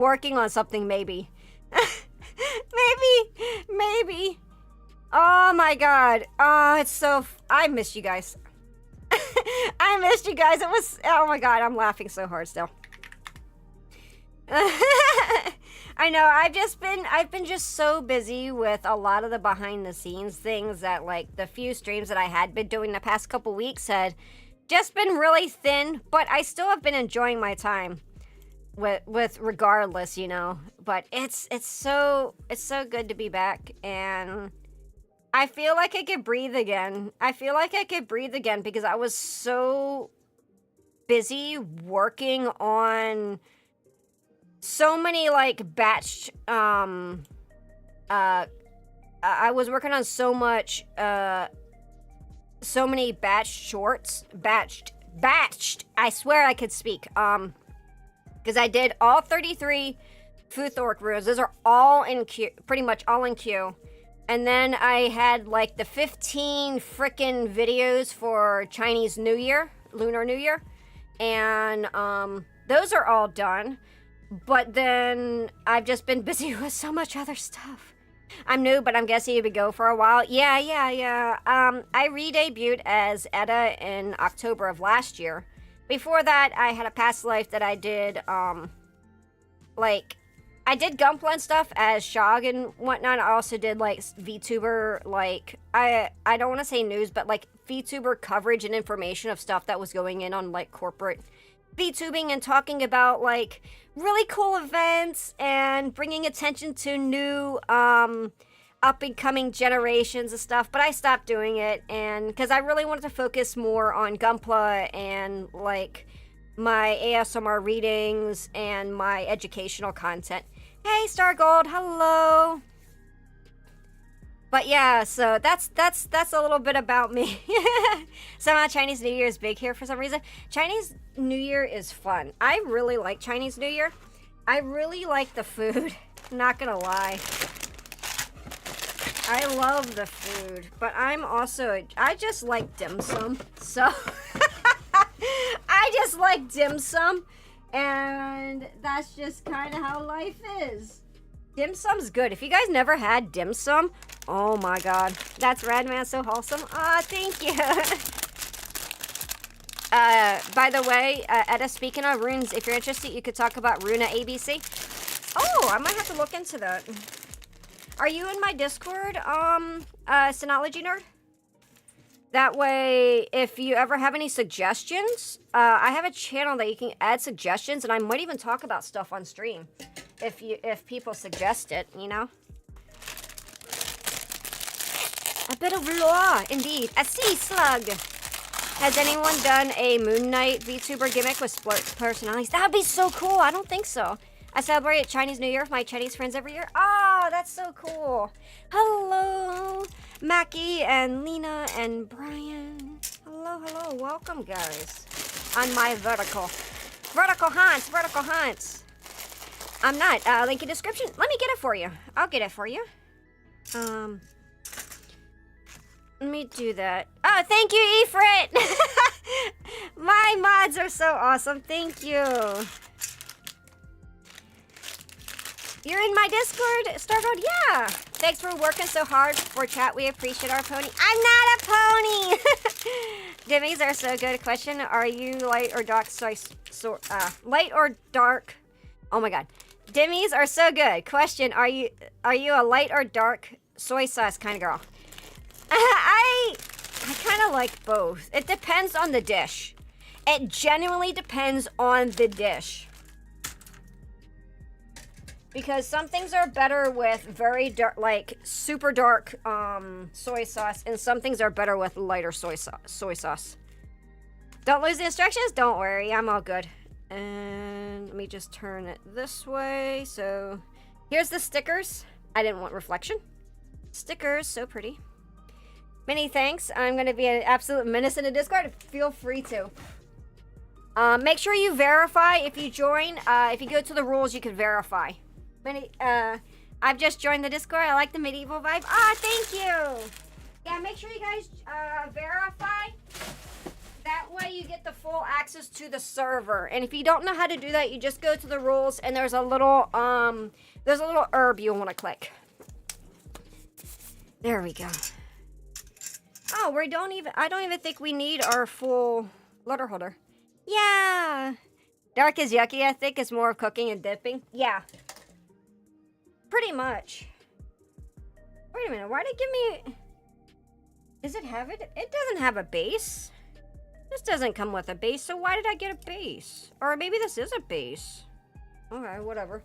Working on something, maybe. Maybe. Oh my god. Oh, it's so... I missed you guys. I missed you guys. It was... Oh my god, I'm laughing so hard still. I know, I've been just so busy with a lot of the behind the scenes things that, like, the few streams that I had been doing the past couple weeks had just been really thin, but I still have been enjoying my time with regardless, you know. But it's so good to be back, and I feel like I could breathe again. Because I was so busy working on so many, like, batched, I was working on so many batched shorts, batched, I swear I could speak, because I did all 33 Futhorc runes. Those are all in queue, pretty much all in queue, and then I had, like, the 15 frickin' videos for Chinese New Year, Lunar New Year, and, those are all done. But then I've just been busy with so much other stuff. I'm new, but I'm guessing it would go for a while. Yeah. I re-debuted as Edda in October of last year. Before that, I had a past life that I did, like, I did Gunpla and stuff as Shog and whatnot. I also did, like, VTuber, like, I don't want to say news, but, like, VTuber coverage and information of stuff that was going in on, like, corporate VTubing and talking about, like, really cool events and bringing attention to new up and coming generations of stuff. But I stopped doing it, and because I really wanted to focus more on Gunpla and, like, my ASMR readings and my educational content. Hey, Stargold, hello. But yeah, so that's a little bit about me. Somehow Chinese New Year is big here for some reason. Chinese New Year is fun. I really like Chinese New Year. I really like the food. Not gonna lie. I love the food, but I just like dim sum. So I just like dim sum, and that's just kind of how life is. Dim sum's good. If you guys never had dim sum, oh my god. That's rad, man. So wholesome. Ah, thank you. By the way, Edda, speaking of runes, if you're interested, you could talk about Runa ABC. Oh, I might have to look into that. Are you in my Discord, Synology Nerd? That way, if you ever have any suggestions, I have a channel that you can add suggestions, and I might even talk about stuff on stream. If people suggest it, you know? A bit of law, indeed. A sea slug. Has anyone done a Moon Knight VTuber gimmick with split personalities? That'd be so cool. I don't think so. I celebrate Chinese New Year with my Chinese friends every year. Oh, that's so cool. Hello, Mackie and Lena and Brian. Hello. Welcome, guys. On my vertical haunts. I'm not. Link in description. Let me get it for you. I'll get it for you. Let me do that. Oh, thank you, Ifrit! My mods are so awesome. Thank you. You're in my Discord, Stargold? Yeah. Thanks for working so hard for chat. We appreciate our pony. I'm not a pony! Dimmies are so good. Question, are you light or dark light or dark? Oh my god. Dimmies are so good. Question, are you a light or dark soy sauce kind of girl? I kind of like both. It depends on the dish. It genuinely depends on the dish. Because some things are better with very dark, like super dark soy sauce, and some things are better with lighter soy sauce. Don't lose the instructions? Don't worry, I'm all good. And let me just turn it this way. So here's the stickers. I didn't want reflection. Stickers, so pretty. Many thanks. I'm going to be an absolute menace in the Discord. Feel free to. Make sure you verify if you join. If you go to the rules, you can verify. I've just joined the Discord. I like the medieval vibe. Ah, thank you. Yeah, make sure you guys verify That way you get the full access to the server. And if you don't know how to do that, you just go to the rules and there's a little herb you'll want to click. There we go. Oh, I don't even think we need our full letter holder. Yeah. Dark is yucky, I think. It's more of cooking and dipping. Yeah. Pretty much. Wait a minute. Why did it give me... Does it have it? It doesn't have a base. This doesn't come with a base, so why did I get a base? Or maybe this is a base. Okay, whatever.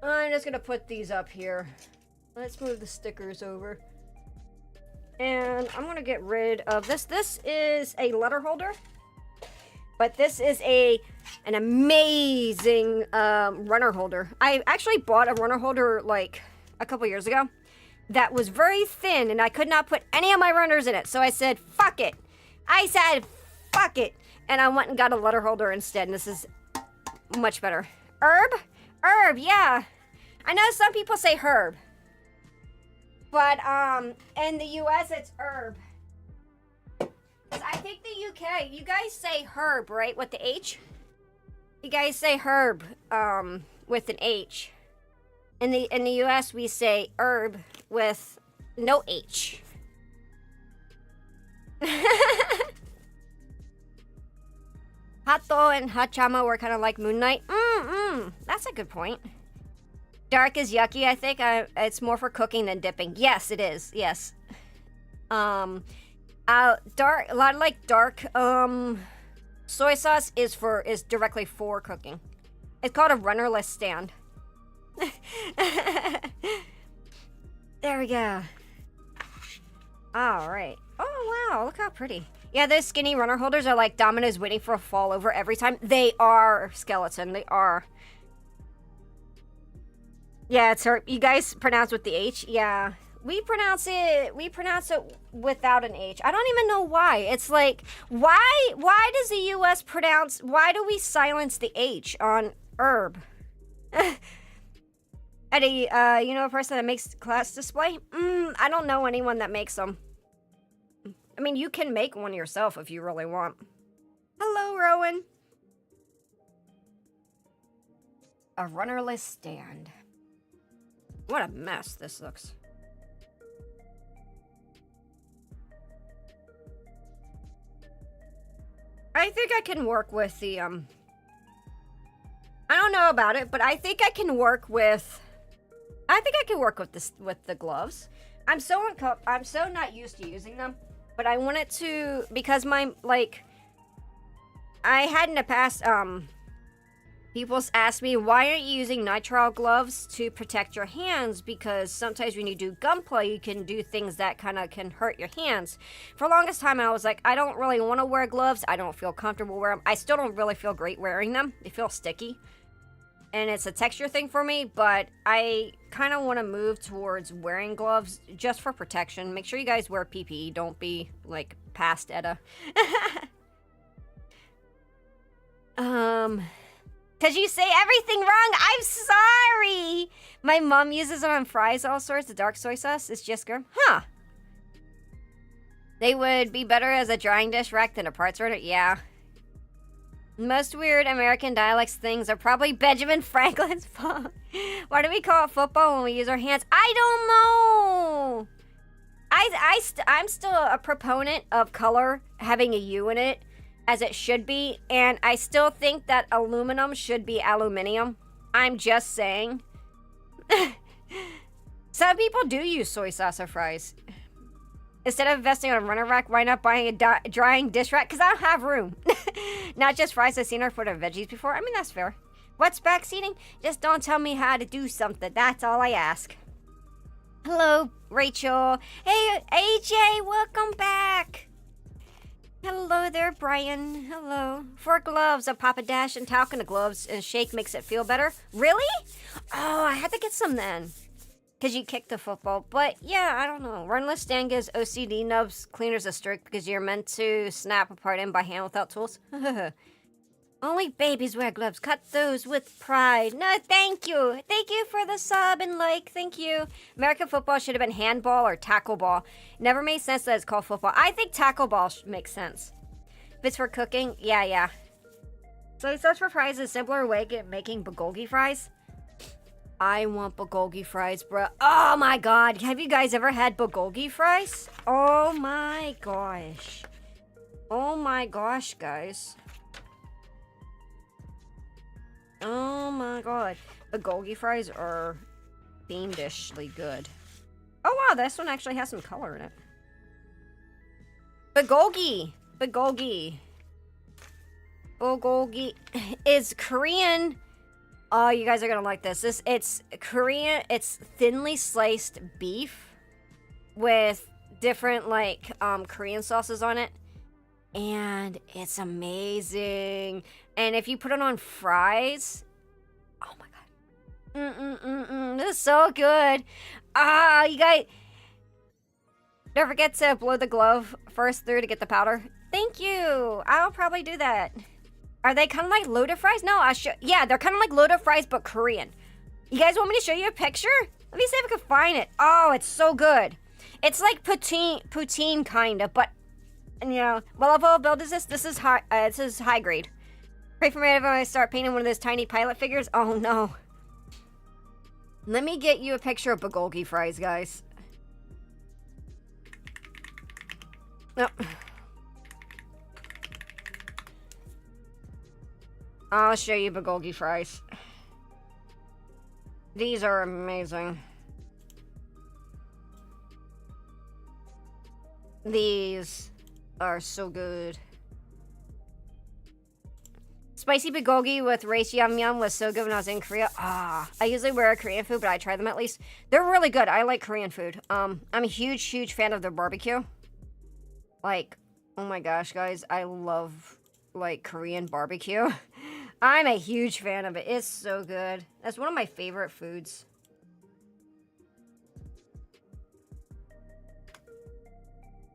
I'm just gonna put these up here. Let's move the stickers over. And I'm gonna get rid of this. This is a letter holder. But this is an amazing runner holder. I actually bought a runner holder like a couple years ago that was very thin and I could not put any of my runners in it. So I said, fuck it. I said, fuck it. And I went and got a letter holder instead. And this is much better. Herb? Herb, yeah. I know some people say herb. But in the US, it's herb. I think the UK, you guys say herb, right? With the H? You guys say herb with an H. In the US, we say herb with no H. Hato and Hachama were kind of like Moon Knight. That's a good point. Dark is yucky, I think. It's more for cooking than dipping. Yes, it is. Yes. Dark, a lot of like dark soy sauce is directly for cooking. It's called a runnerless stand. There we go. All right. Oh wow, look how pretty. Yeah, those skinny runner holders are like dominoes waiting for a fall over every time. They are skeleton. They are. Yeah, it's her. You guys pronounce with the H? Yeah. We pronounce it without an H. I don't even know why. It's like, why does the US pronounce, why do we silence the H on herb? Eddie, you know a person that makes class display? I don't know anyone that makes them. I mean, you can make one yourself if you really want. Hello, Rowan. A runnerless stand. What a mess this looks. I think I can work with the, I don't know about it, but I think I can work with, this, with the gloves. I'm so not used to using them, but I wanted to, because my, like, I had in the past, people ask me, why aren't you using nitrile gloves to protect your hands? Because sometimes when you do gunplay, you can do things that kind of can hurt your hands. For the longest time, I was like, I don't really want to wear gloves. I don't feel comfortable wearing them. I still don't really feel great wearing them. They feel sticky. And it's a texture thing for me, but I kind of want to move towards wearing gloves just for protection. Make sure you guys wear PPE. Don't be, like, past Edda. Because you say everything wrong. I'm sorry. My mom uses it on fries, all sorts. The dark soy sauce is just good. Huh. They would be better as a drying dish rack than a parts runner. Yeah. Most weird American dialects things are probably Benjamin Franklin's fault. Why do we call it football when we use our hands? I don't know. I'm still a proponent of color having a U in it, as it should be, and I still think that aluminum should be aluminium. I'm just saying. Some people do use soy sauce or fries. Instead of investing on a runner rack, why not buying a drying dish rack? Because I don't have room. Not just fries. I've seen her put her veggies before. I mean, that's fair. What's backseating? Just don't tell me how to do something. That's all I ask. Hello, Rachel. Hey, AJ, welcome back. Hello there, Brian. Hello. For gloves, a Papa Dash and talc in the gloves and shake makes it feel better. Really? Oh, I had to get some then. Because you kicked the football. But yeah, I don't know. Runless stand gives OCD nubs cleaners a streak because you're meant to snap apart in by hand without tools. Only babies wear gloves. Cut those with pride. No, thank you. Thank you for the sub and like. Thank you. American football should have been handball or tackle ball. Never made sense that it's called football. I think tackle ball makes sense. If it's for cooking, yeah. Soy sauce for fries is a simpler way of making bulgogi fries. I want bulgogi fries, bro. Oh my god. Have you guys ever had bulgogi fries? Oh my gosh. Oh my gosh, guys. Oh my god. Bulgogi fries are fiendishly good. Oh wow, this one actually has some color in it. Bulgogi. Bulgogi is Korean. Oh, you guys are gonna like this. It's Korean. It's thinly sliced beef with different like Korean sauces on it, and it's amazing. And if you put it on fries, oh my god, this is so good. Ah, you guys, don't forget to blow the glove first through to get the powder. Thank you. I'll probably do that. Are they kind of like loaded fries? No, yeah, they're kind of like loaded fries, but Korean. You guys want me to show you a picture? Let me see if I can find it. Oh, it's so good. It's like poutine kind of, but, you know, what level of build is this? This is high grade. Pray for me if I start painting one of those tiny pilot figures. Oh, no. Let me get you a picture of bulgogi fries, guys. Nope. I'll show you bulgogi fries. These are amazing. These are so good. Spicy bulgogi with rice yum yum was so good when I was in Korea. Ah, I usually wear Korean food, but I try them at least. They're really good. I like Korean food. I'm a huge fan of their barbecue. Like, oh my gosh, guys, I love like Korean barbecue. I'm a huge fan of it. It's so good. That's one of my favorite foods.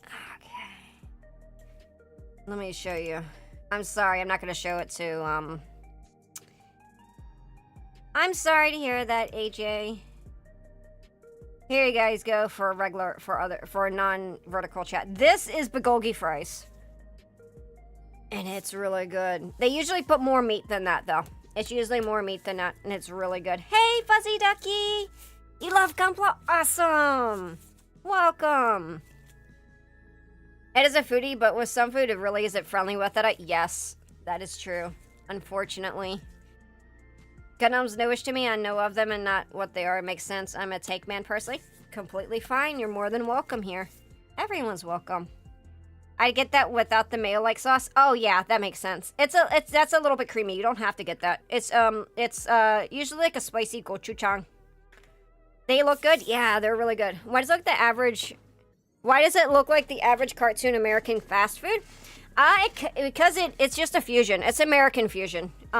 Okay. Let me show you. I'm sorry, I'm not going to show it to, I'm sorry to hear that, AJ. Here you guys go for a regular, for a non-vertical chat. This is bulgogi fries. And it's really good. They usually put more meat than that, though. It's usually more meat than that, and it's really good. Hey, Fuzzy Ducky! You love Gunpla? Awesome! Welcome! It is a foodie, but with some food, it really isn't friendly with it. Yes, that is true. Unfortunately. Gundams newish to me. I know of them and not what they are. It makes sense. I'm a take man personally. Completely fine. You're more than welcome here. Everyone's welcome. I get that without the mayo-like sauce. Oh yeah, that makes sense. That's a little bit creamy. You don't have to get that. It's usually like a spicy gochujang. They look good. Yeah, they're really good. Why does it look like the average cartoon American fast food? Because it's just a fusion. It's American fusion. It's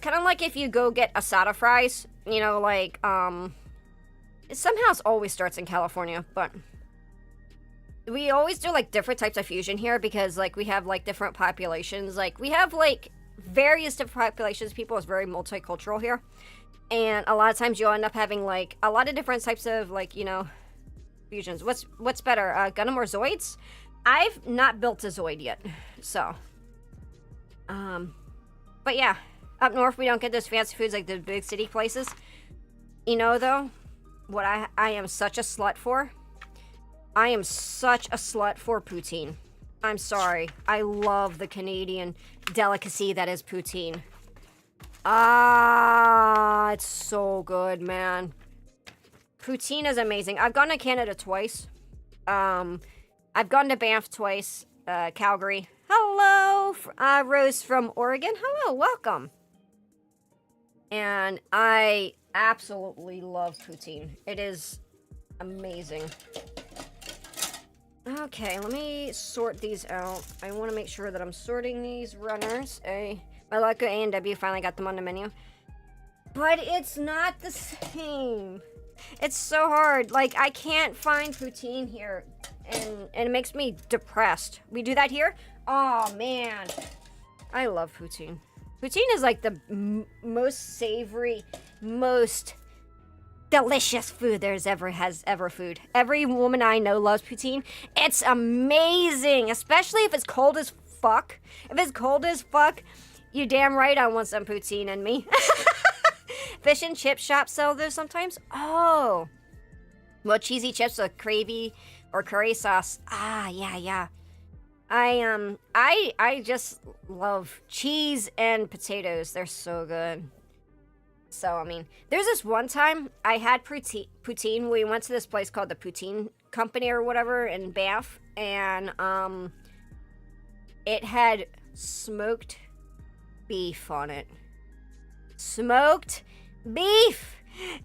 kind of like if you go get asada fries. You know, like it somehow always starts in California, but. We always do like different types of fusion here because like we have like different populations. Like we have like various different populations. People is very multicultural here. And a lot of times you'll end up having like a lot of different types of like, you know, fusions. What's better, Gundam or Zoids? I've not built a Zoid yet. So, but yeah, up north we don't get those fancy foods like the big city places. You know though, what I am such a slut for? I am such a slut for poutine. I'm sorry. I love the Canadian delicacy that is poutine. Ah, it's so good, man. Poutine is amazing. I've gone to Canada twice. I've gone to Banff twice. Calgary. Hello, Rose from Oregon. Hello, welcome. And I absolutely love poutine. It is amazing. Okay, let me sort these out. I want to make sure that I'm sorting these runners. My luck at A&W finally got them on the menu. But it's not the same. It's so hard. Like, I can't find poutine here. And it makes me depressed. We do that here? Oh, man. I love poutine. Poutine is like the most savory, most delicious food there's ever food. Every woman I know loves poutine. It's amazing, especially if it's cold as fuck. If it's cold as fuck, you damn right I want some poutine in me. Fish and chip shops sell those sometimes. Oh, well, cheesy chips with gravy or curry sauce. Ah, yeah. I just love cheese and potatoes. They're so good. So, I mean, there's this one time I had poutine. We went to this place called the Poutine Company or whatever in Banff, and it had smoked beef on it. Smoked beef!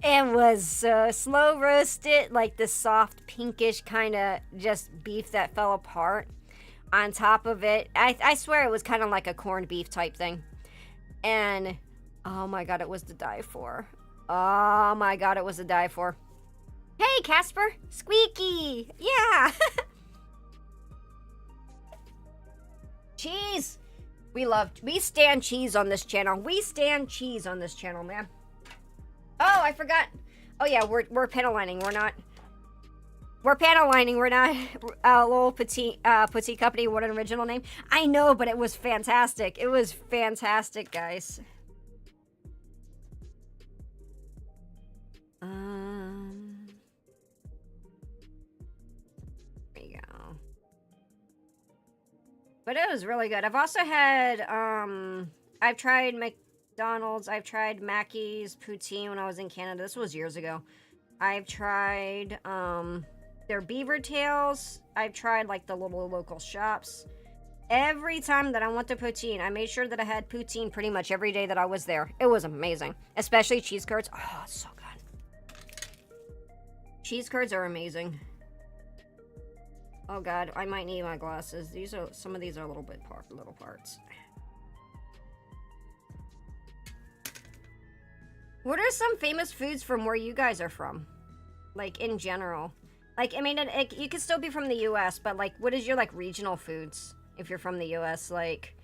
It was slow roasted, like the soft pinkish kind of just beef that fell apart. On top of it, I swear it was kind of like a corned beef type thing. And oh my god, it was to die for. Oh my god, it was to die for. Hey, Casper! Squeaky! Yeah! Cheese! We stand cheese on this channel. We stand cheese on this channel, man. Oh, I forgot. Oh yeah, we're panel lining. We're panel lining. We're not a little petite company. What an original name. I know, but it was fantastic. It was fantastic, guys. There you go. But it was really good. I've also had, I've tried McDonald's. I've tried Mackey's poutine when I was in Canada. This was years ago. I've tried, their beaver tails. I've tried, like, the little local shops. Every time that I went to poutine, I made sure that I had poutine pretty much every day that I was there. It was amazing. Especially cheese curds. Oh, it's so good. Cheese curds are amazing. Oh god, I might need my glasses. Some of these are little parts. What are some famous foods from where you guys are from? Like, in general. Like, I mean, you could still be from the U.S., but, like, what is your, like, regional foods if you're from the U.S.? Like,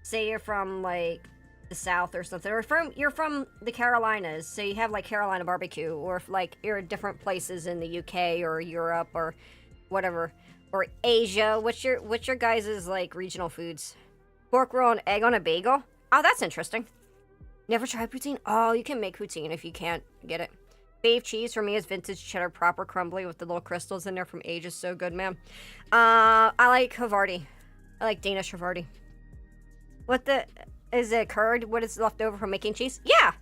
say you're from, like, the South or something. Or you're from the Carolinas, so you have, like, Carolina barbecue. Or, if, like, you're at different places in the U.K. or Europe or whatever. Or Asia. What's your guys' like regional foods? Pork roll and egg on a bagel? Oh, that's interesting. Never tried poutine? Oh, you can make poutine if you can't get it. Fave cheese for me is vintage cheddar, proper crumbly with the little crystals in there from ages. So good, man. I like Havarti. I like Danish Havarti. Is it curd? What is left over from making cheese? Yeah!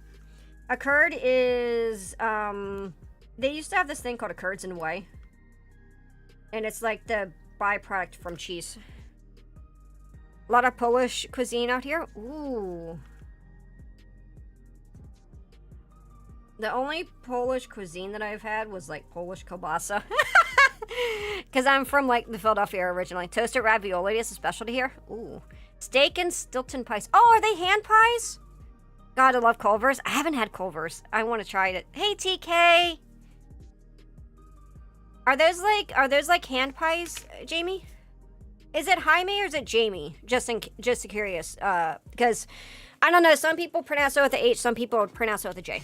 A curd is, they used to have this thing called a curds and whey. And it's like the byproduct from cheese. A lot of Polish cuisine out here. Ooh. The only Polish cuisine that I've had was like Polish kielbasa. Because I'm from like the Philadelphia area originally. Toasted ravioli is a specialty here. Ooh. Steak and Stilton pies. Oh, are they hand pies? God, I love Culver's. I haven't had Culver's. I want to try it. Hey, TK. Are those like hand pies, Jamie? Is it Jaime or is it Jamie? Just curious, because I don't know. Some people pronounce it with a H. Some people pronounce it with a J.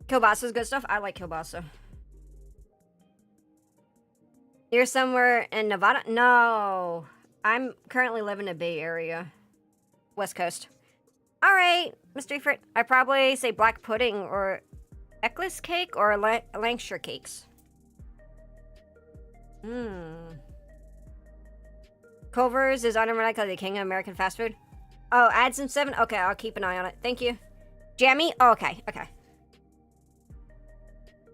Kielbasa's good stuff. I like kielbasa. You're somewhere in Nevada? No, I'm currently living in the Bay Area, West Coast. All right, Mr. Frit. I probably say black pudding or Eccles cake or Lancashire cakes. Culver's is unironically the king of American fast food. Oh, add some 7? Okay, I'll keep an eye on it. Thank you. Jammy? Oh, okay.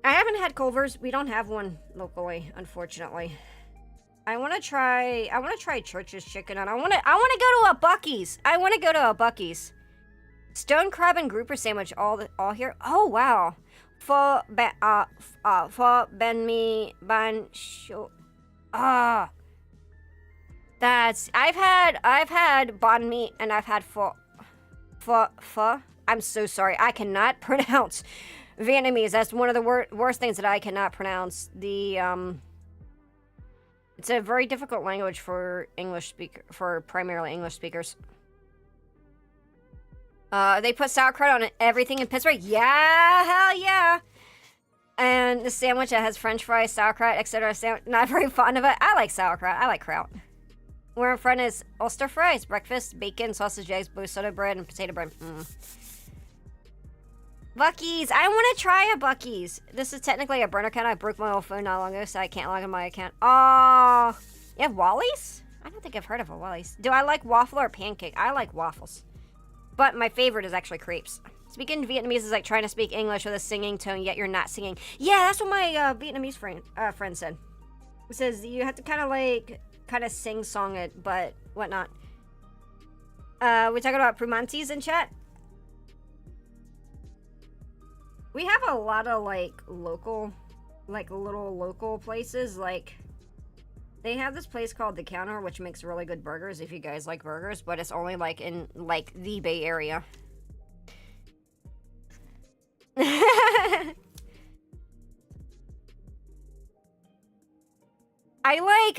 I haven't had Culver's. We don't have one locally, unfortunately. I want to try Church's chicken, and I want to go to a Buc-ee's. Stone crab and grouper sandwich all here. Oh wow. Pho ben mi ban sho. That's I've had banh mi and I've had pho. I'm so sorry. I cannot pronounce Vietnamese. That's one of the worst things that I cannot pronounce. It's a very difficult language for primarily English speakers. They put sauerkraut on everything in Pittsburgh. Yeah, hell yeah. And the sandwich that has French fries, sauerkraut, etc. Not very fond of it. I like sauerkraut. I like kraut. Where in front is Ulster fries, breakfast, bacon, sausage, eggs, blue soda bread, and potato bread. Buc-ee's. I want to try a Buc-ee's. This is technically a burner account. I broke my old phone not long ago, so I can't log in my account. Oh, you have Wally's? I don't think I've heard of a Wally's. Do I like waffle or pancake? I like waffles. But my favorite is actually crepes. Speaking Vietnamese is like trying to speak English with a singing tone, yet you're not singing. Yeah, that's what my Vietnamese friend said. It says you have to kind of sing-song it, but whatnot. We're talking about Prumantis in chat. We have a lot of little local places. Like, they have this place called The Counter, which makes really good burgers if you guys like burgers, but it's only in the Bay Area. I like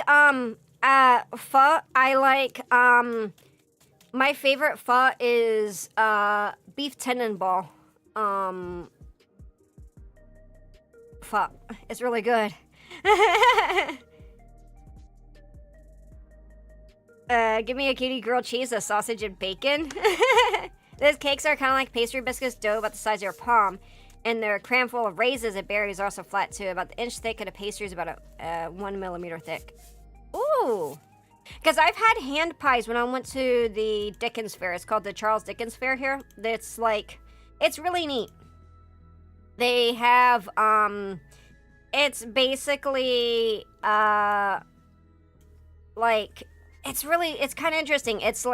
pho. I like my favorite pho is beef tendon ball. Pho. It's really good. Give me a cutie grilled cheese, a sausage, and bacon. Those cakes are kind of like pastry biscuits, dough about the size of your palm. And they're crammed full of raisins and berries, are also flat too. About the inch thick, and the pastry is about 1 millimeter thick. Ooh. Because I've had hand pies when I went to the Dickens Fair. It's called the Charles Dickens Fair here. It's it's really neat. They have, it's basically, it's kind of interesting. It's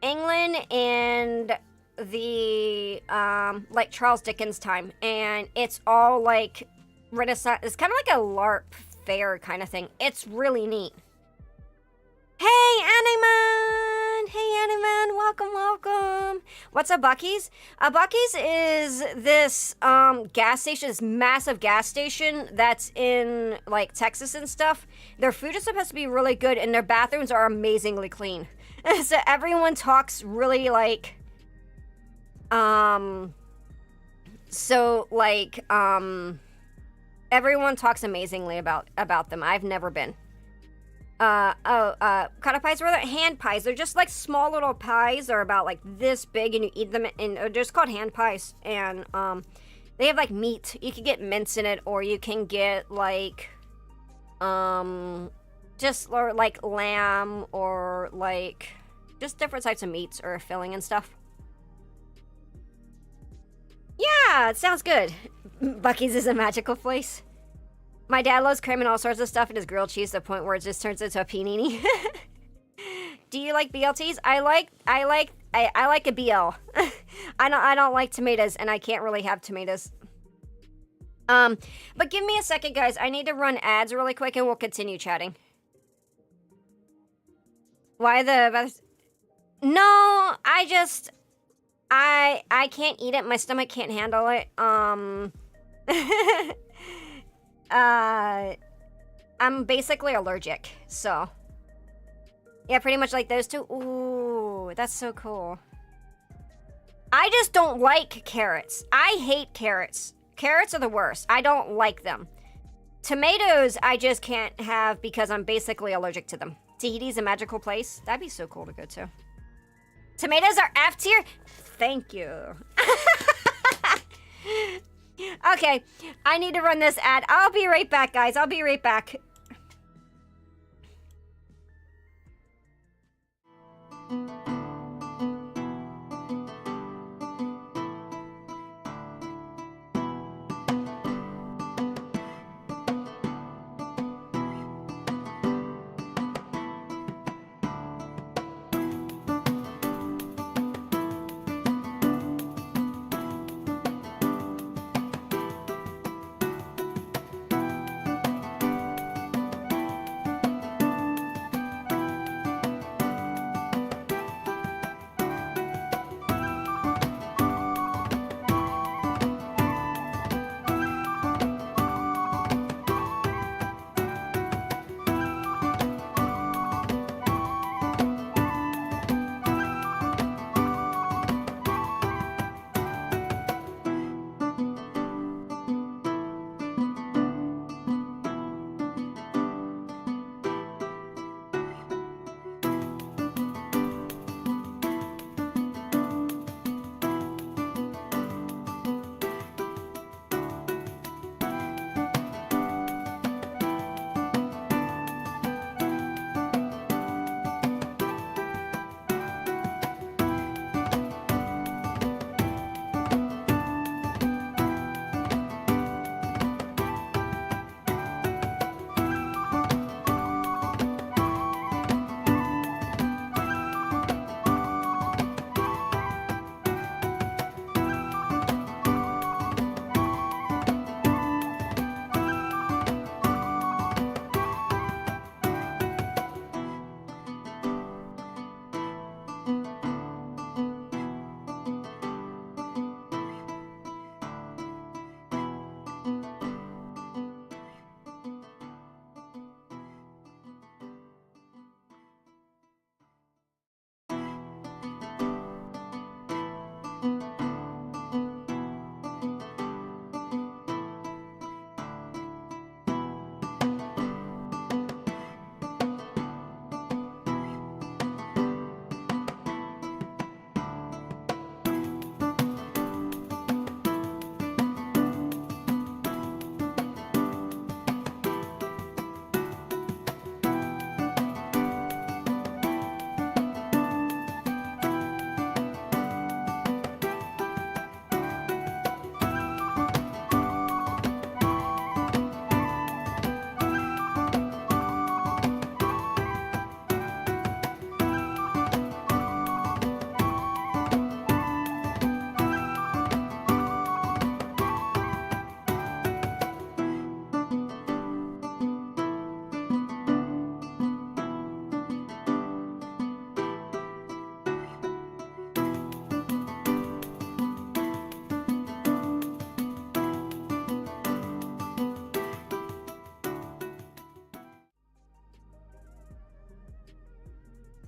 England and the, Charles Dickens time. And it's all, Renaissance. It's kind of like a LARP fair kind of thing. It's really neat. Hey, Animan! Hey, Animan! Welcome! What's a Buc-ee's? A Buc-ee's is this gas station, this massive gas station that's in Texas and stuff. Their food is supposed to be really good, and their bathrooms are amazingly clean. So everyone talks really everyone talks amazingly about them. I've never been. Cut pies, rather hand pies. They're just small little pies. They're about this big, and you eat them, and they're just called hand pies. And they have meat. You can get mince in it, or you can get just lamb, or just different types of meats or filling and stuff. Yeah, it sounds good. Buc-ee's is a magical place. My dad loves cramming all sorts of stuff in his grilled cheese to the point where it just turns into a panini. Do you like BLTs? I like a BL. I don't like tomatoes, and I can't really have tomatoes. But give me a second, guys. I need to run ads really quick, and we'll continue chatting. Why the... No, I can't eat it. My stomach can't handle it. I'm basically allergic, so. Yeah, pretty much like those two. Ooh, that's so cool. I just don't like carrots. I hate carrots. Carrots are the worst. I don't like them. Tomatoes, I just can't have because I'm basically allergic to them. Tahiti's a magical place. That'd be so cool to go to. Tomatoes are F tier? Thank you. Okay, I need to run this ad. I'll be right back, guys. I'll be right back.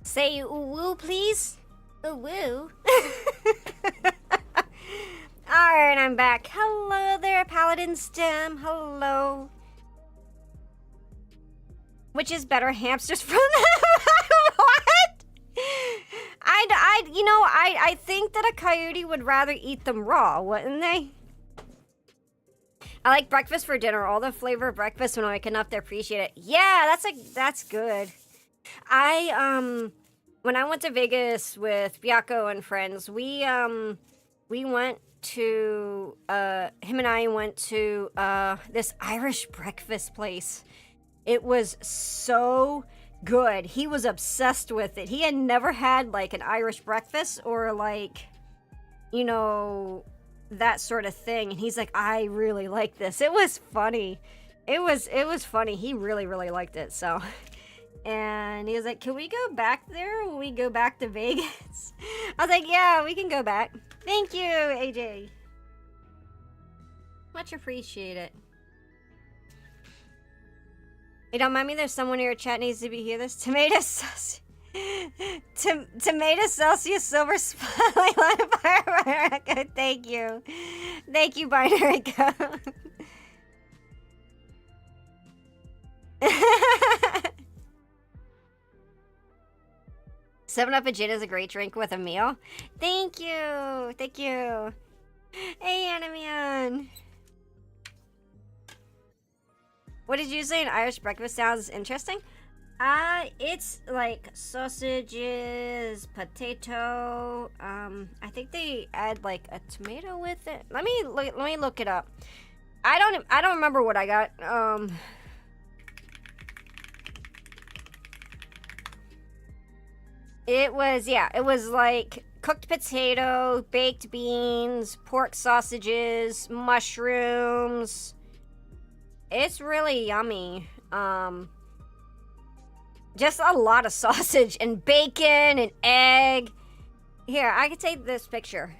Say ooh woo, please. Ooh woo. Alright, I'm back. Hello there, Paladin Stem. Hello. Which is better, hamsters from the... What? I think that a coyote would rather eat them raw, wouldn't they? I like breakfast for dinner. All the flavor of breakfast when I wake enough to appreciate it. Yeah, that's good. When I went to Vegas with Biako and friends, we went to, him and I went to, this Irish breakfast place. It was so good. He was obsessed with it. He had never had, like, an Irish breakfast or, like, you know, that sort of thing. And he's like, I really like this. It was funny. It was funny. He really, really liked it, so... And he was like, can we go back there when we go back to Vegas? I was like, yeah, we can go back. Thank you, AJ. Much appreciated. Hey, don't mind me, there's someone in your chat needs to be here. This tomato sauce. Tomato Celsius Silver Spotlight on Fire. Thank you. Thank you, Binary Go. Seven Up and gin is a great drink with a meal. Thank you. Thank you. Hey, Animian. What did you say? An Irish breakfast sounds interesting. It's like sausages, potato. I think they add like a tomato with it. Let me look it up. I don't remember what I got. It was like cooked potato, baked beans, pork sausages, mushrooms. It's really yummy. Just a lot of sausage and bacon and egg. Here, I can take this picture.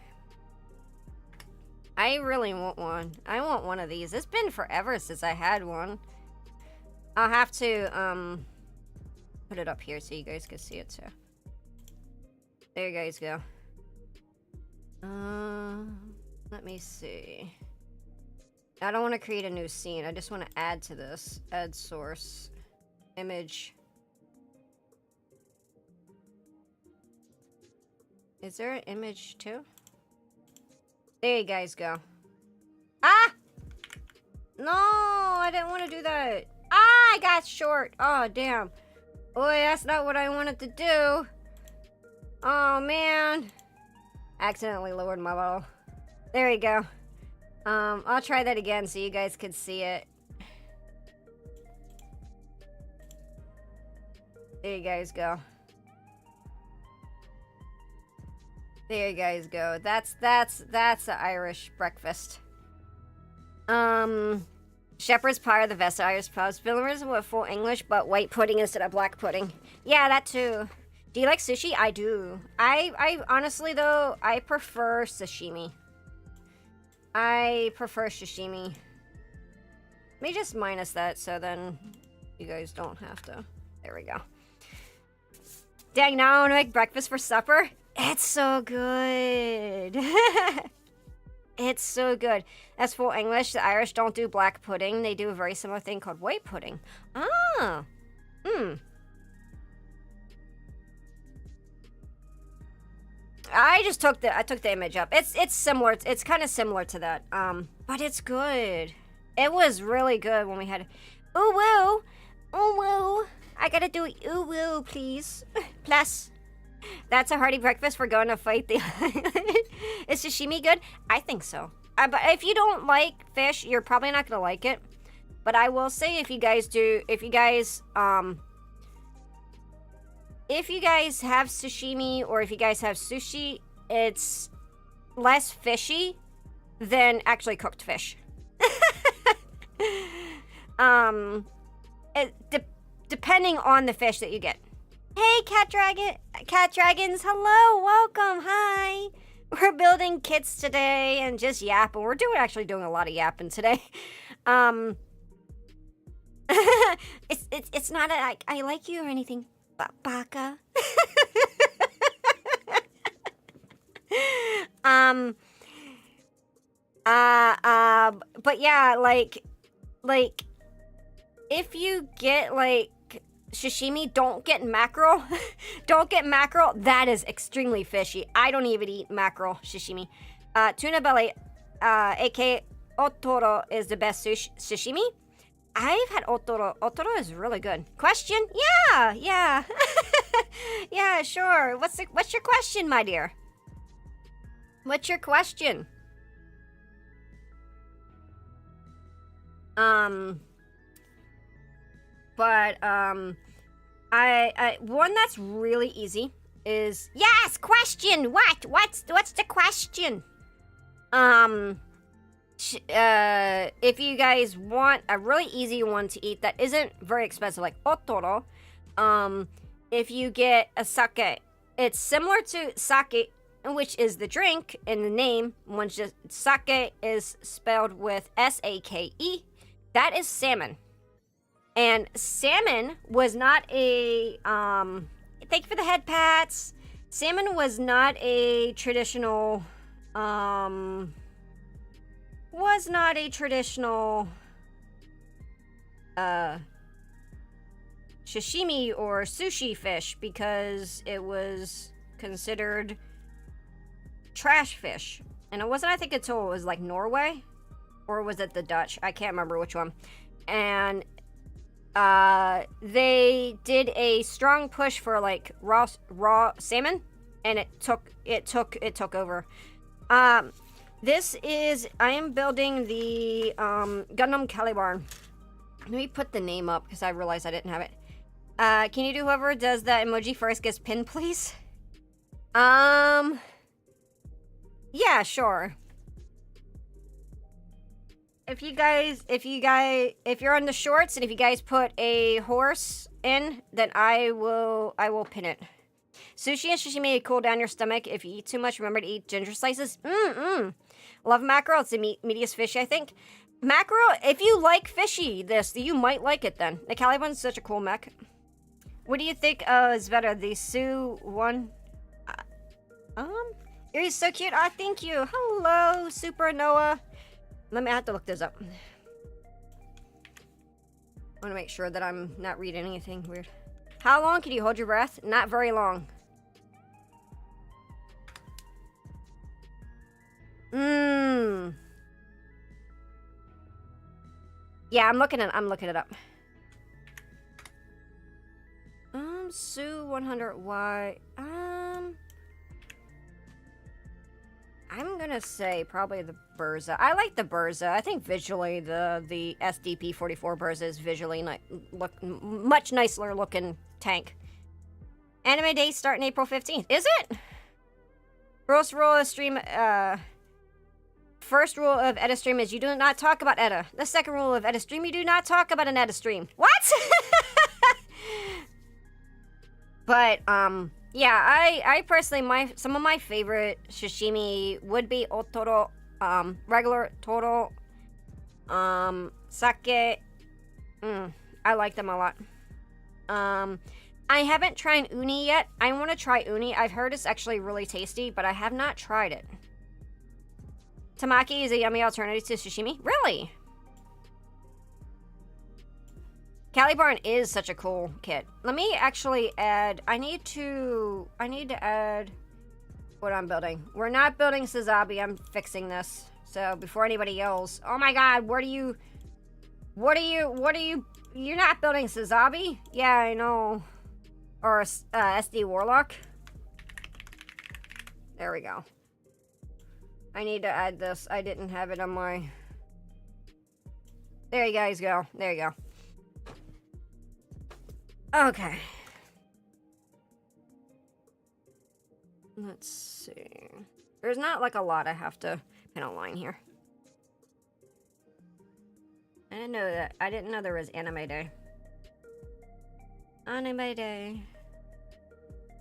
I really want one. I want one of these. It's been forever since I had one. I'll have to, put it up here so you guys can see it too. There you guys go. Let me see. I don't want to create a new scene. I just want to add to this. Add source. Image. Is there an image too? There you guys go. Ah! No, I didn't want to do that. Ah, I got short. Oh, damn. Boy, that's not what I wanted to do. Oh, man. Accidentally lowered my level. There you go. I'll try that again so you guys can see it. There you guys go. There you guys go. That's the Irish breakfast. Shepherd's pie are the best Irish pubs. Billiamers with full English, but white pudding instead of black pudding. Yeah, that too. Do you like sushi? I do. I honestly though, I prefer sashimi. I prefer sashimi. Let me just minus that so then you guys don't have to. There we go. Dang, now I want to make breakfast for supper. It's so good. It's so good. That's full English. The Irish don't do black pudding. They do a very similar thing called white pudding. Ah. I took the image up. It's similar. It's kind of similar to that. But it's good. It was really good when we had. Ooh woo, ooh woo. I gotta do ooh woo, please. Plus, that's a hearty breakfast for going to fight the. Is sashimi good? I think so. But if you don't like fish, you're probably not gonna like it. But I will say, if you guys have sashimi or if you guys have sushi, it's less fishy than actually cooked fish. Depending on the fish that you get. Hey, cat dragons, hello, welcome, hi. We're building kits today and just yapping. We're actually doing a lot of yapping today. It's not I like you or anything. Baka. um. But yeah, like, if you get like sashimi, don't get mackerel. Don't get mackerel. That is extremely fishy. I don't even eat mackerel sashimi. Tuna belly, aka otoro, is the best sashimi. I've had otoro. Otoro is really good. Question? Yeah. Yeah, sure. What's your question, my dear? What's your question? I one that's really easy is, yes, question. What's the question? If you guys want a really easy one to eat that isn't very expensive, like otoro, if you get a sake, it's similar to sake, which is the drink in the name. One's just sake is spelled with S-A-K-E. That is salmon. And salmon was not a, thank you for the head pats. Salmon was not a traditional, sashimi or sushi fish because it was considered trash fish. And it wasn't, I think, until it was like Norway, or was it the Dutch? I can't remember which one. And they did a strong push for like raw salmon, and it took over. This is, I am building the Gundam Calibarn. Let me put the name up because I realized I didn't have it. Can you do whoever does that emoji first gets pinned, please? Yeah, sure. If you're on the shorts and if you guys put a horse in, then I will pin it. Sushi and sashimi cool down your stomach. If you eat too much, remember to eat ginger slices. Love mackerel. It's the meatiest fish, I think. Mackerel, if you like fishy, you might like it then. The Calibarn's such a cool mech. What do you think is better, the Sue one? You're so cute. Thank you. Hello, Super Noah. I have to look this up. I want to make sure that I'm not reading anything weird. How long can you hold your breath? Not very long. Yeah, I'm looking it up. Sue 100Y. I'm gonna say probably the Burza. I like the Burza. I think visually the SDP-44 Burza is visually much nicer looking tank. Anime Day starting April 15th. Is it? First rule of stream. First rule of Edda stream is you do not talk about Edda. The second rule of Edda stream, you do not talk about an Edda stream. What? But yeah, I personally, some of my favorite sashimi would be otoro, regular toro, sake. I like them a lot. I haven't tried uni yet. I want to try uni. I've heard it's actually really tasty, but I have not tried it. Tamaki is a yummy alternative to sashimi. Really? Calibarn is such a cool kit. Let me actually add, I need to add what I'm building. We're not building Sazabi, I'm fixing this. So before anybody yells, oh my god, what are you, you're not building Sazabi? Yeah, I know. Or SD Warlock. There we go. I need to add this. I didn't have it on my, there you guys go. There you go. Okay. Let's see. There's not like a lot I have to pin a line here. I didn't know that. I didn't know there was Anime Day. Anime Day.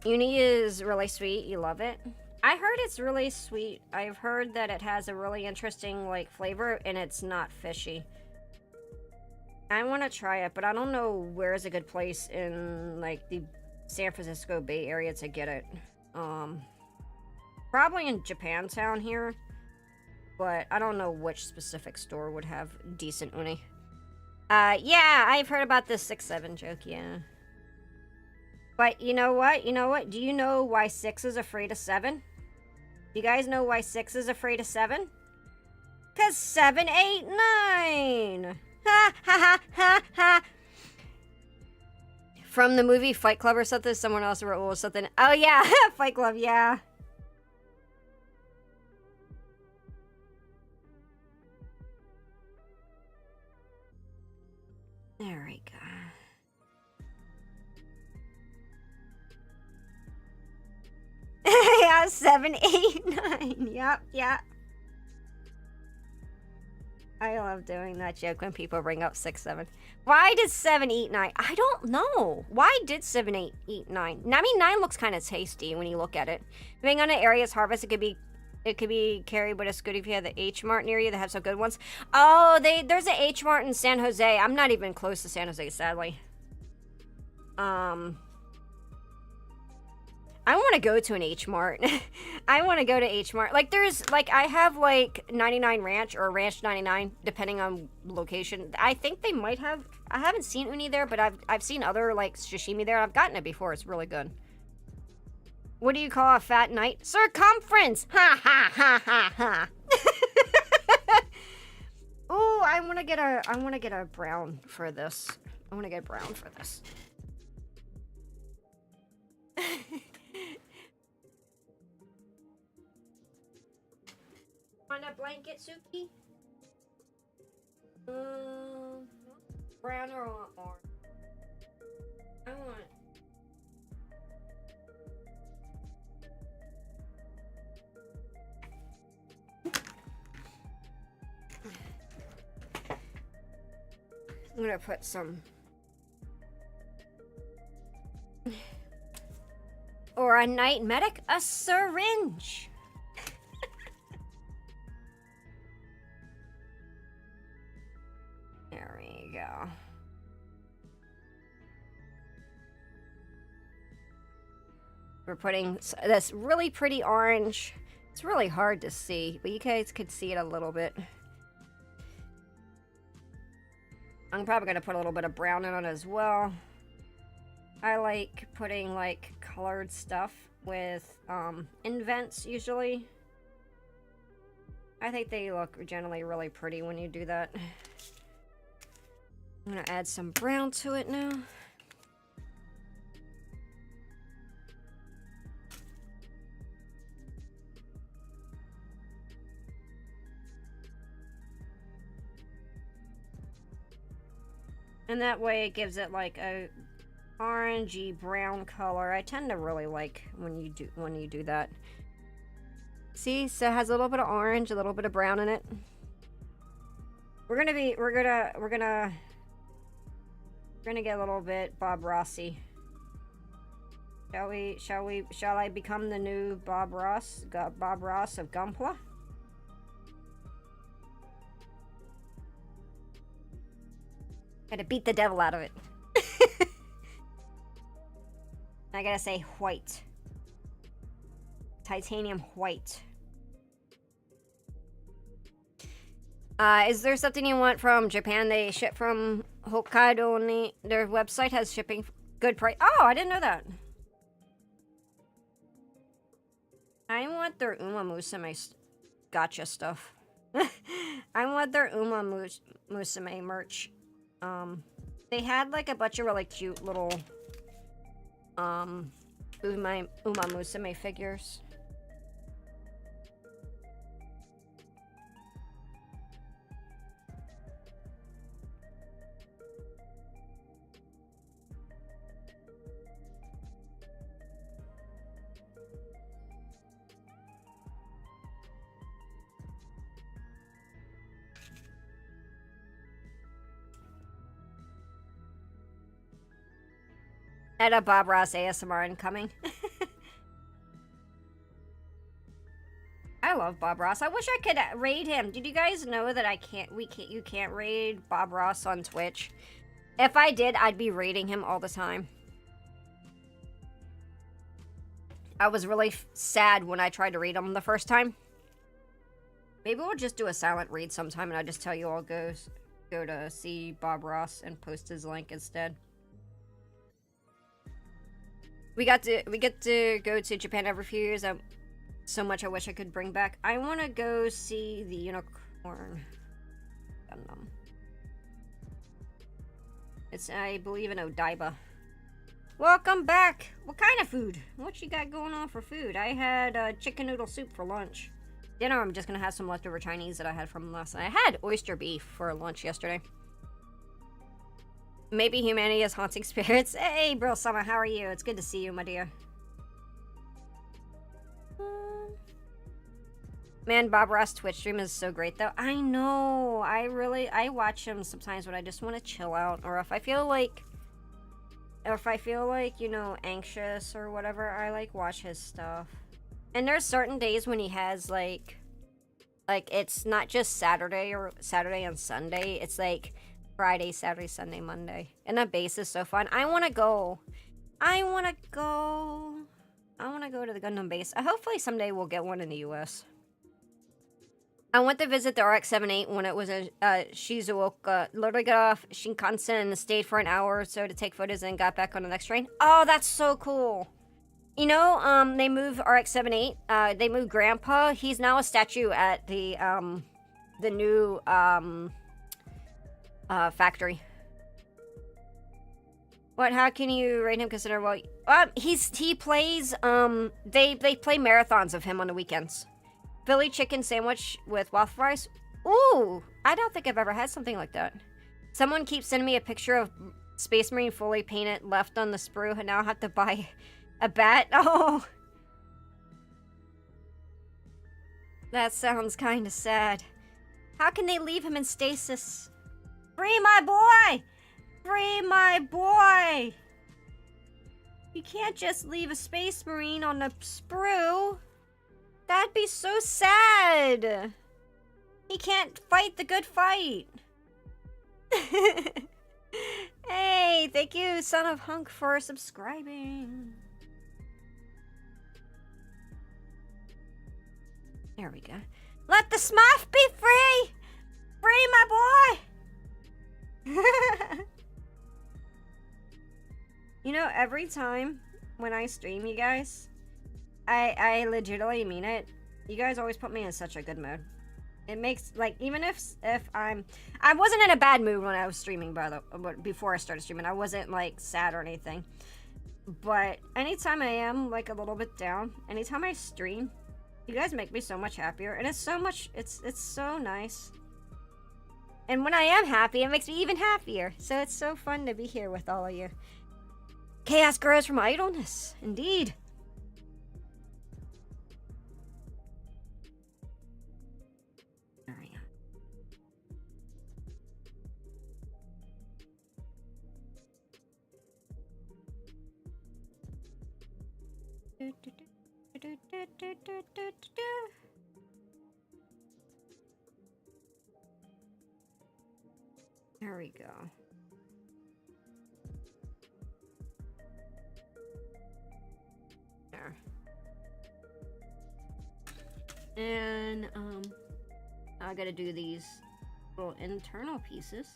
Uni is really sweet. You love it? I heard it's really sweet. I've heard that it has a really interesting like flavor and it's not fishy. I want to try it, but I don't know where is a good place in like the San Francisco Bay Area to get it. Probably in Japantown here, but I don't know which specific store would have decent uni. Yeah, I've heard about this 6-7 joke, yeah. But you know what? Do you know why 6 is afraid of 7? Do you guys know why 6 is afraid of 7? 'Cause 7, 8, 9! Ha ha ha ha ha! From the movie Fight Club or something, someone else wrote something. Oh yeah, Fight Club, yeah. There we go. Yeah, 7, 8, 9. Yep, yeah. I love doing that joke when people bring up 6, 7. Why did 7 eat 9? I don't know. Why did 7, 8 eat 9? I mean, 9 looks kind of tasty when you look at it. Depending on the area's harvest, it could be carried, but it's good if you have the H Mart near you that have some good ones. Oh, there's a H Mart in San Jose. I'm not even close to San Jose, sadly. I want to go to an H Mart. I want to go to H Mart. Like, I have, like, 99 Ranch or Ranch 99, depending on location. I think they might have, I haven't seen uni there, but I've seen other, like, sashimi there. I've gotten it before. It's really good. What do you call a fat knight? Circumference! Ha ha ha ha ha! Oh, I want to get a brown for this. I want to get brown for this. Want a blanket, Suki? Brown or orange? I want. I'm gonna put some. Or a night medic, a syringe. There we go. We're putting this really pretty orange. It's really hard to see, but you guys could see it a little bit. I'm probably going to put a little bit of brown in it as well. I like putting like colored stuff with invents usually. I think they look generally really pretty when you do that. I'm going to add some brown to it now. And that way it gives it like a orangey brown color. I tend to really like when you do that. See, so it has a little bit of orange, a little bit of brown in it. We're gonna get a little bit Bob Rossi. Shall I become the new Bob Ross of Gunpla? Gotta beat the devil out of it. I gotta say white. Titanium white. Is there something you want from Japan? They ship from Hokkaido only. Their website has shipping good price. Oh, I didn't know that. I want their Uma Musume gotcha stuff. I want their Uma Musume merch. They had like a bunch of really cute little Uma Musume figures. And a Bob Ross ASMR incoming. I love Bob Ross. I wish I could raid him. Did you guys know that you can't raid Bob Ross on Twitch? If I did, I'd be raiding him all the time. I was really sad when I tried to read them the first time. Maybe we'll just do a silent read sometime, and I just tell you all go to see Bob Ross and post his link instead. We get to go to Japan every few years. So much I wish I could bring back. I want to go see the unicorn Gundam. It's, I believe, in Odaiba. Welcome back. What kind of food? What you got going on for food? I had chicken noodle soup for lunch. Dinner, I'm just gonna have some leftover Chinese that I had from last night. I had oyster beef for lunch yesterday. Maybe humanity is haunting spirits. Hey, Brill Summer, how are you? It's good to see you, my dear. Man, Bob Ross Twitch stream is so great, though. I know. I watch him sometimes when I just want to chill out, or if I feel like, you know, anxious or whatever, I like watch his stuff. And there's certain days when he has like it's not just Saturday and Sunday. It's like Friday, Saturday, Sunday, Monday. And that base is so fun. I want to go. I want to go to the Gundam base. Hopefully someday we'll get one in the US. I went to visit the RX-78 when it was in Shizuoka. Literally got off Shinkansen and stayed for an hour or so to take photos and got back on the next train. Oh, that's so cool. You know, they moved RX-78. They moved Grandpa. He's now a statue at the new factory. What? How can you rate him? Consider well? He plays. They play marathons of him on the weekends. Philly chicken sandwich with waffle fries. Ooh, I don't think I've ever had something like that. Someone keeps sending me a picture of Space Marine fully painted left on the sprue, and now I have to buy a bat. Oh, that sounds kind of sad. How can they leave him in stasis? Free my boy! Free my boy! You can't just leave a Space Marine on the sprue. That'd be so sad. He can't fight the good fight. Hey, thank you, Son of Hunk, for subscribing. There we go. Let the Smurf be free! Free my boy! You know, every time when I stream, you guys, I legitimately mean it. You guys always put me in such a good mood. It makes, like, even if I wasn't in a bad mood when I was streaming, before I started streaming. I wasn't, like, sad or anything. But anytime I am, like, a little bit down, anytime I stream, you guys make me so much happier. And it's so much, it's so nice. And when I am happy, it makes me even happier. So it's so fun to be here with all of you. Chaos grows from idleness, indeed. There we go. There. And I gotta do these little internal pieces.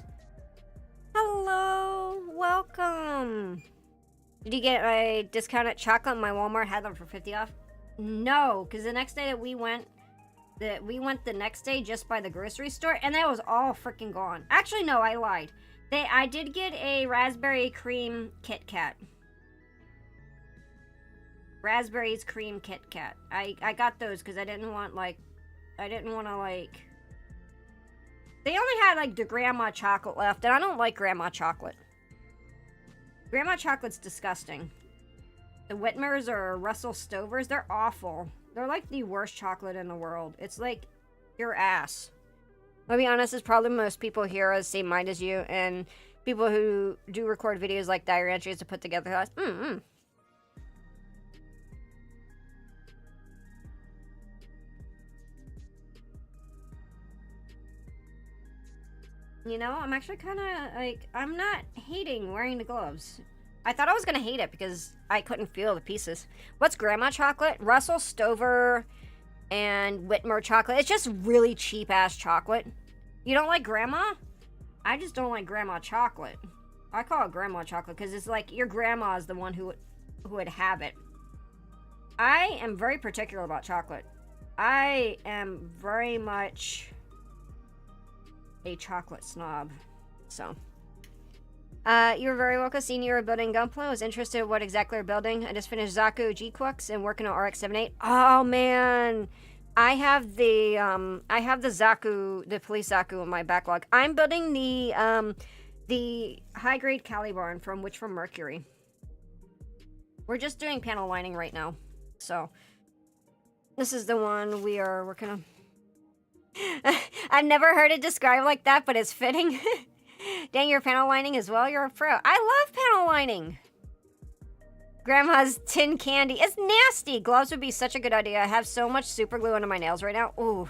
Hello, welcome. Did you get a discounted chocolate? My Walmart had them for 50 off. No, because the next day that we went the next day just by the grocery store, and that was all freaking gone. Actually, no, I lied. I did get a raspberry cream Kit Kat. Raspberries cream Kit Kat. I got those because I didn't want to they only had like the grandma chocolate left, and I don't like grandma chocolate. Grandma chocolate's disgusting. The Whitmers or Russell Stovers, they're awful. They're like the worst chocolate in the world. It's like your ass. I'll be honest, it's probably most people here are the same mind as you, and people who do record videos like diary entries to put together. You know, I'm actually kind of, like, I'm not hating wearing the gloves. I thought I was gonna hate it because I couldn't feel the pieces. What's grandma chocolate? Russell Stover and Whitmer chocolate. It's just really cheap ass chocolate. You don't like grandma? I just don't like grandma chocolate. I call it grandma chocolate because it's like your grandma is the one who would have it. I am very particular about chocolate. I am very much a chocolate snob. So, you're very welcome. Seeing you were building Gunpla. I was interested in what exactly you're building. I just finished Zaku G-Quux and working on RX-78. Oh man, I have the Zaku, the police Zaku in my backlog. I'm building the high grade Calibarn from Mercury. We're just doing panel lining right now, so this is the one we are working on. I've never heard it described like that, but it's fitting. Dang, you're panel lining as well? You're a pro. I love panel lining. Grandma's tin candy. It's nasty. Gloves would be such a good idea. I have so much super glue under my nails right now. Ooh.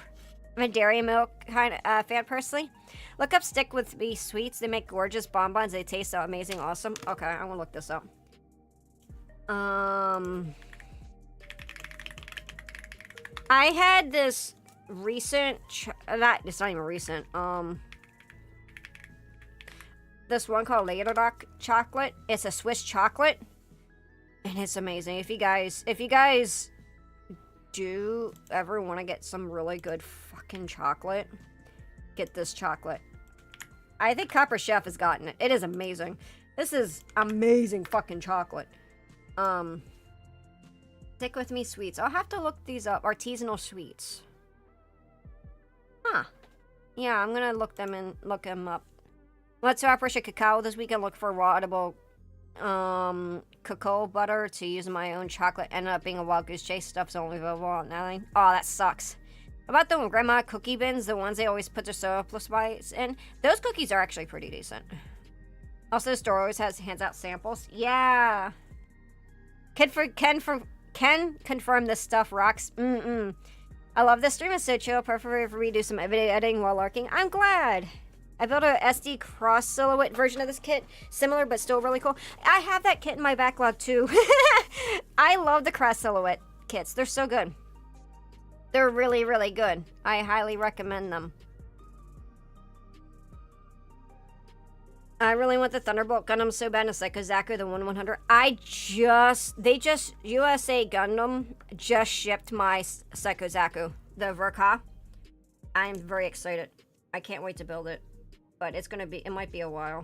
I'm a dairy milk kind of fan personally. Look up Stick With Me Sweets. They make gorgeous bonbons. They taste so amazing. Awesome. Okay, I'm gonna look this up. I had this recent, it's not even recent, this one called Laderdoc chocolate. It's a Swiss chocolate, and it's amazing. If you guys do ever want to get some really good fucking chocolate, get this chocolate. I think Copper Chef has gotten it. It is amazing. This is amazing fucking chocolate. Stick With Me Sweets. I'll have to look these up. Artisanal sweets. Huh. Yeah, I'm gonna look them up. Let's Operation Cacao this weekend. Look for raw edible cacao butter to use in my own chocolate. Ended up being a wild goose chase. Stuff's only available on 9. Oh, that sucks. About the grandma cookie bins, the ones they always put their soda plus bites in. Those cookies are actually pretty decent. Also, the store always hands out samples. Yeah. Can confirm this stuff rocks. I love this stream. It's so chill. Perfect for me to do some video editing while lurking. I'm glad. I built a SD cross silhouette version of this kit. Similar, but still really cool. I have that kit in my backlog, too. I love the cross silhouette kits. They're so good. They're really, really good. I highly recommend them. I really want the Thunderbolt Gundam so bad. It's like a Zaku, the 1/100. They just, USA Gundam just shipped my Psycho Zaku, the Verka. I'm very excited. I can't wait to build it. But it might be a while.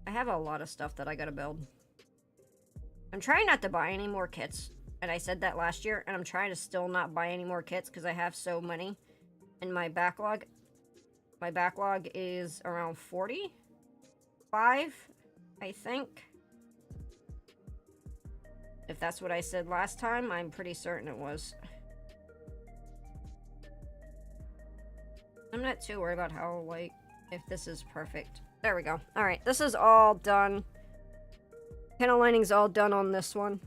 I have a lot of stuff that I gotta build. I'm trying not to buy any more kits. And I said that last year, and I'm trying to still not buy any more kits because I have so many in my backlog. My backlog is around 45, I think. If that's what I said last time, I'm pretty certain it was. I'm not too worried about how, like, if this is perfect. There we go. Alright, this is all done. Panel lining's all done on this one.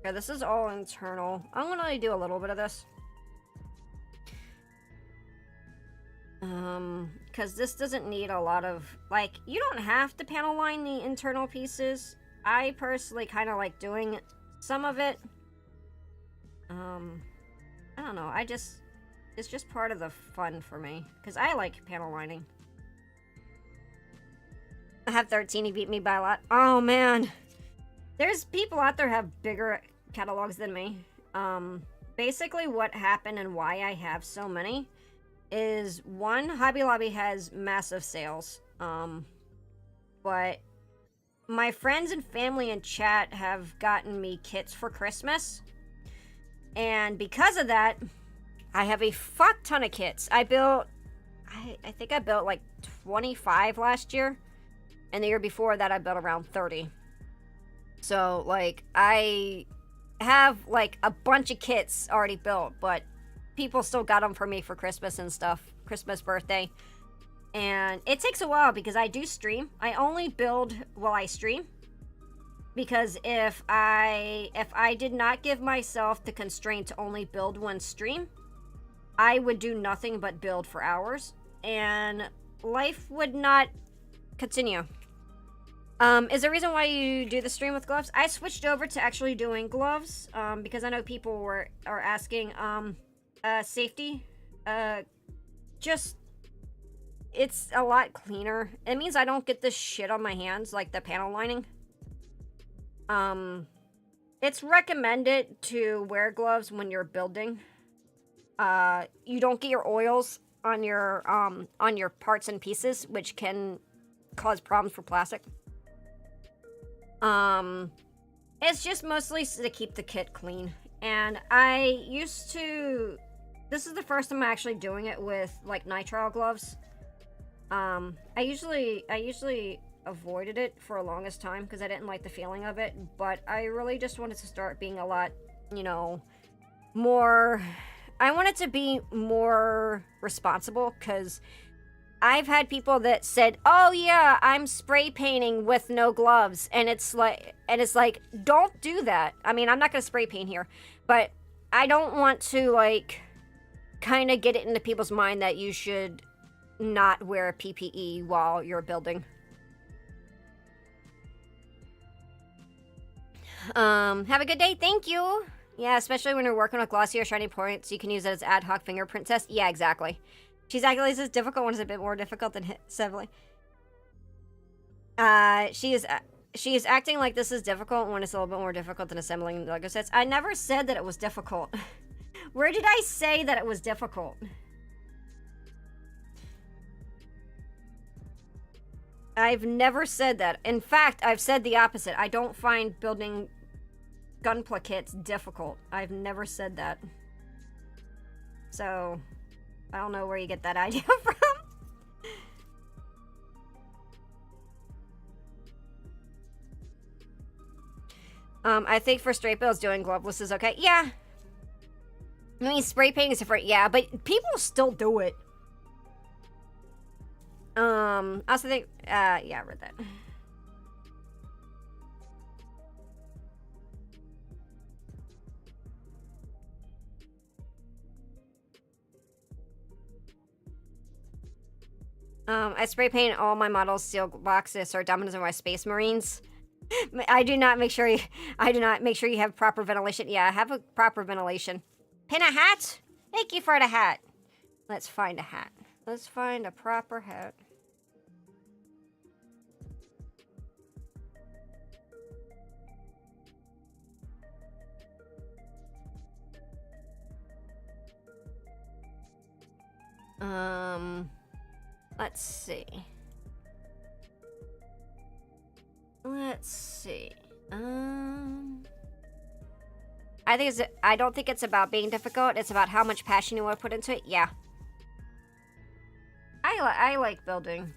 Yeah, this is all internal. I'm gonna do a little bit of this. Because this doesn't need a lot of, like, you don't have to panel line the internal pieces. I personally kind of like doing some of it. I don't know, it's just part of the fun for me. Because I like panel lining. I have 13, he beat me by a lot. Oh, man. There's people out there who have bigger catalogs than me. Basically what happened and why I have so many is, one, Hobby Lobby has massive sales. But my friends and family in chat have gotten me kits for Christmas. And because of that, I have a fuck ton of kits. I think I built like 25 last year. And the year before that, I built around 30. So, like, I have, like, a bunch of kits already built, but people still got them for me for Christmas and stuff. Christmas, birthday. And it takes a while because I do stream. I only build while I stream. Because if I did not give myself the constraint to only build one stream, I would do nothing but build for hours. And life would not continue. Is there a reason why you do the stream with gloves? I switched over to actually doing gloves, because I know people are asking, safety. Just, it's a lot cleaner. It means I don't get this shit on my hands, like the panel lining. It's recommended to wear gloves when you're building. You don't get your oils on your parts and pieces, which can cause problems for plastic. It's just mostly to keep the kit clean. And I used to, this is the first time I'm actually doing it with like nitrile gloves. I usually avoided it for the longest time because I didn't like the feeling of it, but I really just wanted to start being a lot, you know, more, I wanted to be more responsible, because I've had people that said, oh yeah, I'm spray painting with no gloves, and it's like, don't do that. I mean, I'm not gonna spray paint here, but I don't want to like kind of get it into people's mind that you should not wear PPE while you're building. Have a good day. Thank you. Yeah, especially when you're working with glossy or shiny points, you can use it as ad hoc fingerprint test. Yeah, exactly. She's acting like this is difficult when it's a bit more difficult than assembly. She is acting like this is difficult when it's a little bit more difficult than assembling Lego sets. I never said that it was difficult. Where did I say that it was difficult? I've never said that. In fact, I've said the opposite. I don't find building Gunpla kits difficult. I've never said that. So, I don't know where you get that idea from. I think for straight builds, doing gloveless is okay. Yeah. I mean, spray painting is different, yeah, but people still do it. I also think, yeah, I read that. I spray paint all my models steel boxes or dominants of my Space Marines. I do not make sure you have proper ventilation. Yeah, have a proper ventilation. Pin a hat? Thank you for the hat. Let's find a hat. Let's find a proper hat. Let's see. I don't think it's about being difficult. It's about how much passion you want to put into it. Yeah. I like building.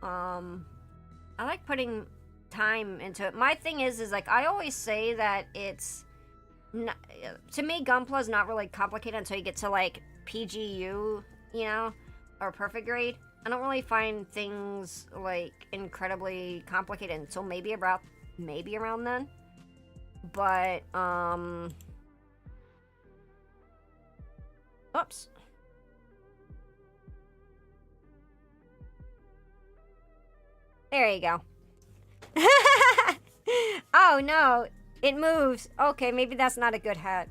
I like putting time into it. My thing is like, I always say that it's not, to me, Gunpla is not really complicated until you get to like PGU, you know, or perfect grade. I don't really find things like incredibly complicated until maybe around then. But oops. There you go. Oh no, it moves. Okay, maybe that's not a good hat.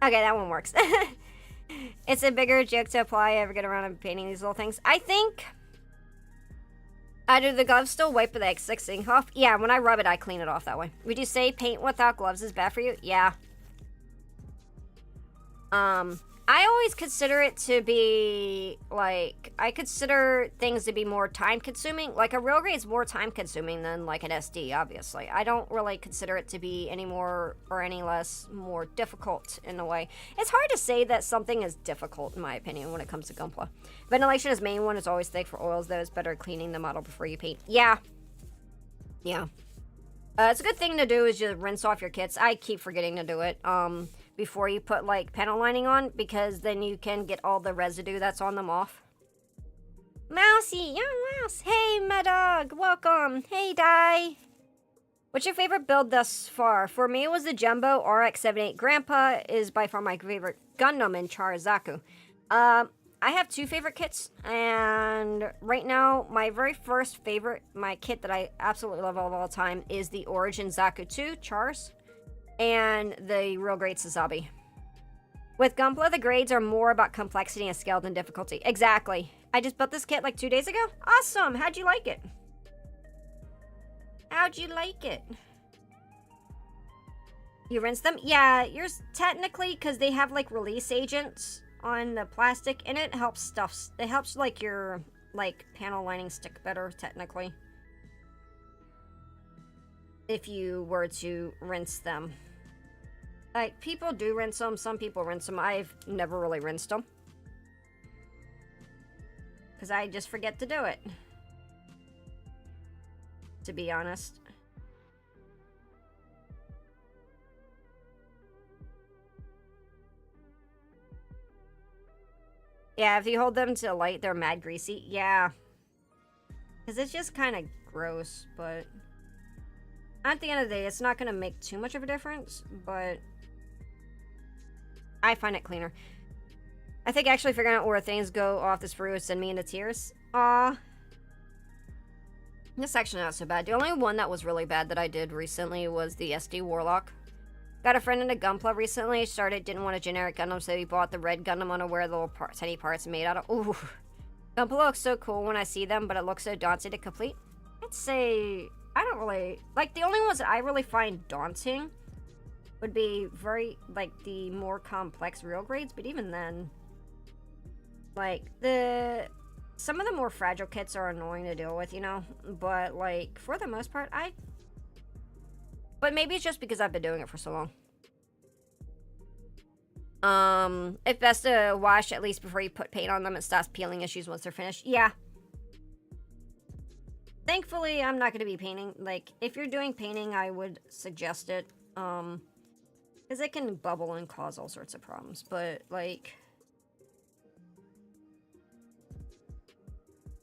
Okay, that one works. It's a bigger joke to apply. Ever get around to painting these little things? I think. Do the gloves still wipe the excess ink off? Yeah, when I rub it, I clean it off that way. Would you say paint without gloves is bad for you? Yeah. I always consider it to be, like, I consider things to be more time-consuming. Like, a real grade is more time-consuming than, like, an SD, obviously. I don't really consider it to be any more or any less more difficult in a way. It's hard to say that something is difficult, in my opinion, when it comes to Gunpla. Ventilation is main one. It's always thick for oils, though. It's better cleaning the model before you paint. Yeah. Yeah. It's a good thing to do is just rinse off your kits. I keep forgetting to do it. Before you put like panel lining on, because then you can get all the residue that's on them off. Mousy, young mouse. Hey, my dog, welcome. Hey, Di. What's your favorite build thus far? For me, it was the Jumbo RX-78. Grandpa is by far my favorite Gundam in Charazaku. I have two favorite kits, and right now, my very first favorite, my kit that I absolutely love of all time is the Origin Zaku 2 Chars and the Real Great Sazabi. With Gunpla, the grades are more about complexity and scale than difficulty. Exactly. I just built this kit like 2 days ago. Awesome. How'd you like it? How'd you like it? You rinse them? Yeah, yours technically, because they have like release agents on the plastic, and it helps stuff. It helps like your like panel lining stick better technically. If you were to rinse them. Like, people do rinse them. Some people rinse them. I've never really rinsed them. Because I just forget to do it. To be honest. Yeah, if you hold them to light, they're mad greasy. Yeah. Because it's just kind of gross, but... At the end of the day, it's not going to make too much of a difference, but... I find it cleaner. I think actually figuring out where things go off this brew would send me into tears. Aw. This actually not so bad. The only one that was really bad that I did recently was the SD Warlock. Got a friend into Gunpla recently. Didn't want a generic Gundam, so he bought the red Gundam unaware of the little tiny parts made out of. Ooh. Gunpla looks so cool when I see them, but it looks so daunting to complete. I'd say I don't really like the only ones that I really find daunting would be like the more complex real grades, but even then, like some of the more fragile kits are annoying to deal with, you know. But like for the most part, But maybe it's just because I've been doing it for so long. It's best to wash at least before you put paint on them. It stops peeling issues once they're finished. Yeah. Thankfully, I'm not going to be painting. Like, if you're doing painting, I would suggest it. Because it can bubble and cause all sorts of problems. But, like...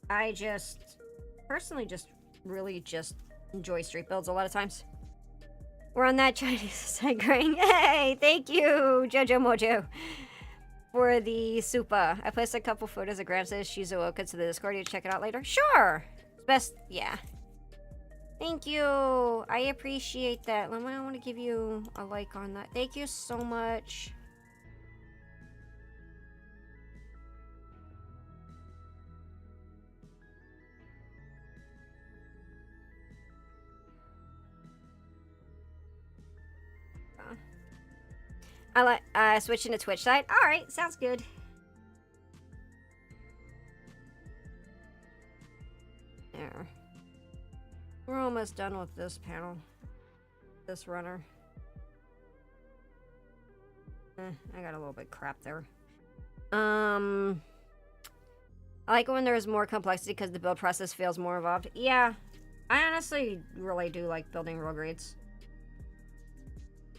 I just... personally really enjoy street builds a lot of times. We're on that Chinese side going, hey, thank you, Jojo Mojo, for the Supa. I placed a couple photos of Gramps' Shizuoka to the Discord. You check it out later? Sure. Best, yeah. Thank you. I appreciate that. I want to give you a like on that. Thank you so much. I like switching to Twitch side. All right, sounds good. There. We're almost done with this panel. This runner. I got a little bit crap there. I like it when there's more complexity because the build process feels more involved. Yeah, I honestly really do like building real grades.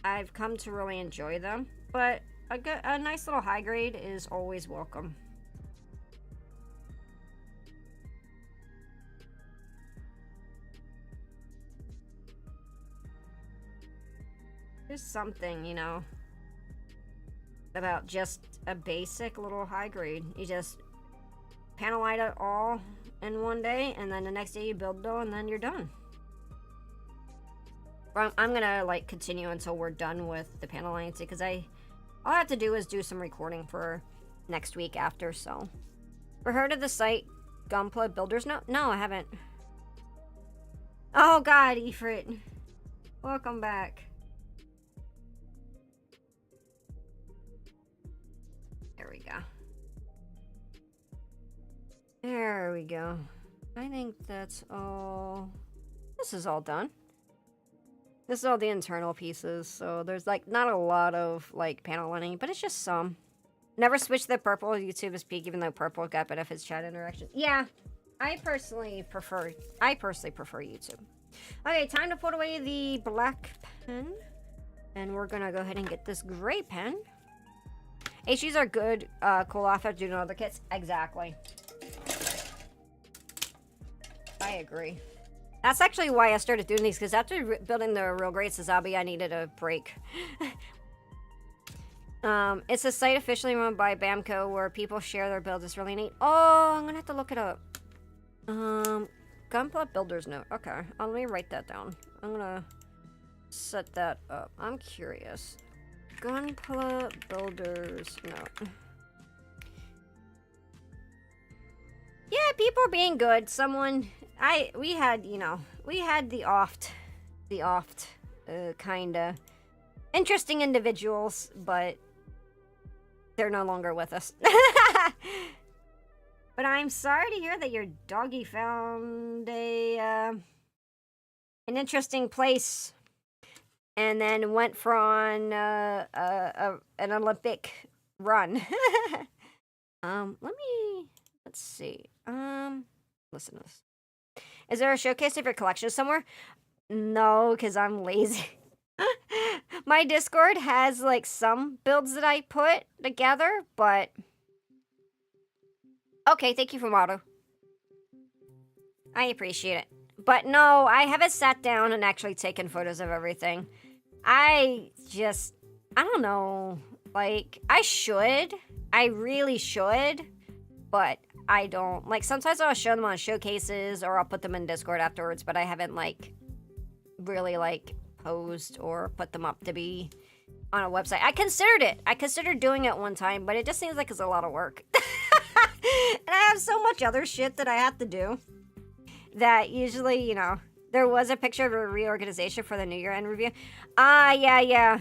I've come to really enjoy them, but a nice little high grade is always welcome. There's something, you know, about just a basic little high grade. You just panel light it all in one day, and then the next day you build it all, and then you're done. I'm gonna like continue until we're done with the panel lighting, because all I have to do is do some recording for next week after. So, for heard of the site Gunpla Builders? No, I haven't. Oh God, Ifrit, welcome back. There we go. There we go. I think that's all. This is all done. This is all the internal pieces, so there's like not a lot of like panel lining, but it's just some. Never switch the purple. YouTube is peak, even though purple got benefits chat interaction. Yeah, I personally prefer YouTube. Okay, time to put away the black pen, and we're gonna go ahead and get this gray pen. HGs are good, cool off after doing other kits. Exactly. I agree. That's actually why I started doing these, because after building the real great Sazabi, I needed a break. It's a site officially run by Bamco where people share their builds. It's really neat. Oh, I'm gonna have to look it up. Gunpla Builder's Note. Okay, let me write that down. I'm gonna set that up. I'm curious. Gunpla Builder's Note. Yeah, people are being good. We had the oft, kinda interesting individuals, but they're no longer with us. But I'm sorry to hear that your doggy found an interesting place and then went for an Olympic run. Let's see. Listen to this. Is there a showcase of your collection somewhere? No, because I'm lazy. My Discord has like some builds that I put together, but okay, thank you for motto. I appreciate it. But no, I haven't sat down and actually taken photos of everything. I don't know. Like, I should. I really should. But I don't. Like, sometimes I'll show them on showcases or I'll put them in Discord afterwards, but I haven't, like, really, like, posed or put them up to be on a website. I considered it. I considered doing it one time, but it just seems like it's a lot of work. And I have so much other shit that I have to do that usually, you know, there was a picture of a reorganization for the New Year End review. Yeah.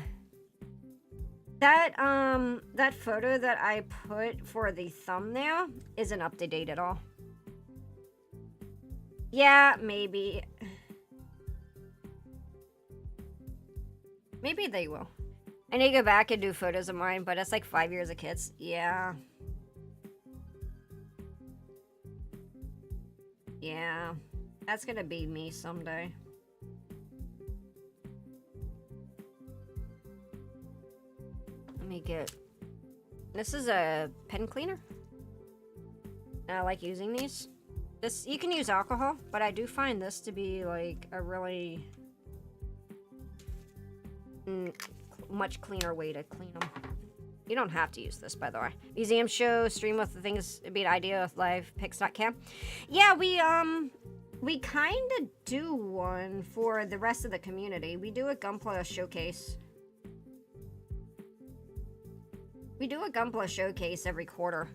That photo that I put for the thumbnail isn't up to date at all. Yeah, maybe. Maybe they will. I need to go back and do photos of mine, but it's like 5 years of kids. Yeah. Yeah. That's gonna be me someday. Let me get... This is a pen cleaner. I like using these. You can use alcohol, but I do find this to be like a really... much cleaner way to clean them. You don't have to use this, by the way. Museum show, stream with the things, be an idea with live pics.cam. Yeah, we kind of do one for the rest of the community. We do a Gunpla showcase. We do a Gunpla showcase every quarter,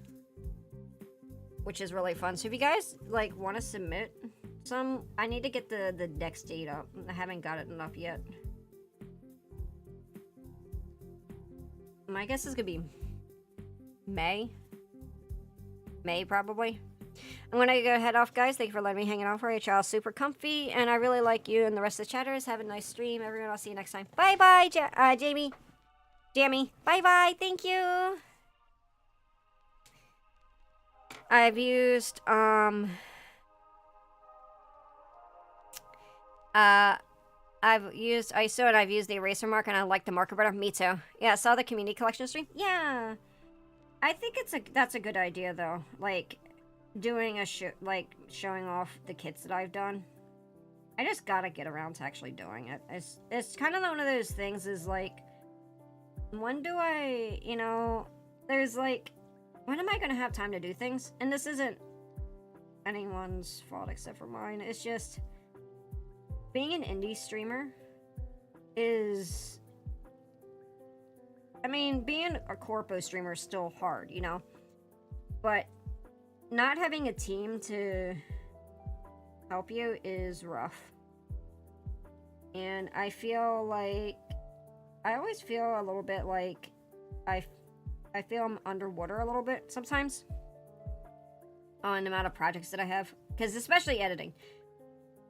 which is really fun. So if you guys like want to submit some, I need to get the Dex date up. I haven't got it up yet. My guess is gonna be May. May, probably. I'm gonna go head off, guys. Thank you for letting me hang out for you. Y'all super comfy, and I really like you and the rest of the chatters. Have a nice stream, everyone. I'll see you next time. Bye-bye, Jamie. Jamie. Bye-bye. Thank you. I've used, I've used ISO and I've used the eraser mark and I like the marker better. Me too. Yeah, I saw the community collection stream. Yeah. I think that's a good idea though. Like doing a showing off the kits that I've done. I just gotta get around to actually doing it. It's kind of one of those things is like, when do I, you know, there's like, when am I gonna have time to do things? And this isn't anyone's fault except for mine. It's just being an indie streamer is, I mean, being a corpo streamer is still hard, you know? But not having a team to help you is rough. And I feel like, I always feel a little bit like I feel I'm underwater a little bit sometimes on the amount of projects that I have. Because especially editing.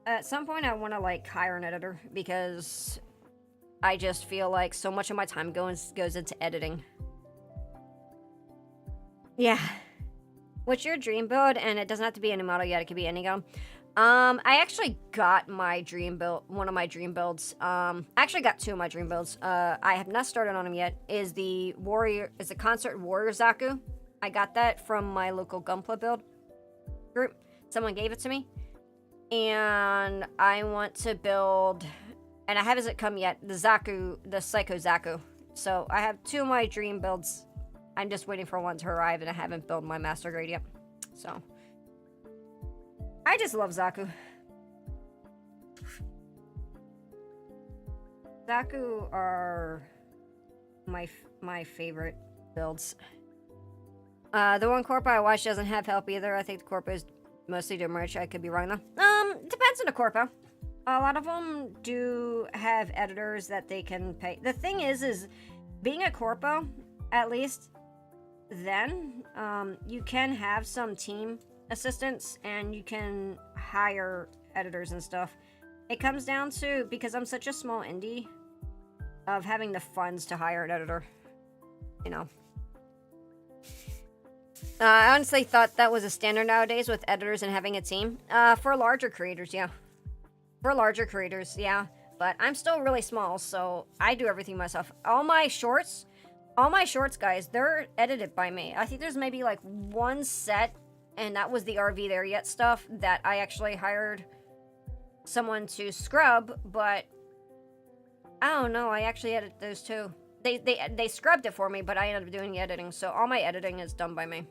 At some point, I want to, like, hire an editor because I just feel like so much of my time goes into editing. Yeah. What's your dream build? And it doesn't have to be any model yet. It could be any gun. I actually got my dream build, one of my dream builds. I actually got two of my dream builds. I have not started on them yet. Is the Concert Warrior Zaku. I got that from my local Gunpla build group. Someone gave it to me. And I want to build, and I haven't come yet, the Psycho Zaku. So I have 2 of my dream builds. I'm just waiting for one to arrive, and I haven't built my master grade yet. So I just love Zaku. Zaku are my favorite builds. The one corpo I watched doesn't have help either. I think the corpos mostly do merch. I could be wrong though. Depends on the corpo. A lot of them do have editors that they can pay. The thing is being a corpo, at least then, you can have some team assistants and you can hire editors and stuff. It comes down to, because I'm such a small indie, of having the funds to hire an editor. You know. I honestly thought that was a standard nowadays with editors and having a team. For larger creators, yeah. For larger creators, yeah. But I'm still really small, so I do everything myself. All my shorts, guys, they're edited by me. I think there's maybe like one set, and that was the RV There Yet stuff, that I actually hired someone to scrub, but I don't know, I actually edited those too. They scrubbed it for me, but I ended up doing the editing, so all my editing is done by me.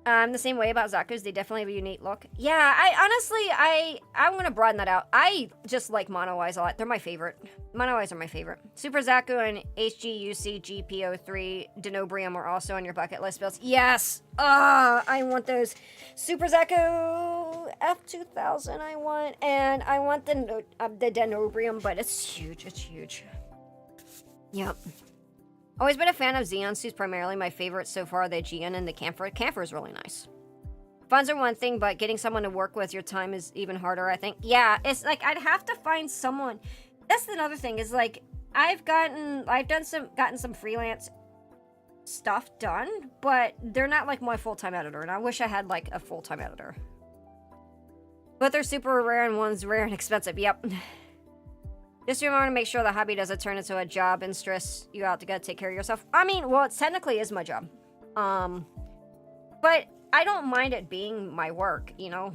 The same way about Zaku's, they definitely have a unique look. Yeah, I'm gonna broaden that out. I just like mono eyes a lot. They're my favorite. Mono eyes are my favorite. Super Zaku and HG GPO3 Denobrium are also on your bucket list builds. Yes! I want those. Super Zaku F2000 I want, and I want the Denobrium, but it's huge, it's huge. Yep. Always been a fan of Xeon suits, primarily my favorite so far, the Geon and the Camphor. Camphor is really nice. Funds are one thing, but getting someone to work with your time is even harder, I think. Yeah, it's like, I'd have to find someone. That's another thing, is like, I've gotten some freelance stuff done, but they're not like my full-time editor, and I wish I had like a full-time editor. But they're super rare, and one's rare and expensive, yep. Just remember to make sure the hobby doesn't turn into a job and stress you out to go take care of yourself. I mean, well, it technically is my job. But I don't mind it being my work, you know?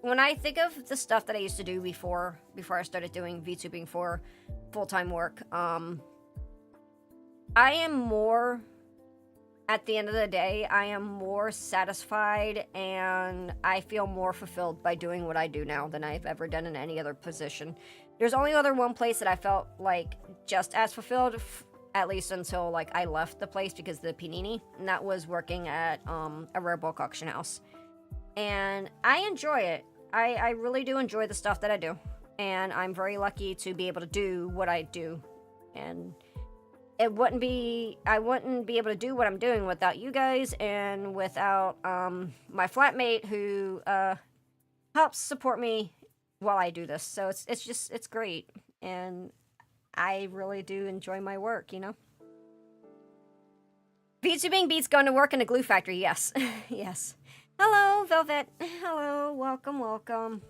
When I think of the stuff that I used to do before I started doing VTubing for full-time work, I am more... At the end of the day, I am more satisfied and I feel more fulfilled by doing what I do now than I've ever done in any other position. There's only one place that I felt like just as fulfilled, at least until like I left the place because of the panini, and that was working at a rare book auction house. And I enjoy it. I really do enjoy the stuff that I do, and I'm very lucky to be able to do what I do. And I wouldn't be able to do what I'm doing without you guys and without my flatmate who helps support me while I do this. So it's great, and I really do enjoy my work, you know. VTubing beats going to work in a glue factory. Yes, yes. Hello, Velvet. Hello, welcome, welcome.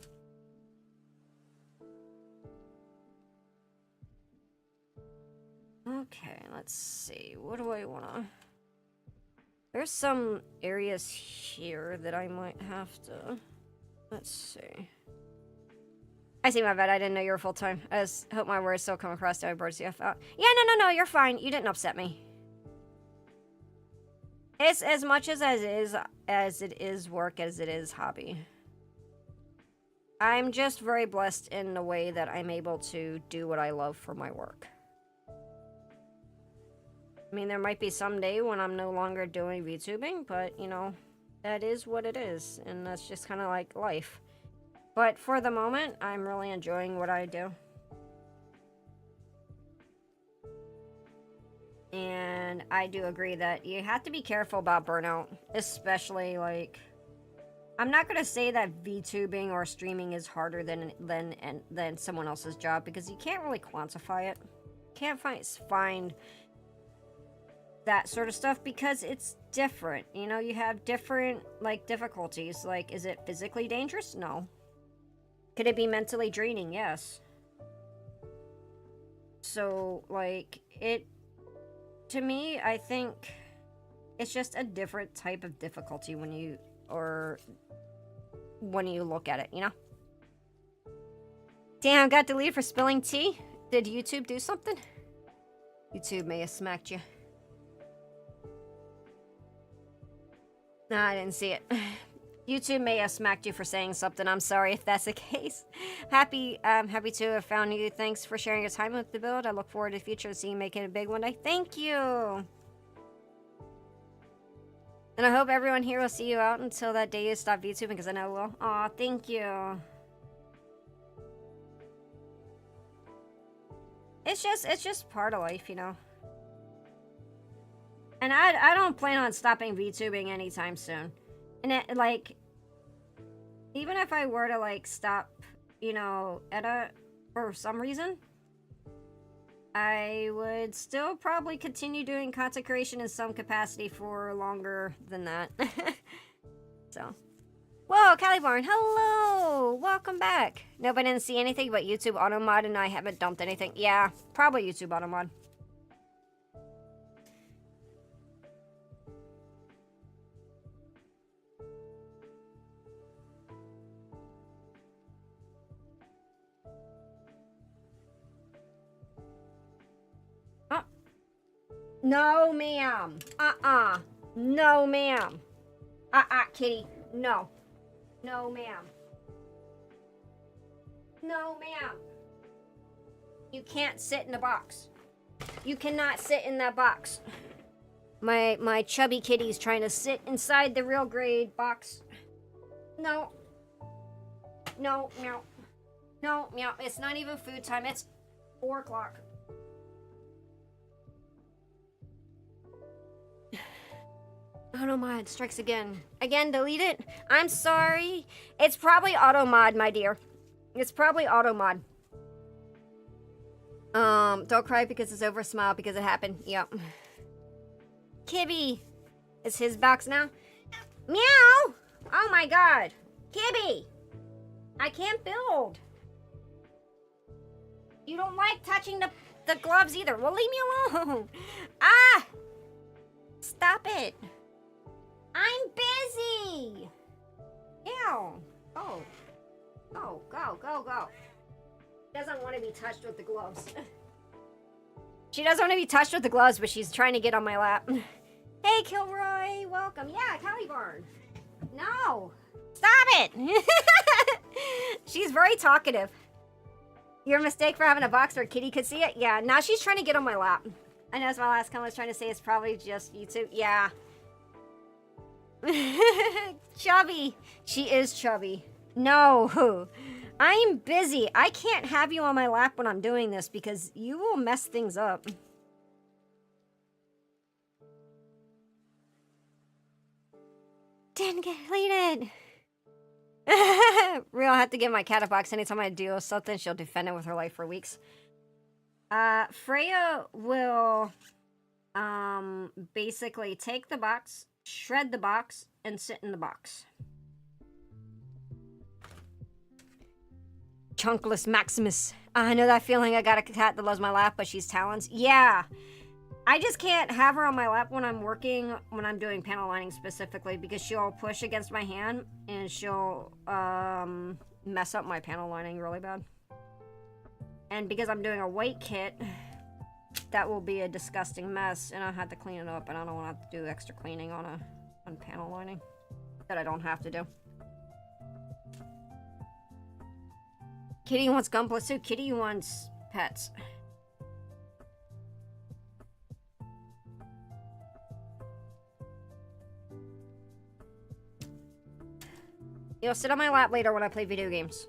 Okay, let's see. What do I wanna... There's some areas here that I might have to... Let's see. I see, my bad. I didn't know you were full-time. I just hope my words still come across to my birds. Yeah, no, you're fine. You didn't upset me. It's as much as it is work as it is hobby. I'm just very blessed in the way that I'm able to do what I love for my work. I mean, there might be some day when I'm no longer doing VTubing, but, you know, that is what it is, and that's just kind of like life. But for the moment, I'm really enjoying what I do. And I do agree that you have to be careful about burnout, especially, like... I'm not going to say that VTubing or streaming is harder than someone else's job, because you can't really quantify it. You can't find that sort of stuff because it's different. You know, you have different, like, difficulties. Like, is it physically dangerous? No. Could it be mentally draining? Yes. So, like, to me, I think it's just a different type of difficulty when you look at it, you know? Damn, got deleted for spilling tea? Did YouTube do something? YouTube may have smacked you. No, I didn't see it. YouTube may have smacked you for saying something. I'm sorry if that's the case. Happy to have found you. Thanks for sharing your time with the build. I look forward to the future to see you making a big one day. Thank you. And I hope everyone here will see you out until that day you stop YouTubing, because I know it will. Aw, thank you. It's just part of life, you know. And I don't plan on stopping VTubing anytime soon. And it, like, even if I were to, like, stop, you know, for some reason, I would still probably continue doing content creation in some capacity for longer than that. So. Whoa, Calibarn, hello! Welcome back. Nope, I didn't see anything but YouTube Automod, and I haven't dumped anything. Yeah, probably YouTube Automod. Oh. No, ma'am. No, ma'am. Kitty. No. No, ma'am. No, ma'am. You can't sit in the box. You cannot sit in that box. My chubby kitty's trying to sit inside the real grade box. No. No, meow. No, meow. It's not even food time. It's 4 o'clock. Automod strikes again. Again, delete it? I'm sorry. It's probably Automod, my dear. It's probably Automod. Don't cry because it's over. Smile because it happened. Yep. Kibby. It's his box now. Meow! Oh my god. Kibby! I can't build. You don't like touching the gloves either. Well, leave me alone. Ah! Stop it. I'm busy! Ew. Oh. Oh, go, go, go. She doesn't want to be touched with the gloves. She doesn't want to be touched with the gloves, but she's trying to get on my lap. Hey, Kilroy, welcome. Yeah, Calibarn. No. Stop it! She's very talkative. Your mistake for having a box where Kitty could see it? Yeah, now she's trying to get on my lap. I know that's my last comment I was trying to say. It's probably just YouTube. Yeah. Chubby. She is chubby. No. I'm busy. I can't have you on my lap when I'm doing this because you will mess things up. Didn't get deleted. Real, I have to give my cat a box anytime I do something. She'll defend it with her life for weeks. Freya will basically take the box, shred the box, and sit in the box. Chunkless Maximus. I know that feeling. I got a cat that loves my lap, but she's Talons. Yeah. I just can't have her on my lap when I'm working, when I'm doing panel lining specifically, because she'll push against my hand and she'll mess up my panel lining really bad. And because I'm doing a white kit, that will be a disgusting mess, and I'll have to clean it up, and I don't want to have to do extra cleaning on panel lining that I don't have to do. Kitty wants Gunpla too. Kitty wants pets. You'll sit on my lap later when I play video games.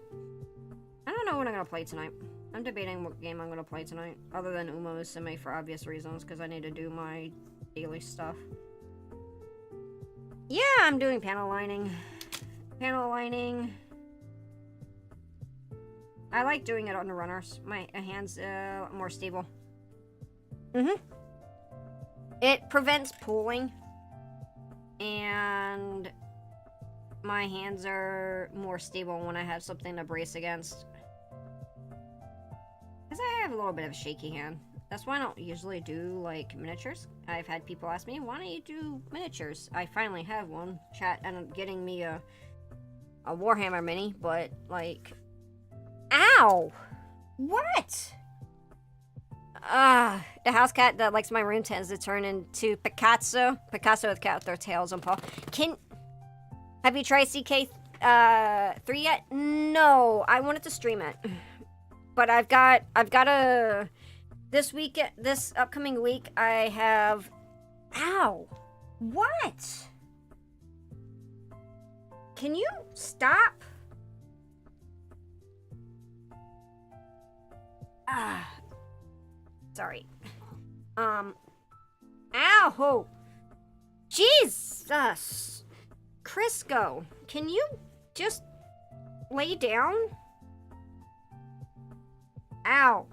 I don't know what I'm gonna play tonight. I'm debating what game I'm gonna play tonight, other than Umo Musume for obvious reasons, because I need to do my daily stuff. Yeah, I'm doing panel lining. Panel lining. I like doing it on the runners. My hands more stable. It prevents pulling, and my hands are more stable when I have something to brace against. Because I have a little bit of a shaky hand. That's why I don't usually do, like, miniatures. I've had people ask me, why don't you do miniatures? I finally have one. Chat ended up getting me a Warhammer mini, but, like, Ow! What? The house cat that likes my room tends to turn into Picasso. Picasso with cat with their tails and paw. Have you tried CK3 yet? No, I wanted to stream it. But I've got this upcoming week, I have, ow, what? Can you stop? Sorry. Ow! Jesus! Crisco, can you just lay down? Ow.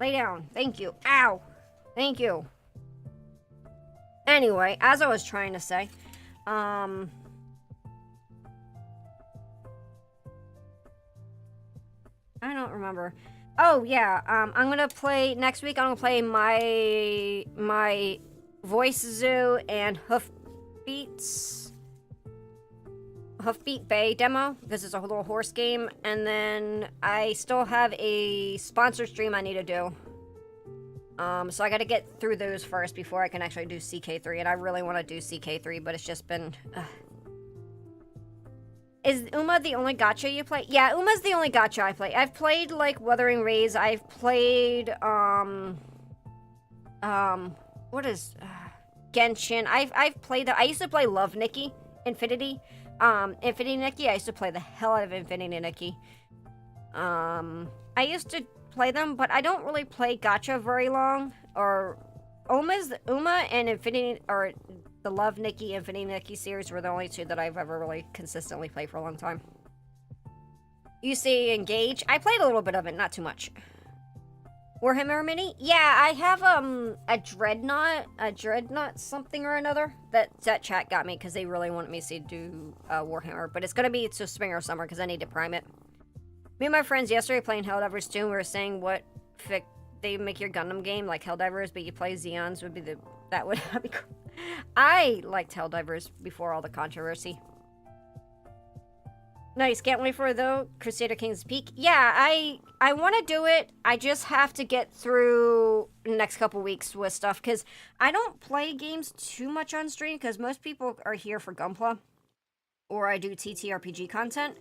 Lay down. Thank you. Ow. Thank you. Anyway, as I was trying to say, I don't remember. Oh yeah, I'm gonna play next week. I'm gonna play my Voice Zoo and Hoofbeat Bay demo, because it's a little horse game, and then I still have a sponsor stream I need to do. So I gotta get through those first before I can actually do CK3, and I really want to do CK3, but it's just been... Is Uma the only gacha you play? Yeah, Uma's the only gacha I play. I've played, like, Wuthering Waves. I've played, what is, Genshin. I've played that. I used to play Love Nikki, Infinity Nikki. I used to play the hell out of Infinity Nikki. I used to play them, but I don't really play gacha very long. Or Uma and Infinity, or the Love Nikki, Infinity Nikki series were the only two that I've ever really consistently played for a long time. You see Engage? I played a little bit of it, not too much. Warhammer Mini? Yeah, I have a Dreadnought something or another. That chat got me because they really wanted me to do Warhammer, but it's gonna be to spring or summer because I need to prime it. Me and my friends yesterday playing Helldivers 2, we were saying what fic they make your Gundam game like Helldivers, but you play Xeons would be that would be cool. I liked Helldivers before all the controversy. Nice, can't wait for it though. Crusader Kings Peak. Yeah, I want to do it. I just have to get through the next couple weeks with stuff because I don't play games too much on stream because most people are here for Gunpla or I do TTRPG content.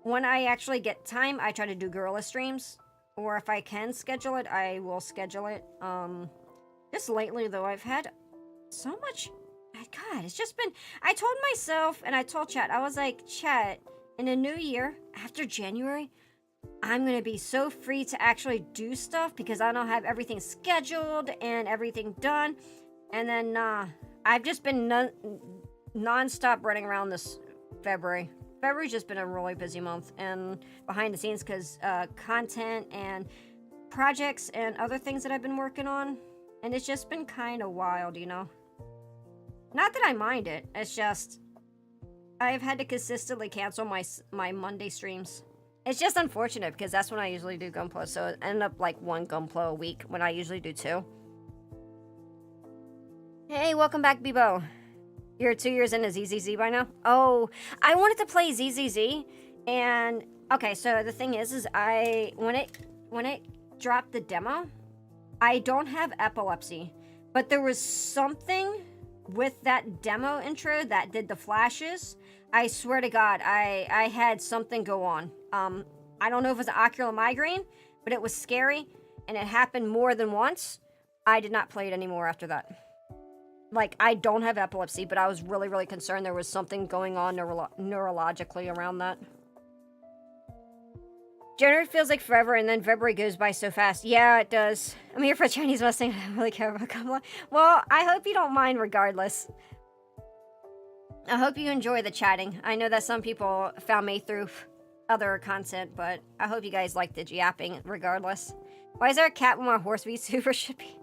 When I actually get time, I try to do guerrilla streams, or if I can schedule it, I will schedule it. Just lately though, I've had so much. God, it's just been. I told myself and I told chat, I was like, chat. In a new year, after January, I'm going to be so free to actually do stuff because I don't have everything scheduled and everything done. And then, I've just been non-stop running around this February. February's just been a really busy month and behind the scenes because content and projects and other things that I've been working on. And it's just been kind of wild, you know? Not that I mind it, it's just... I've had to consistently cancel my Monday streams. It's just unfortunate because that's when I usually do Gunpla, so it ended up like one Gunpla a week when I usually do 2. Hey, welcome back, Bebo. You're 2 years into ZZZ by now? Oh, I wanted to play ZZZ, and okay, so the thing is when it dropped the demo, I don't have epilepsy, but there was something with that demo intro that did the flashes. I swear to God, I had something go on. I don't know if it was an ocular migraine, but it was scary, and it happened more than once. I did not play it anymore after that. Like, I don't have epilepsy, but I was really, really concerned there was something going on neurologically around that. January feels like forever, and then February goes by so fast. Yeah, it does. I'm here for Chinese wrestling. I don't really care about Kamala. Well, I hope you don't mind regardless. I hope you enjoy the chatting. I know that some people found me through other content, but I hope you guys like the yapping regardless. Why is there a cat with my horse be super shippy?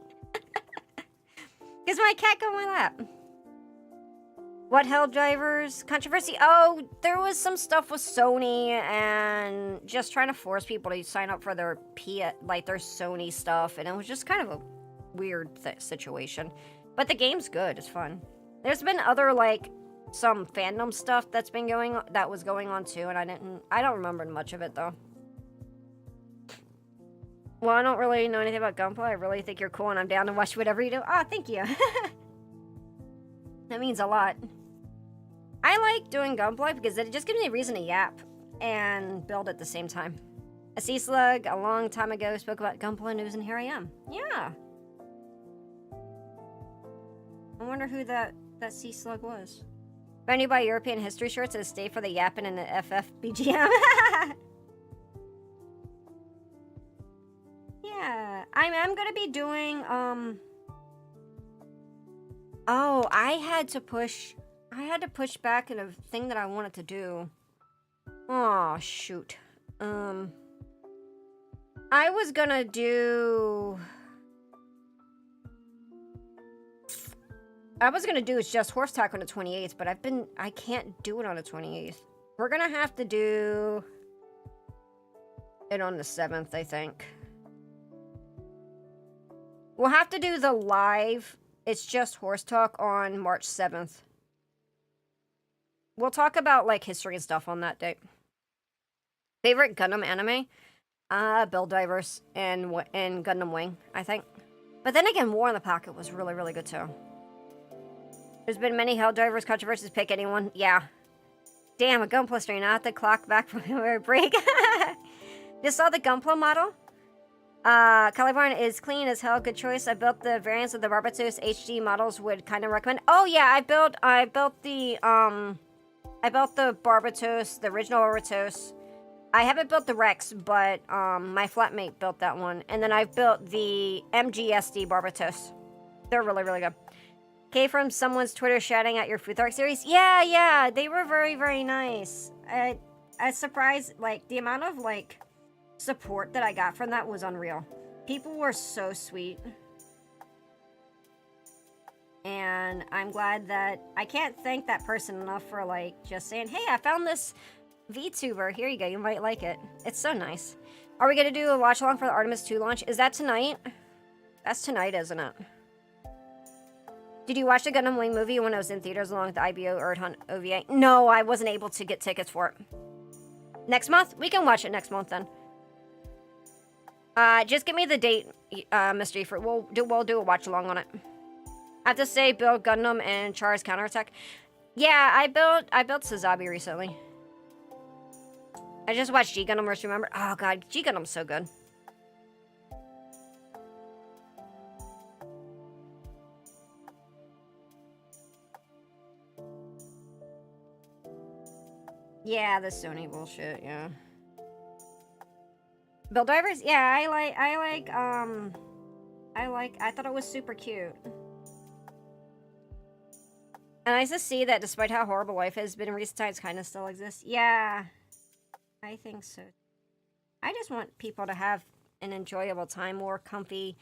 Because my cat got on my lap. What Helldivers controversy? Oh, there was some stuff with Sony and just trying to force people to sign up for their their Sony stuff, and it was just kind of a weird situation. But the game's good; it's fun. There's been other like some fandom stuff that was going on too, and I don't remember much of it though. Well, I don't really know anything about Gunpla. I really think you're cool, and I'm down to watch whatever you do. Oh, thank you. That means a lot. I like doing Gunpla because it just gives me a reason to yap and build at the same time. A Sea Slug a long time ago spoke about Gunpla news, and here I am. Yeah. I wonder who that Sea Slug was. If I knew by European history shirts, it'd stay for the yapping and the FFBGM. Yeah, I'm gonna be doing, oh, I had to push back in a thing that I wanted to do. Oh, shoot. I was gonna do It's Just Horse Tack on the 28th, but I can't do it on the 28th. We're gonna have to do it on the 7th, I think. We'll have to do the live It's Just Horse Talk on March 7th. We'll talk about, like, history and stuff on that day. Favorite Gundam anime? Build Divers and Gundam Wing, I think. But then again, War in the Pocket was really, really good, too. There's been many Helldivers controversies. Pick anyone. Yeah. Damn, a Gunpla stream. I have to clock back from a break. Just saw the Gunpla model. Calibarn is clean as hell. Good choice. I built the variants of the Barbatos HG models. Would kind of recommend. Oh yeah, I built the Barbatos, the original Barbatos. I haven't built the Rex, but my flatmate built that one, and then I've built the MGSD Barbatos. They're really, really good. Okay, from someone's Twitter shouting at your Food Arc series. Yeah, they were very, very nice. I surprised, like, the amount of, like, support that I got from that was unreal. People were so sweet. And I'm glad that I can't thank that person enough for, like, just saying, hey, I found this VTuber. Here you go. You might like it. It's so nice. Are we going to do a watch along for the Artemis 2 launch? Is that tonight? That's tonight, isn't it? Did you watch the Gundam Wing movie when it was in theaters along with the IBO Erd Hunt OVA? No, I wasn't able to get tickets for it. Next month? We can watch it next month then. Just give me the date, Mr. Efert. We'll do a watch along on it. I have to say, build Gundam and Char's counterattack. Yeah, I built Sazabi recently. I just watched G Gundam First Remember. Oh god, G Gundam's so good. Yeah, the Sony bullshit, yeah. Build Divers? Yeah, I thought it was super cute. And nice to see that despite how horrible life has been in recent times, kindness still exists. Yeah, I think so. I just want people to have an enjoyable time, more comfy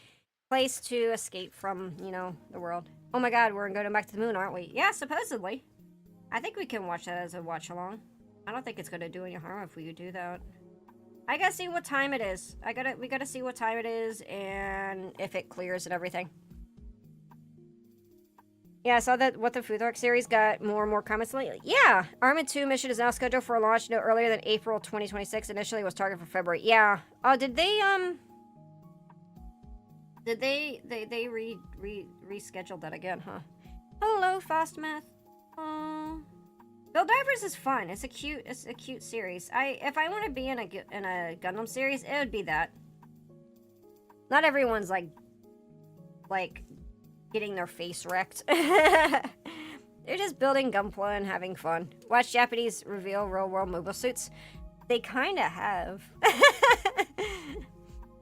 place to escape from, you know, the world. Oh my god, we're going back to the moon, aren't we? Yeah, supposedly. I think we can watch that as a watch-along. I don't think it's gonna do any harm if we do that. I gotta see what time it is. We gotta see what time it is and if it clears and everything. Yeah, I saw that what the Food Arc series got more and more comments lately. Yeah, Armin 2 mission is now scheduled for a launch no earlier than April 2026. Initially was targeted for February. Yeah. Oh, did they reschedule that again, huh? Hello, Fast Math. Build Divers is fun. It's a cute series. If I want to be in a Gundam series, it would be that. Not everyone's like getting their face wrecked. They're just building Gunpla and having fun. Watch Japanese reveal real world mobile suits. They kind of have.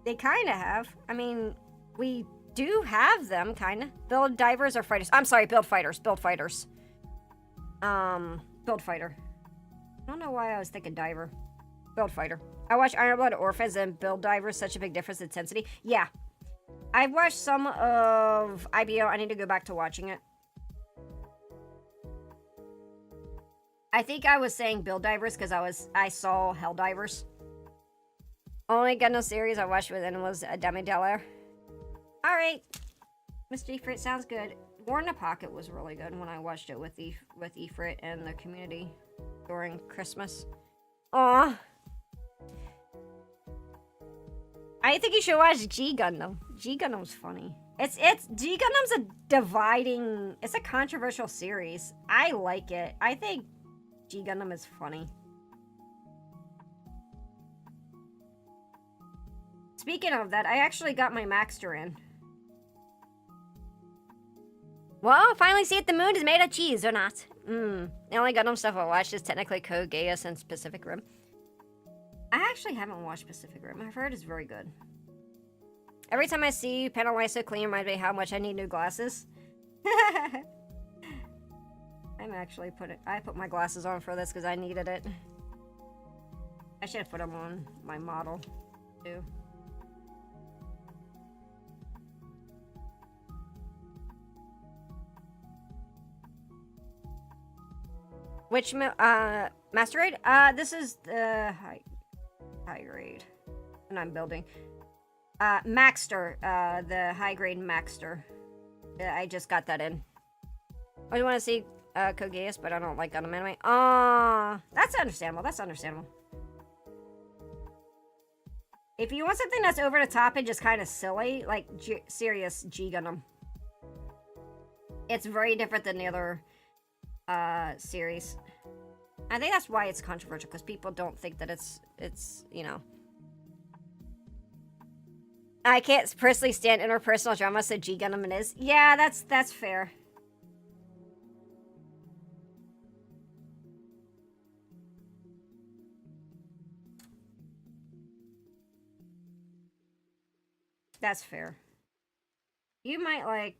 They kind of have. I mean, we do have them, kind of. Build Divers or Fighters. I'm sorry, Build Fighters. Build Fighters. Build Fighter. I don't know why I was thinking Diver. Build Fighter. I watched Iron Blood Orphans and Build Divers. Such a big difference in intensity. Yeah. I've watched some of IBO. I need to go back to watching it. I think I was saying Build Divers because I saw Hell Divers. Only Gundam series I watched within was a Demi Delaire. Alright. Mr. Efrit, sounds good. War in the Pocket was really good when I watched it with Efrit and the community during Christmas. Aw. I think you should watch G Gundam. G Gundam's funny. It's G Gundam's a dividing. It's a controversial series. I like it. I think G Gundam is funny. Speaking of that, I actually got my Maxter in. Well, finally see if the moon is made of cheese or not. The only Gundam stuff I watched is technically Code Geass and Pacific Rim. I actually haven't watched Pacific Rim. I've heard it's very good. Every time I see Panel Light So Clean reminds me how much I need new glasses. I put my glasses on for this because I needed it. I should have put them on my model too. Which master grade? This is the high grade, and I'm building. Maxter, the high grade Maxter. I just got that in. I want to see Code Geass, but I don't like Gundam anime. That's understandable. That's understandable. If you want something that's over the top and just kind of silly, like serious G Gundam, it's very different than the other series. I think that's why it's controversial, because people don't think that it's you know. I can't personally stand interpersonal drama, so G Gundam it is. Yeah, that's fair. That's fair. You might like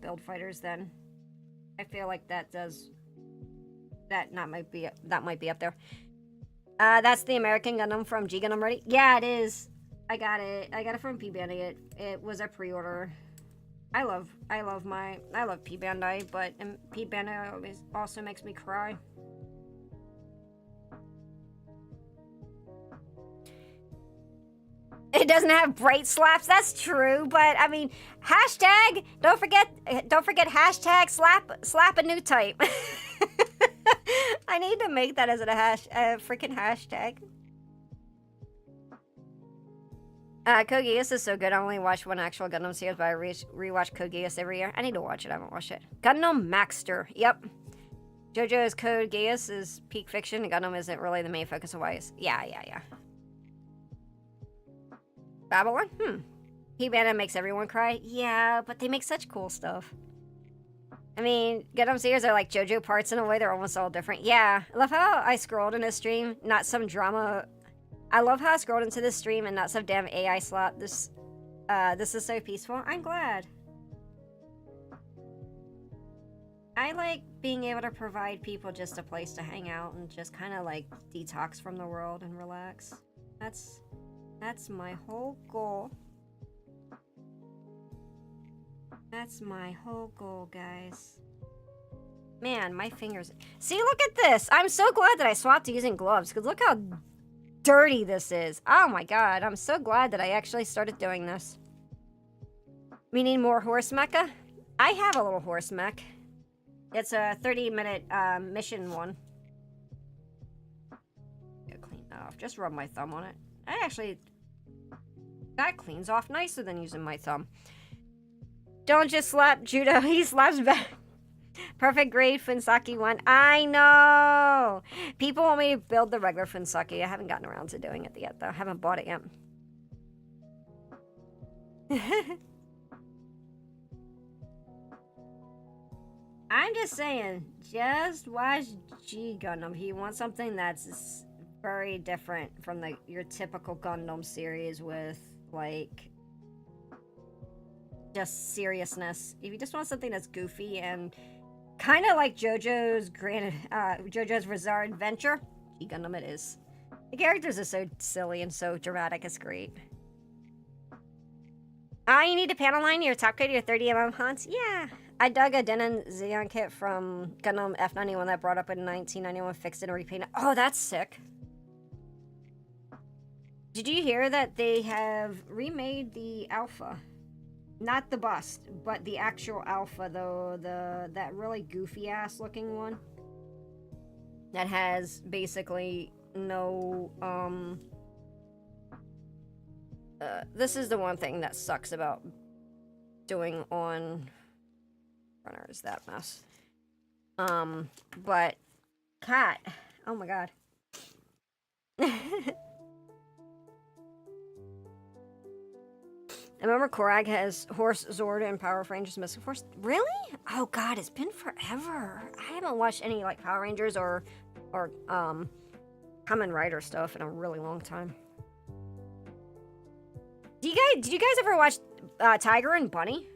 build fighters then. I feel like that might be up there. That's the American Gundam from G Gundam Ready. Yeah, it is. I got it from P Bandai. It was a pre-order. I love P Bandai, but P Bandai also makes me cry. It doesn't have bright slaps. That's true, but I mean, hashtag. Don't forget hashtag slap a new type. I need to make that as a freaking hashtag. Code Geass is so good. I only watched one actual Gundam series, but I rewatch Code Geass every year. I need to watch it. I haven't watched it. Gundam Maxter. Yep. JoJo's Code Geass is peak fiction. Gundam isn't really the main focus of why. Yeah. Babylon? P Bandai makes everyone cry. Yeah, but they make such cool stuff. I mean, Gundam series are like JoJo parts in a way. They're almost all different. Yeah. I love how I scrolled in this stream. Not some drama. I love how I scrolled into this stream and not some damn AI slot. This is so peaceful. I'm glad. I like being able to provide people just a place to hang out and just kind of like detox from the world and relax. That's my whole goal. That's my whole goal, guys. Man, my fingers... See, look at this! I'm so glad that I swapped to using gloves, because look how dirty this is. Oh my god, I'm so glad that I actually started doing this. We need more horse mecha? I have a little horse mech. It's a 30-minute mission one. Get clean off. Just rub my thumb on it. That cleans off nicer than using my thumb. Don't just slap Judo, he slaps back. Perfect grade Funsaki one. I know! People want me to build the regular Funsaki. I haven't gotten around to doing it yet, though. I haven't bought it yet. I'm just saying, just watch G Gundam. He wants something that's very different from your typical Gundam series with, like, just seriousness. If you just want something that's goofy and kind of like JoJo's Bizarre Adventure, G Gundam it is. The characters are so silly and so dramatic. It's great. You need a panel line. Your top grade, your 30mm Hans. Yeah. I dug a Denon Xeon kit from Gundam F91 that brought up in 1991, fixed it and repainted. Oh, that's sick. Did you hear that they have remade the Alpha? Not the bust, but the actual Alpha, though, that really goofy ass looking one that has basically no This is the one thing that sucks about doing on runners, that mess. But cat. Oh my god. I remember Korag has Horse, Zord, and Power Rangers Mystic Force. Really? Oh god, it's been forever. I haven't watched any like Power Rangers or Kamen Rider stuff in a really long time. Did you guys ever watch Tiger and Bunny?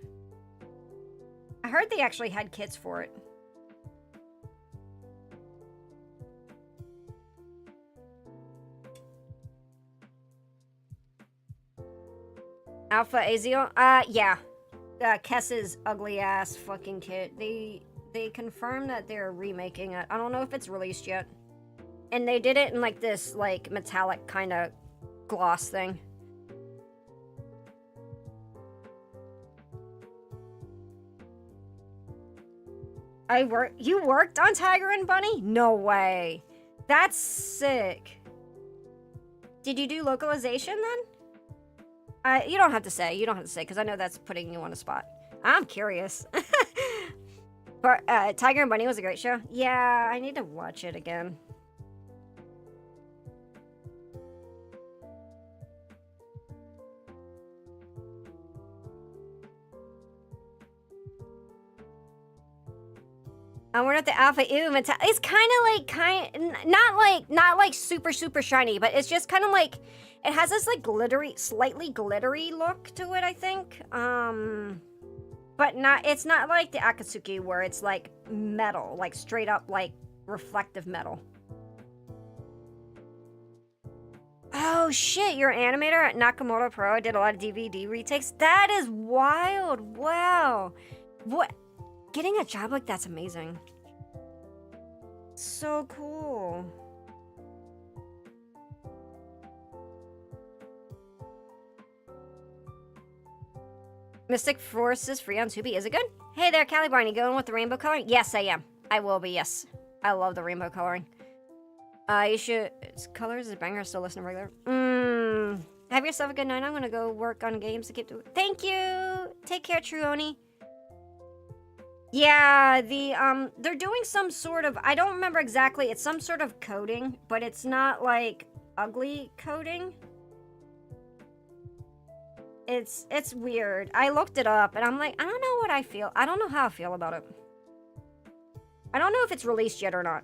I heard they actually had kits for it. Alpha Azio? Yeah. Kess's ugly ass fucking kit. They confirmed that they're remaking it. I don't know if it's released yet. And they did it in like this like metallic kind of gloss thing. You worked on Tiger and Bunny? No way. That's sick. Did you do localization then? You don't have to say. You don't have to say, because I know that's putting you on a spot. I'm curious. But Tiger and Bunny was a great show. Yeah, I need to watch it again. We're at the alpha. Ew, it's kind of like not like super shiny, but it's just kind of like it has this like slightly glittery look to it. I think, but it's not like the Akatsuki where it's like metal, like straight up like reflective metal. Oh shit, you're an animator at Nakamoto Pro. I did a lot of DVD retakes. That is wild. Wow. What? Getting a job like that's amazing. So cool. Mystic Force is free on Tubi. Is it good? Hey there, Calibarn. You going with the rainbow coloring? Yes, I am. I will be, yes. I love the rainbow coloring. You should... Colors is banger. Still listening regular. Have yourself a good night. I'm gonna go work on games to keep doing... Thank you! Take care, Truoni. Yeah, they're doing some sort of, I don't remember exactly, it's some sort of coding, but it's not like ugly coding. It's weird. I looked it up and I'm like, I don't know what I feel. I don't know how I feel about it. I don't know if it's released yet or not.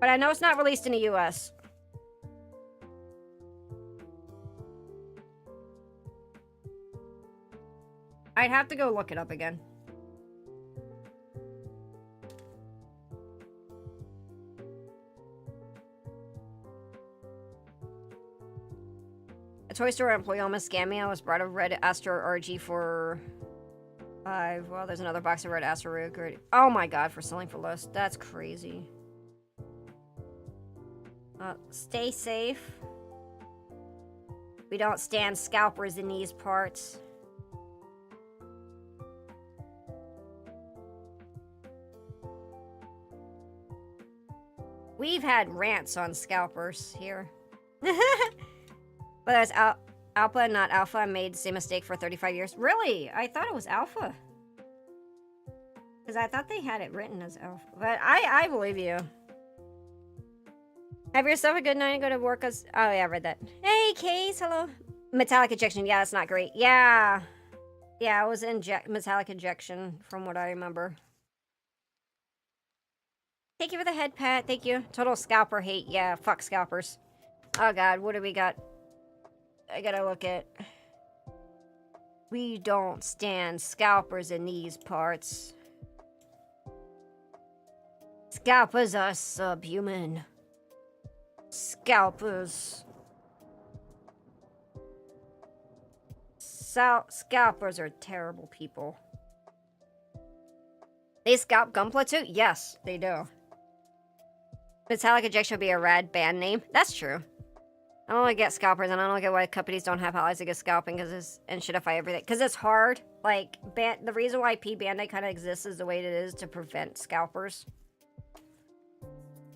But I know it's not released in the US. I'd have to go look it up again. A toy store employee almost scammed me. I was brought a red Astro RG for 5. Well, there's another box of red Astro. Oh my god, for selling for less. That's crazy. Stay safe. We don't stand scalpers in these parts. We've had rants on scalpers here. But that's Alpha, not Alpha. I made the same mistake for 35 years. Really? I thought it was Alpha. Because I thought they had it written as Alpha. But I believe you. Have yourself a good night and go to work. Oh, yeah, I read that. Hey, Case. Hello. Metallic ejection. Yeah, that's not great. Yeah. Yeah, it was metallic ejection from what I remember. Thank you for the head pat. Thank you. Total scalper hate. Yeah, fuck scalpers. Oh, God. What do we got? I gotta look at... We don't stand scalpers in these parts. Scalpers are subhuman. Scalpers. Scalpers are terrible people. They scalp Gunpla too? Yes, they do. Metallic Ejection would be a rad band name. That's true. I don't like get scalpers, and I don't get why companies don't have allies against scalping and shitify everything. Because it's hard. Like, the reason why P-Bandai kind of exists is the way it is to prevent scalpers.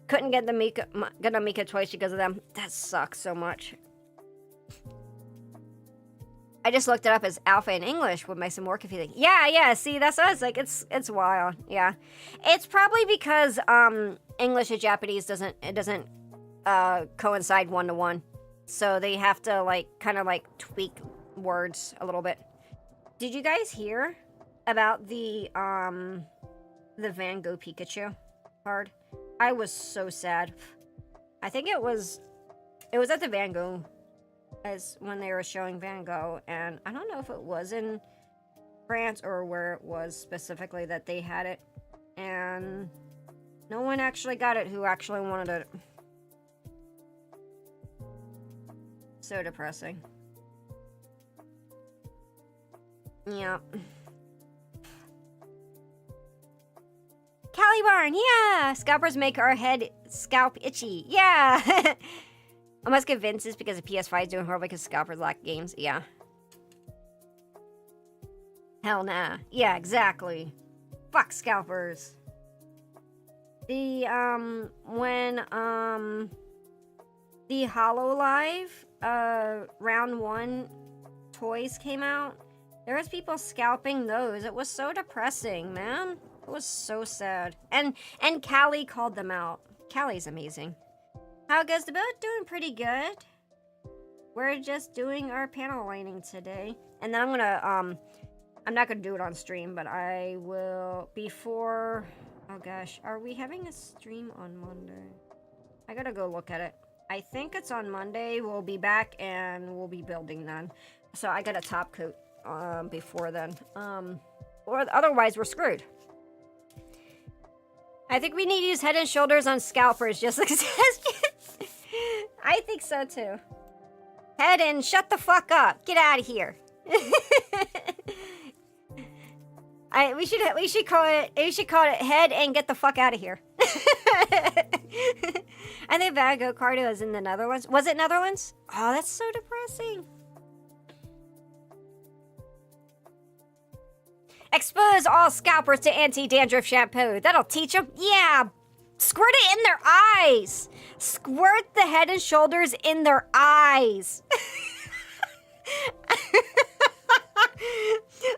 Couldn't get the Mika twice because of them. That sucks so much. I just looked it up as alpha in English would make some more confusing. Yeah, see, that's what I was like, it's wild, yeah. It's probably because, English and Japanese doesn't coincide one-to-one. So they have to, like, kind of, like, tweak words a little bit. Did you guys hear about the Van Gogh Pikachu card? I was so sad. I think it was at the Van Gogh as when they were showing Van Gogh, and I don't know if it was in France or where it was specifically that they had it, and no one actually got it who actually wanted it. So depressing. Yeah. Calibarn, yeah! Scalpers make our scalp itchy. Yeah! I must convince this because the PS5 is doing horrible because scalpers lack games. Yeah. Hell nah. Yeah, exactly. Fuck scalpers. The, when, the HoloLive, round 1 toys came out, there was people scalping those. It was so depressing, man. It was so sad. And Callie called them out. Callie's amazing. How goes the boat? Doing pretty good. We're just doing our panel lining today. And then I'm gonna, I'm not gonna do it on stream, but I will before, oh gosh, are we having a stream on Monday? I gotta go look at it. I think it's on Monday. We'll be back and we'll be building then. So I got a top coat, before then. Or otherwise we're screwed. I think we need to use Head and Shoulders on scalpers, just like suggestions. I think so too. Head and shut the fuck up. Get out of here. We should call it Head and get the fuck out of here. I think Van Gogh card was in the Netherlands. Was it Netherlands? Oh, that's so depressing. Expose all scalpers to anti-dandruff shampoo. That'll teach them. Yeah. Squirt it in their eyes. Squirt the Head and Shoulders in their eyes.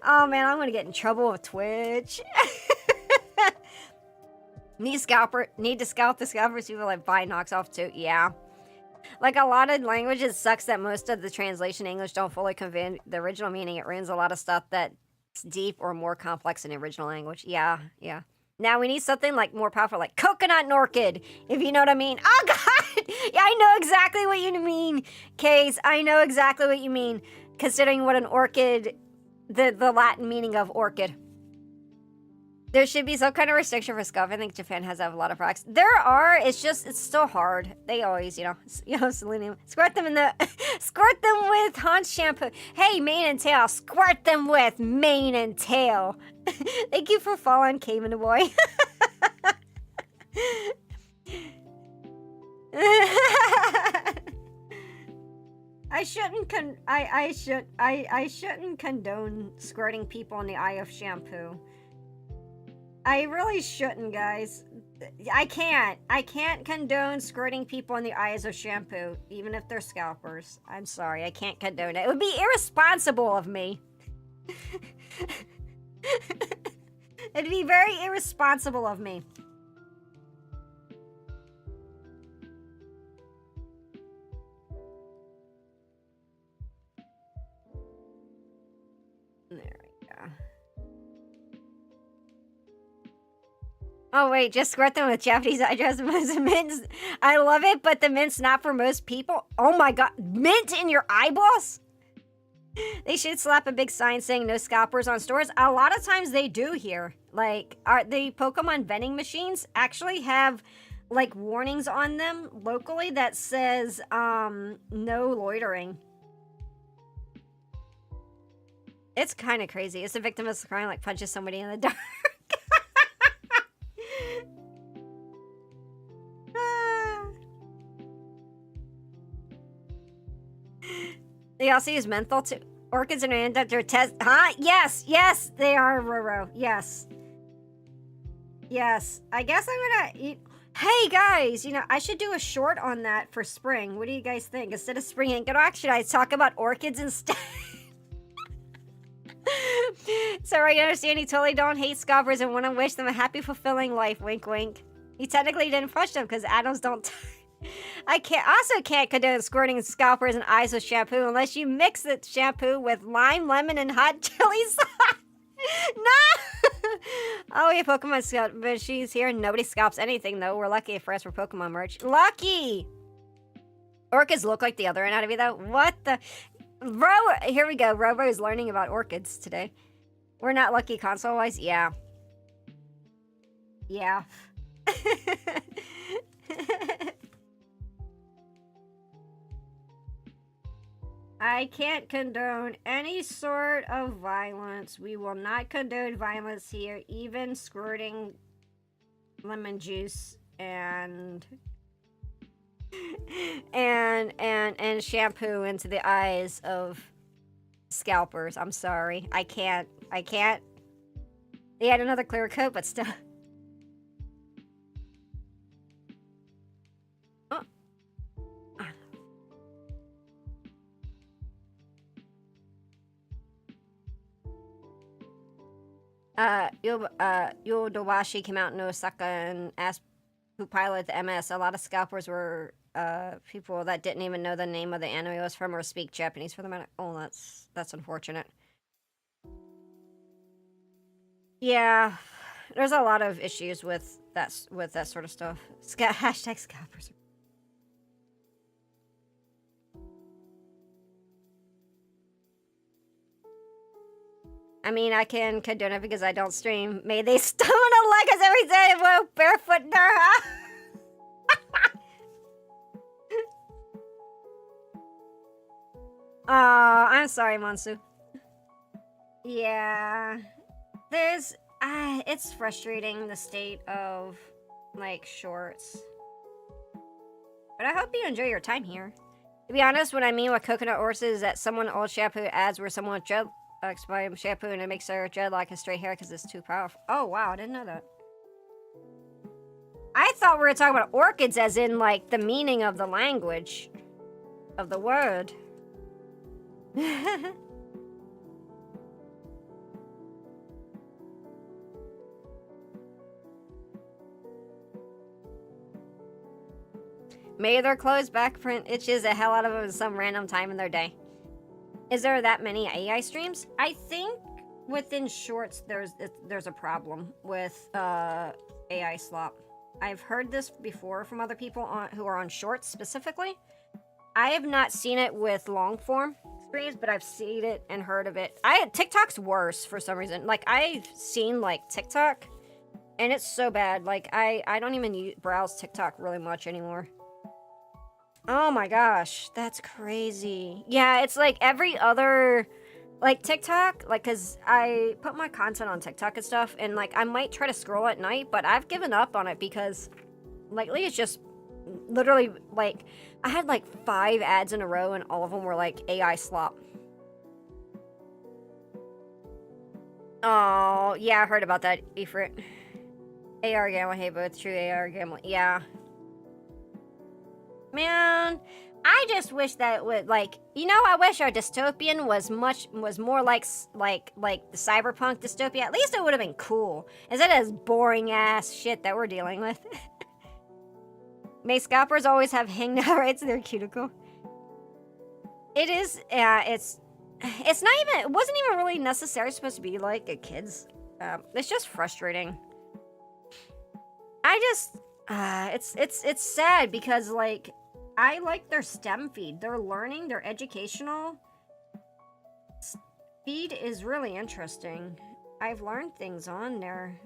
Oh man, I'm gonna get in trouble with Twitch. Need to scalp the scalpers. People like buy knocks off too. Yeah. Like a lot of languages, sucks that most of the translation English don't fully convey the original meaning. It ruins a lot of stuff that's deep or more complex in the original language. Yeah. Now we need something like more powerful, like coconut and orchid, if you know what I mean. Oh god! Yeah, I know exactly what you mean, Case. I know exactly what you mean, considering what an orchid, the Latin meaning of orchid. There should be some kind of restriction for scuff. I think Japan has a lot of products. There are. It's still hard. They always, selenium. Squirt them with Hans shampoo. Hey, mane and tail. Squirt them with mane and tail. Thank you for following Cayman Boy. I shouldn't condone squirting people in the eye of shampoo. I really shouldn't, guys. I can't condone squirting people in the eyes of shampoo, even if they're scalpers. I'm sorry, I can't condone it. It would be irresponsible of me. It'd be very irresponsible of me. There we go. Oh wait, just squirt them with Japanese eyedrops and mints. I love it, but the mint's not for most people. Oh my god, mint in your eyeballs? They should slap a big sign saying no scalpers on stores. A lot of times they do here. Like, the Pokemon vending machines actually have, like, warnings on them locally that says, no loitering. It's kind of crazy. It's a victim of crime, like, punches somebody in the dark. They also use menthol too. Orchids and antidote test. Huh? Yes, they are, Roro. Yes. I guess I'm gonna eat. Hey guys, I should do a short on that for spring. What do you guys think? Instead of spring ink, actually, I talk about orchids instead. So I understand you totally don't hate scalpers and want to wish them a happy, fulfilling life. Wink, wink. You technically didn't push them because atoms don't. I can't condone squirting scalpers and eyes with shampoo unless you mix the shampoo with lime, lemon, and hot chili sauce. No! Oh, yeah, Pokemon scalp, but she's here. Nobody scalps anything, though. We're lucky for us for Pokemon merch. Lucky! Orchids look like the other anatomy, though. What the... Here we go. Robo is learning about orchids today. We're not lucky console-wise? Yeah. Yeah. I can't condone any sort of violence. We will not condone violence here, even squirting lemon juice and shampoo into the eyes of scalpers. I'm sorry. I can't. They had another clear coat, but still. Yodowashi came out in Osaka and asked who piloted the MS. A lot of scalpers were people that didn't even know the name of the anime it was from or speak Japanese for the matter. Oh, that's unfortunate. Yeah, there's a lot of issues with that sort of stuff. Hashtag scalpers. I mean, I can condone it because I don't stream. May they stone a like us every day and go barefoot in their house. Oh, I'm sorry, Monsu. Yeah. It's frustrating, the state of, like, shorts. But I hope you enjoy your time here. To be honest, what I mean with coconut horses is that someone old shampoo ads where someone dread by shampoo and it makes their dreadlock and straight hair because it's too powerful. Oh, wow, I didn't know that. I thought we were talking about orchids as in, like, the meaning of the language of the word. Maybe their clothes back print itches the hell out of them at some random time in their day. Is there that many AI streams? I think within shorts there's a problem with AI slop. I've heard this before from other people who are on shorts specifically. I have not seen it with long form streams, but I've seen it and heard of it. TikTok's worse for some reason. Like, I've seen like TikTok and it's so bad. Like, I don't even browse TikTok really much anymore. Oh my gosh, that's crazy. Yeah, it's like every other, like, TikTok, like, because I put my content on TikTok and stuff, and, like, I might try to scroll at night, but I've given up on it because lately it's just literally, like, I had, like, 5 ads in a row, and all of them were, like, AI slop. Oh, yeah, I heard about that, Ifrit. AR Gamma, hey, both true AR Gamma, yeah. Man, I just wish that it would, like, you know, I wish our dystopian was more like the cyberpunk dystopia. At least it would have been cool instead of this boring ass shit that we're dealing with. May scalpers always have hangnail rights in their cuticle? It is, it's not even, it wasn't even really necessarily supposed to be like a kid's. It's just frustrating. I just, it's sad because, like, I like their STEM feed. Their learning, their educational feed is really interesting. I've learned things on there.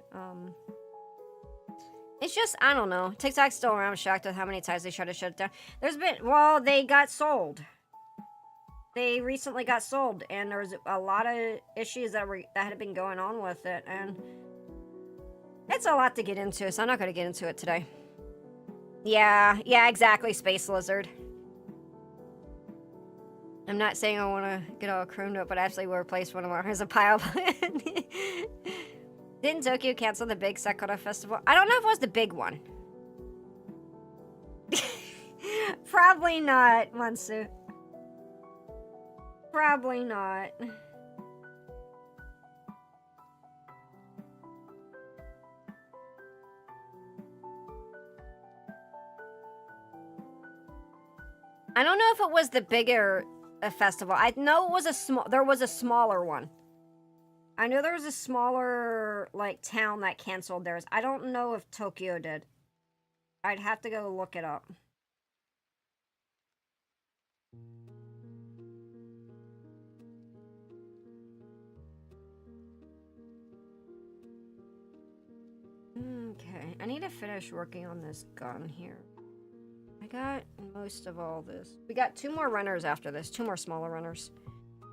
It's just, I don't know. TikTok's still around. I'm shocked with how many times they tried to shut it down. There's been, well, they got sold. They recently got sold, and there's a lot of issues that had been going on with it, and it's a lot to get into, so I'm not going to get into it today. Yeah, exactly, Space Lizard. I'm not saying I want to get all crooned up, but I actually will replace one of ours as a pile. Didn't Tokyo cancel the big Sakura festival? I don't know if it was the big one. Probably not, Mansu. Probably not. I don't know if it was the bigger festival. I know it was there was a smaller one. I know there was a smaller, like, town that canceled theirs. I don't know if Tokyo did. I'd have to go look it up. Okay, I need to finish working on this gun here. I got most of all this. We got 2 more runners after this, 2 more smaller runners.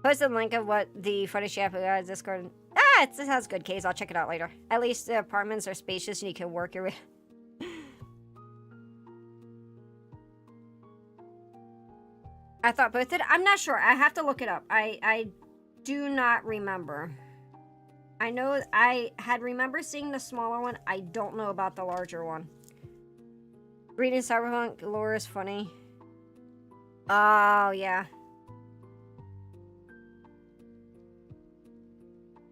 Post a link of what the footage you have guys Discord. It has good case. I'll check it out later. At least the apartments are spacious and you can work your way. I thought both did. I'm not sure. I have to look it up. I do not remember. I know I had remember seeing the smaller one. I don't know about the larger one. Reading Cyberpunk lore is funny. Oh, yeah.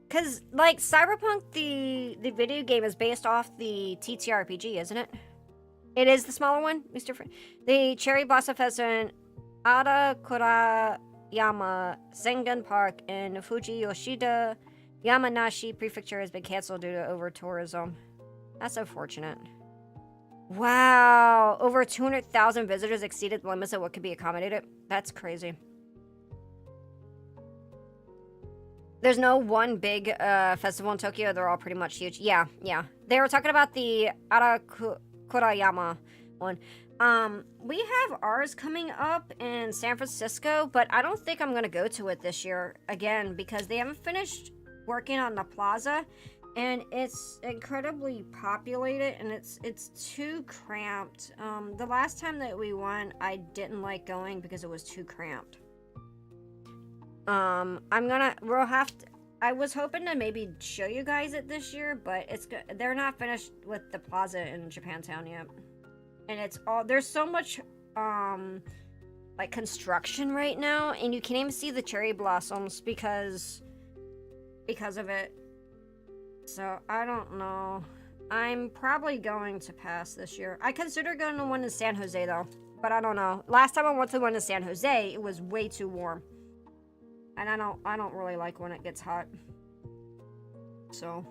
Because, like, Cyberpunk, the video game is based off the TTRPG, isn't it? It is the smaller one, Mr. The Cherry Blossom Festival in Adakurayama Sengan Park in Fuji Yoshida Yamanashi Prefecture has been canceled due to over-tourism. That's unfortunate. Wow! Over 200,000 visitors exceeded the limits of what could be accommodated. That's crazy. There's no one big festival in Tokyo. They're all pretty much huge. Yeah. They were talking about the Arakurayama one. We have ours coming up in San Francisco, but I don't think I'm going to go to it this year again because they haven't finished working on the plaza, and it's incredibly populated, and it's too cramped. The last time that we went, I didn't like going because it was too cramped. We'll have to, I was hoping to maybe show you guys it this year, but they're not finished with the plaza in Japantown yet. And there's so much, like, construction right now, and you can't even see the cherry blossoms because of it. So, I don't know. I'm probably going to pass this year. I consider going to one in San Jose, though, but I don't know. Last time I went to one in San Jose, it was way too warm. And I don't really like when it gets hot. So.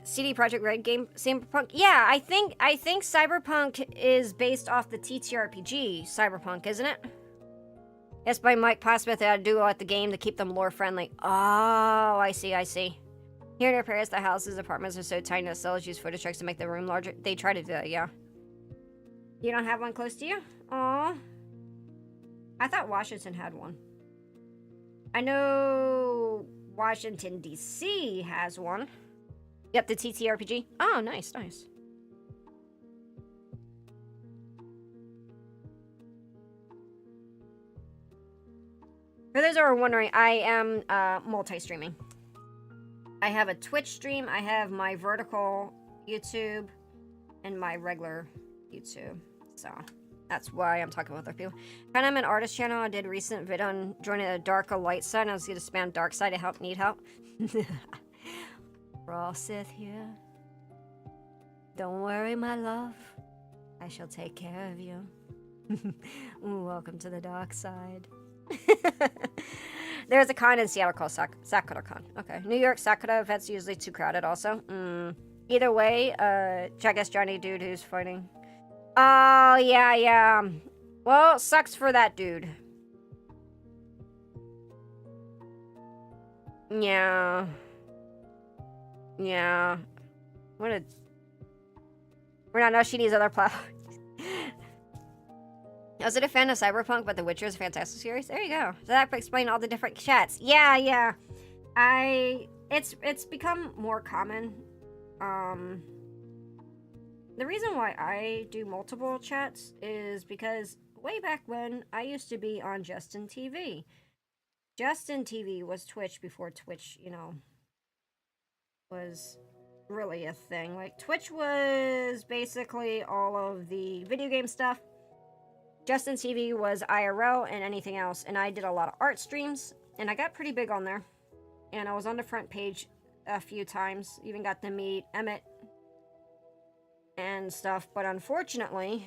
CD Projekt Red game, Cyberpunk. Yeah, I think Cyberpunk is based off the TTRPG Cyberpunk, isn't it? Yes, by Mike Posmith had to do at the game to keep them lore friendly. Oh, I see. Here near Paris, the houses, apartments are so tiny that sellers use photo tricks to make the room larger. They try to do that, yeah. You don't have one close to you? Aw. I thought Washington had one. I know Washington, D.C. has one. Yep, the TTRPG. Oh, nice. For those who are wondering, I am multi-streaming. I have a Twitch stream, I have my vertical YouTube, and my regular YouTube. So that's why I'm talking with other people. And I'm an artist channel. I did a recent vid on joining a darker light side. I was going to spam dark side to need help. We're all Sith here. Don't worry, my love. I shall take care of you. Welcome to the dark side. There's a con in Seattle called SakuraCon. Okay. New York Sakura events usually too crowded also. Either way, I guess Johnny dude who's fighting. Oh, yeah. Well, sucks for that dude. Yeah. We're not know she needs other platforms. I was a fan of Cyberpunk, but The Witcher is a fantastic series. There you go. So that explains all the different chats. Yeah. It's become more common. The reason why I do multiple chats is because way back when I used to be on Justin TV. Justin TV was Twitch before Twitch, was really a thing. Like, Twitch was basically all of the video game stuff. Justin TV was IRL and anything else, and I did a lot of art streams, and I got pretty big on there. And I was on the front page a few times, even got to meet Emmett. And and stuff, but unfortunately,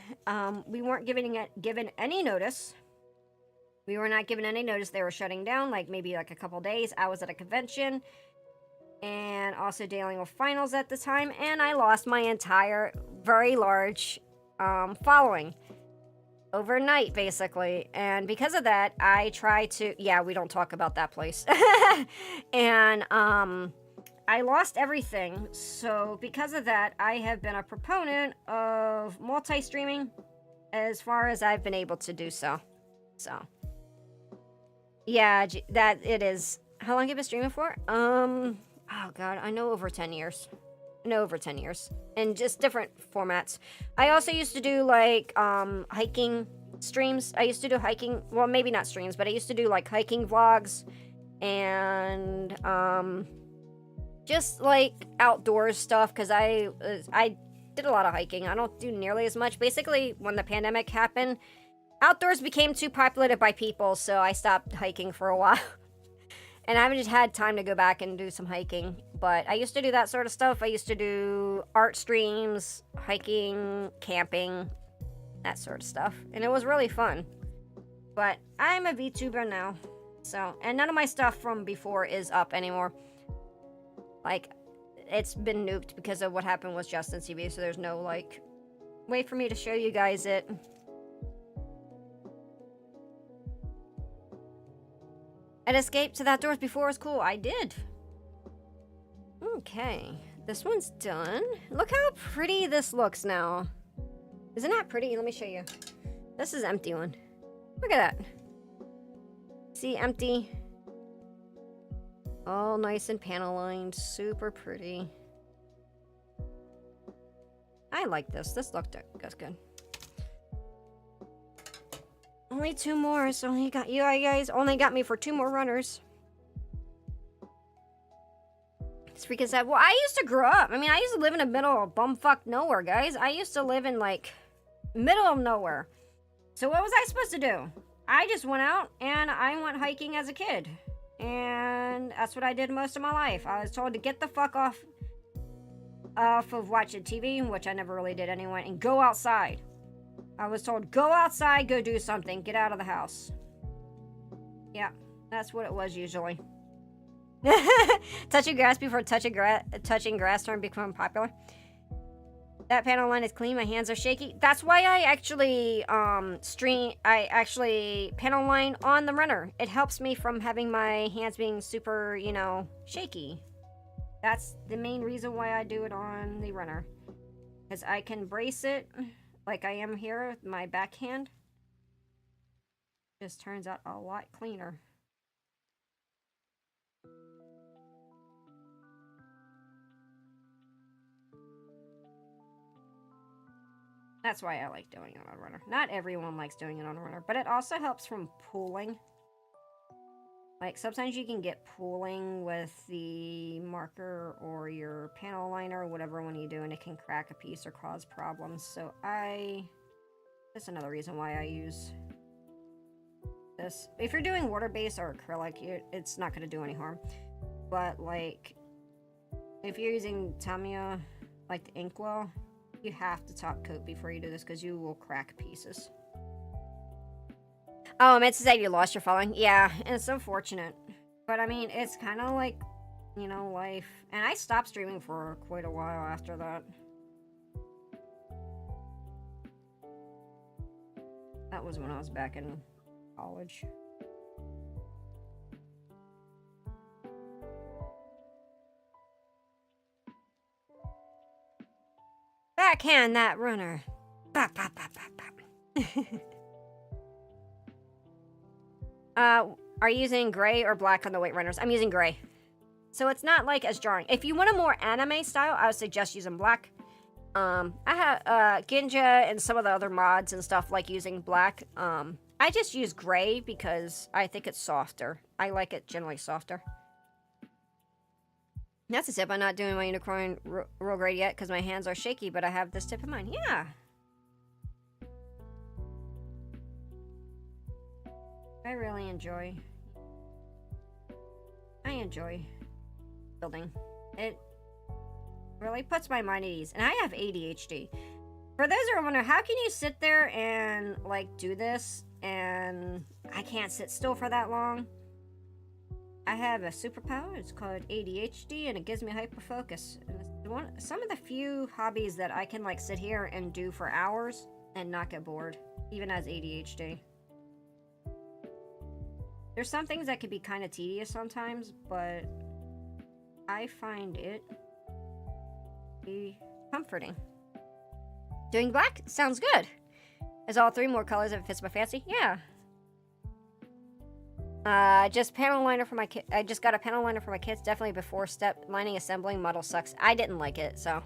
we weren't given any notice. We were not given any notice. They were shutting down, like maybe like a couple days. I was at a convention and also dealing with finals at the time, and I lost my entire very large following overnight, basically. And because of that, I try to, yeah, we don't talk about that place. And I lost everything. So because of that, I have been a proponent of multi-streaming as far as I've been able to do so. So yeah, that it is. How long have you been streaming for? Oh god, I know over 10 years. Over 10 years. In just different formats. I also used to do like hiking streams. I used to do hiking, well, maybe not streams, but I used to do like hiking vlogs and just like outdoors stuff, because I did a lot of hiking. I don't do nearly as much. Basically, when the pandemic happened, outdoors became too populated by people, so I stopped hiking for a while. And I haven't just had time to go back and do some hiking. But I used to do that sort of stuff. I used to do art streams, hiking, camping, that sort of stuff. And it was really fun. But I'm a VTuber now. So, and none of my stuff from before is up anymore. Like, it's been nuked because of what happened with Justin TV. So there's no, like, way for me to show you guys it. I'd escaped to the outdoors before it was cool. I did. Okay. This one's done. Look how pretty this looks now. Isn't that pretty? Let me show you. This is empty one. Look at that. See, empty. All nice and panel lined. Super pretty. I like this. This looked good. Only 2 more, so you guys only got me for 2 more runners. It's freaking sad. Well, I used to grow up. I mean, I used to live in the middle of bumfuck nowhere, guys. I used to live in, like, middle of nowhere. So what was I supposed to do? I just went out and I went hiking as a kid. And that's what I did most of my life. I was told to get the fuck off of watching TV, which I never really did anyway, and go outside. I was told, go outside, go do something, get out of the house. Yeah, that's what it was usually. Touching grass before touching grass turned become popular. That panel line is clean, my hands are shaky. That's why I actually panel line on the runner. It helps me from having my hands being super, you know, shaky. That's the main reason why I do it on the runner. Because I can brace it like I am here with my backhand. Just turns out a lot cleaner. That's why I like doing it on a runner. Not everyone likes doing it on a runner, but it also helps from pooling. Like, sometimes you can get pooling with the marker or your panel liner or whatever when you do, and it can crack a piece or cause problems. So that's another reason why I use this. If you're doing water-based or acrylic, it's not going to do any harm. But, like, if you're using Tamiya, like the Inkwell, you have to top coat before you do this because you will crack pieces. Oh, I meant to say you lost your following. Yeah, and it's unfortunate. But I mean, it's kind of like, you know, life. And I stopped streaming for quite a while after that. That was when I was back in college. Backhand that runner. Bop, bop, bop, bop, bop. Are you using gray or black on the weight runners? I'm using gray. So it's not like as jarring. If you want a more anime style, I would suggest using black. I have Ginja and some of the other mods and stuff like using black. I just use gray because I think it's softer. I like it generally softer. That's a tip. I'm not doing my unicorn real great yet because my hands are shaky, but I have this tip in mind. Yeah. I really enjoy building. It really puts my mind at ease. And I have ADHD. For those who are wondering, how can you sit there and, like, do this, and I can't sit still for that long? I have a superpower. It's called ADHD, and it gives me hyperfocus. And it's some of the few hobbies that I can, like, sit here and do for hours and not get bored, even as ADHD. There's some things that can be kind of tedious sometimes, but I find it be comforting. Doing black sounds good. Is all 3 more colors if it fits my fancy? Yeah. Just panel liner for my kid. I just got a panel liner for my kids. Definitely before step lining assembling model sucks. I didn't like it, so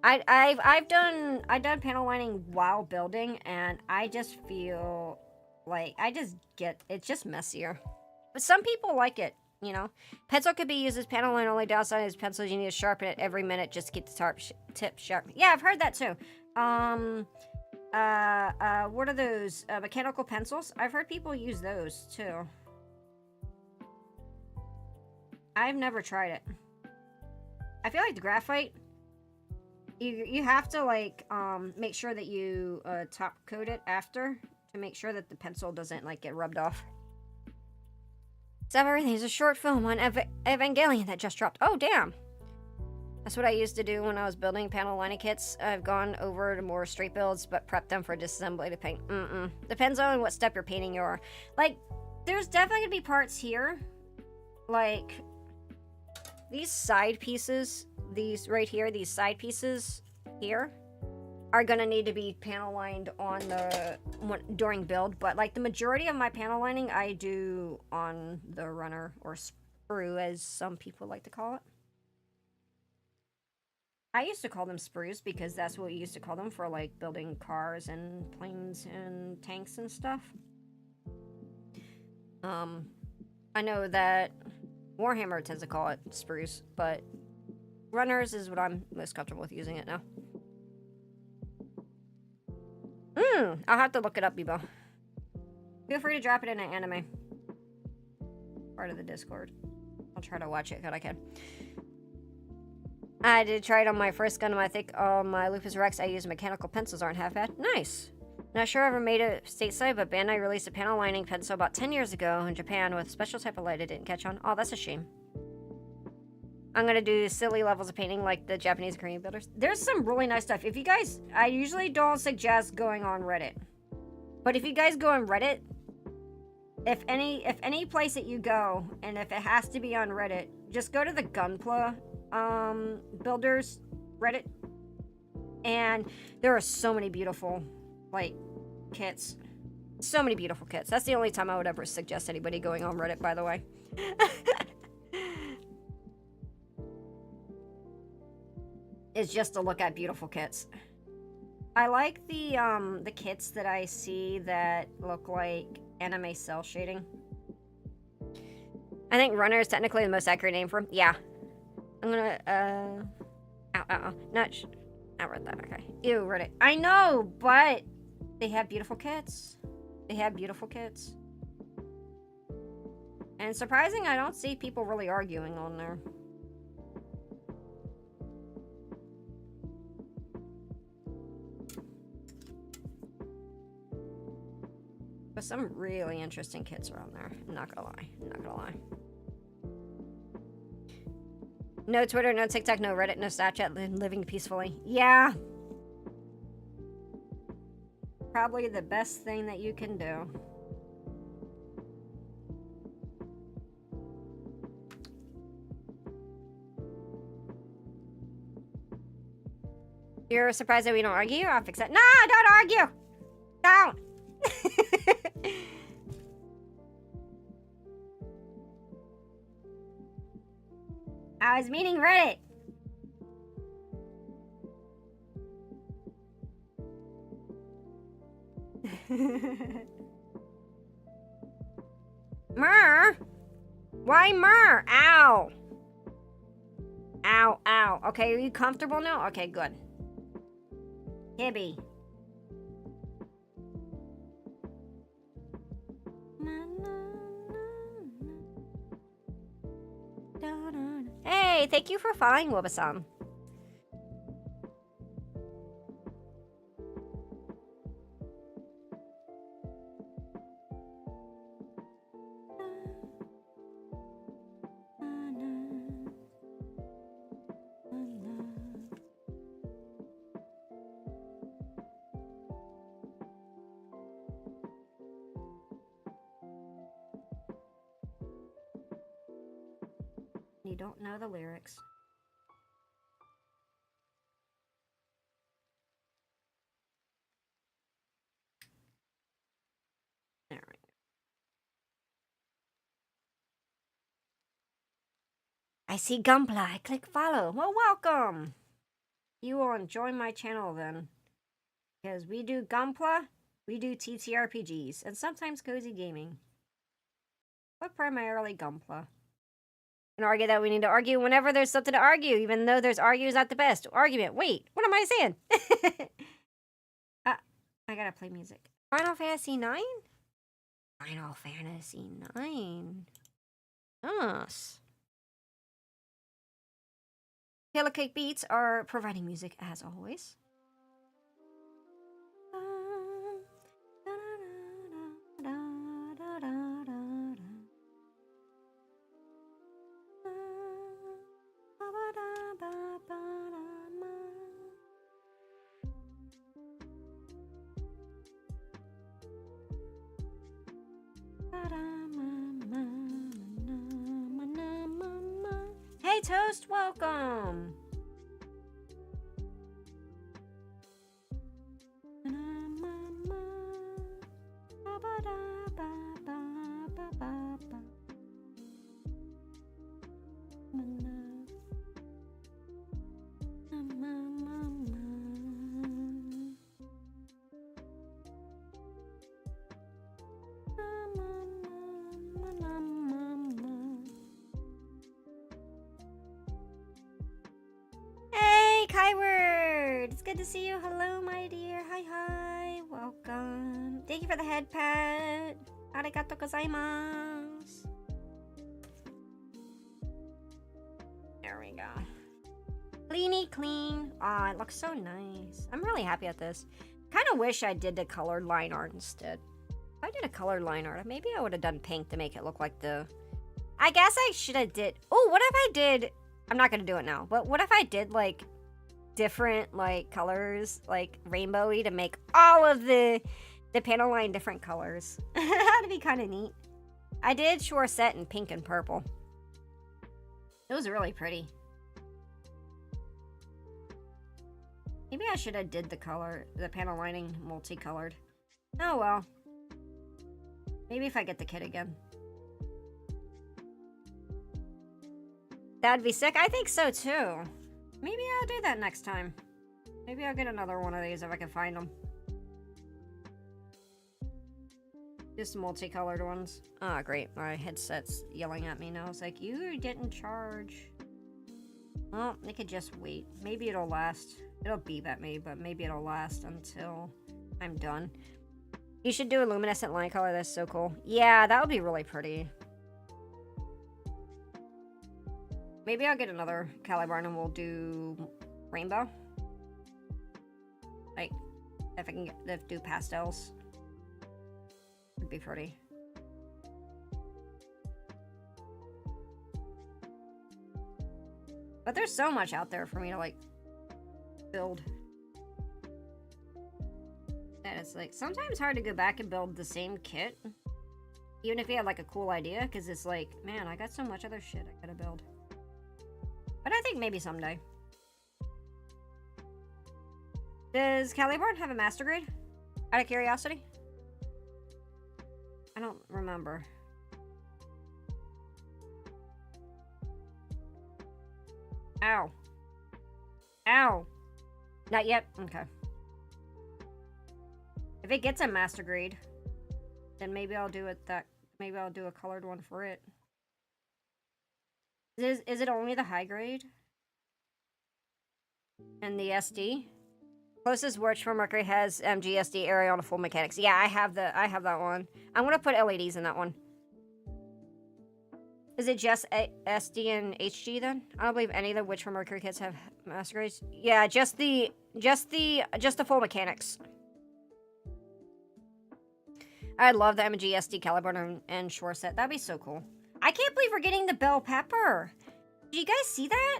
I've done panel lining while building, and I just feel like it's just messier. But some people like it, you know. Pencil could be used as panel liner. Only downside is pencils you need to sharpen it every minute just to keep the tip sharp. Yeah, I've heard that too. What are those? Mechanical pencils? I've heard people use those too. I've never tried it. I feel like the graphite, you have to, like, make sure that you top coat it after to make sure that the pencil doesn't, like, get rubbed off. Stop Everything is a short film on Evangelion that just dropped. Oh, damn. That's what I used to do when I was building panel lining kits. I've gone over to more straight builds, but prep them for disassembly to paint. Depends on what step you're painting your. Like, there's definitely gonna be parts here, like these side pieces, these right here, these side pieces here, are gonna need to be panel lined on during build. But like the majority of my panel lining, I do on the runner or sprue, as some people like to call it. I used to call them sprues because that's what we used to call them for, like, building cars and planes and tanks and stuff. I know that Warhammer tends to call it sprues, but runners is what I'm most comfortable with using it now. I'll have to look it up, Bebo. Feel free to drop it in an anime. Part of the Discord. I'll try to watch it if I can. I did try it on my first Gundam. I think on my Lupus Rex I used mechanical pencils. Aren't half bad. Nice. Not sure I ever made it stateside, but Bandai released a panel lining pencil about 10 years ago in Japan with a special type of light it didn't catch on. Oh, that's a shame. I'm gonna do silly levels of painting like the Japanese and Korean builders. There's some really nice stuff. If you guys, I usually don't suggest going on Reddit, but if you guys go on Reddit, if any place that you go, and if it has to be on Reddit, just go to the Gunpla builders Reddit, and there are so many beautiful, like, kits. So many beautiful kits. That's the only time I would ever suggest anybody going on Reddit, by the way. Is just to look at beautiful kits. I like the kits that I see that look like anime cell shading. I think runner is technically the most accurate name for him. Yeah. I'm gonna, not read that, okay. Ew, read it. I know, but they have beautiful kits. They have beautiful kits. And it's surprising I don't see people really arguing on there. But some really interesting kits are on there. I'm not gonna lie. I'm not gonna lie. No Twitter, no TikTok, no Reddit, no Snapchat, living peacefully. Yeah. Probably the best thing that you can do. You're surprised that we don't argue? I'll fix it. No, don't argue! Don't! I was meaning Reddit. Myrrh? Why myrrh? Ow. Ow, ow. Okay, are you comfortable now? Okay, good. Hibby. Hey, thank you for following, Wobasan. You don't know the lyrics. There we go. I see Gunpla. Click follow. Well, welcome. You will join my channel then. Because we do Gunpla, we do TTRPGs, and sometimes cozy gaming. But primarily Gunpla. And argue that we need to argue whenever there's something to argue, even though there's argue is not the best. Argument. Wait, what am I saying? I gotta play music. Final Fantasy 9? Final Fantasy 9. Yes. Killer Cake Beats are providing music as always. Hey Toast, welcome. Hey, Kyword! It's good to see you. Hello, my dear. Hi, hi. Welcome. Thank you for the head pat. Arigato gozaimasu. There we go. Cleany clean. Aw, it looks so nice. I'm really happy at this. Kind of wish I did the colored line art instead. If I did a colored line art, maybe I would have done pink to make it look like the... I guess I should have did... Oh, what if I did... I'm not going to do it now, but what if I did, like, different, like, colors, like, rainbowy to make all of the panel line different colors? That'd be kind of neat. I did Shore Set in pink and purple. It was really pretty. Maybe I should have did the panel lining multicolored. Oh, well. Maybe if I get the kit again. That'd be sick. I think so, too. Maybe I'll do that next time. Maybe I'll get another one of these if I can find them. Just multicolored ones. Ah, great. My headset's yelling at me now. It's like, you didn't charge. Well, they could just wait. Maybe it'll last. It'll beep at me, but maybe it'll last until I'm done. You should do a luminescent line color. That's so cool. Yeah, that would be really pretty. Maybe I'll get another Calibarn and we'll do rainbow. Like, if I can do pastels. It'd be pretty. But there's so much out there for me to, like, build. And it's, like, sometimes hard to go back and build the same kit. Even if you had, like, a cool idea. Because it's like, man, I got so much other shit I gotta build. But I think maybe someday. Does Calibarn have a master grade? Out of curiosity? I don't remember. Ow. Ow. Not yet? Okay. If it gets a master grade, then maybe I'll do it maybe I'll do a colored one for it. Is it only the high grade? And the SD? Closest Watch for Mercury has MGSD area on a full mechanics. Yeah, I have that one. I'm gonna put LEDs in that one. Is it just SD and HG then? I don't believe any of the Witch for Mercury kits have master grades. Yeah, just the full mechanics. I love the MGSD Calibarn and Shore Set. That'd be so cool. I can't believe we're getting the bell pepper. Did you guys see that?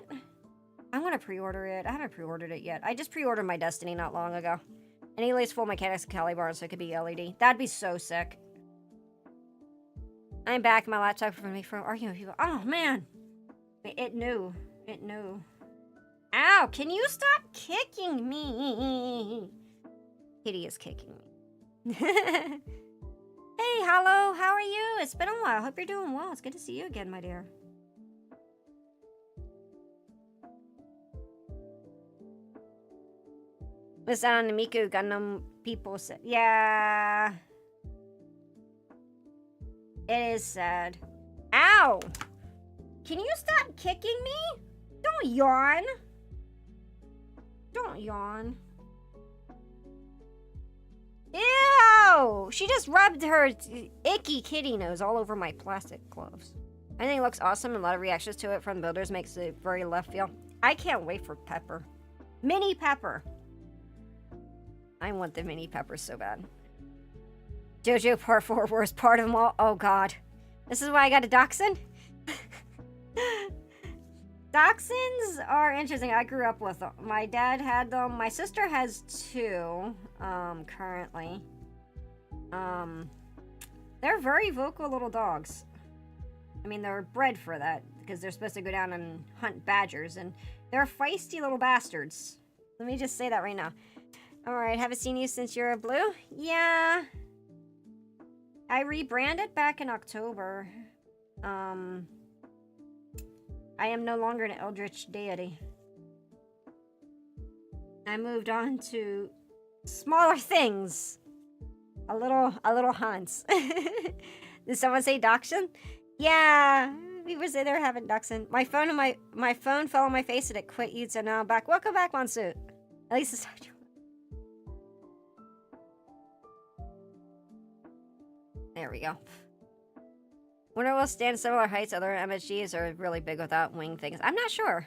I want to pre-order it. I haven't pre-ordered it yet. I just pre-ordered my Destiny not long ago. And he lays full mechanics Calibarn so it could be LED. That'd be so sick. I'm back. My laptop from me from arguing with people. Oh, man. It knew. It knew. Ow! Can you stop kicking me? Kitty is kicking me. Hey, hello. How are you? It's been a while. Hope you're doing well. It's good to see you again, my dear. Miss out on the Miku Gundam people said. Yeah. It is sad. Ow! Can you stop kicking me? Don't yawn. Don't yawn. Ew! She just rubbed her icky kitty nose all over my plastic gloves. I think it looks awesome and a lot of reactions to it from builders makes it very left field. I can't wait for Pepper. Mini Pepper. I want the mini Peppers so bad. JoJo Part 4, worst part of them all. Oh god. This is why I got a dachshund? Dachshunds are interesting. I grew up with them. My dad had them. My sister has 2 currently. They're very vocal little dogs. I mean, they're bred for that because they're supposed to go down and hunt badgers, and they're feisty little bastards. Let me just say that right now. Alright, haven't seen you since you're a blue? Yeah. I rebranded back in October. I am no longer an eldritch deity. I moved on to smaller things. A little Hans. Did someone say dachshund? Yeah, people say they're having dachshund. My phone fell on my face and it quit you, so now I'm back. Welcome back, Monsoon. At least it's how you. There we go. Wonder will stand similar heights. Other MSGs are really big without wing things. I'm not sure.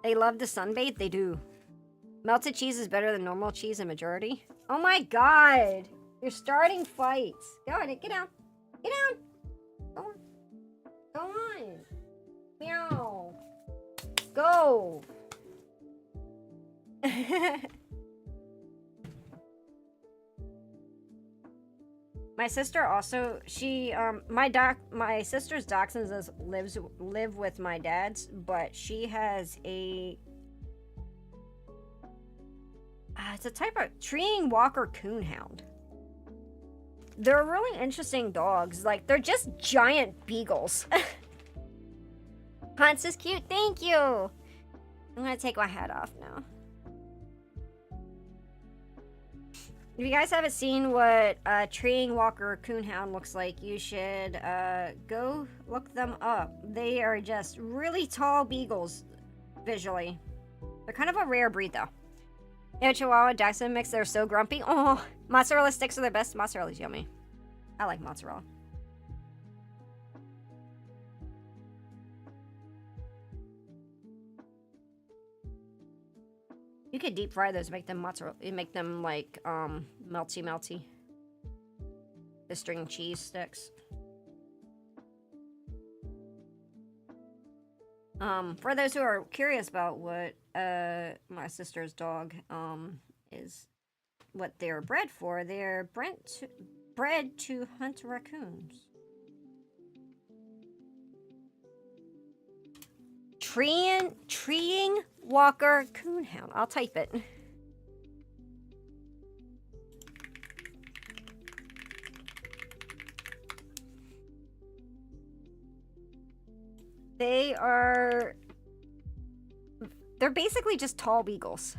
They love to sunbathe. They do. Melted cheese is better than normal cheese in majority. Oh my god. You're starting fights. Go on, get down. Get down. Go on. Go on. Meow. Go. My sister also, my sister's dachshunds live with my dad's, but she has a, it's a type of treeing walker coonhound. They're really interesting dogs. Like, they're just giant beagles. Hans is cute. Thank you. I'm gonna take my hat off now. If you guys haven't seen what a treeing walker coonhound looks like, you should go look them up. They are just really tall beagles, visually. They're kind of a rare breed, though. Yeah, Chihuahua Dachshund mix, they're so grumpy. Oh, mozzarella sticks are the best. Mozzarella's yummy. I like mozzarella. You could deep fry those, make them mozzarella, make them like melty. The string cheese sticks. For those who are curious about what my sister's dog is, what they're bred for, they're bred to hunt raccoons. Treeing walker coonhound. I'll type it. They're basically just tall beagles.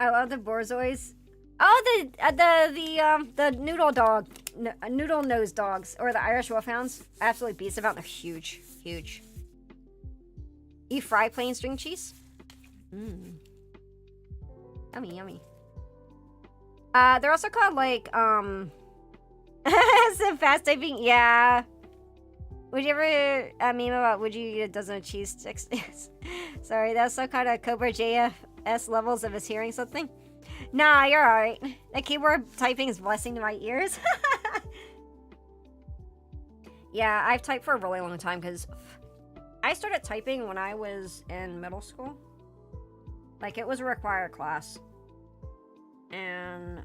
I love the Borzois. Oh, the noodle dog, noodle nose dogs, or the Irish Wolfhounds. Absolutely beast about. They're huge, huge. You fry plain string cheese? Mmm. Yummy, yummy. They're also called like some fast typing. Yeah. Would you ever meme about would you eat a dozen cheese sticks? Sorry, that's some kind of Cobra JFS levels of his hearing something. Nah, you're alright. That keyboard typing is blessing to my ears. Yeah, I've typed for a really long time because I started typing when I was in middle school. Like, it was a required class. And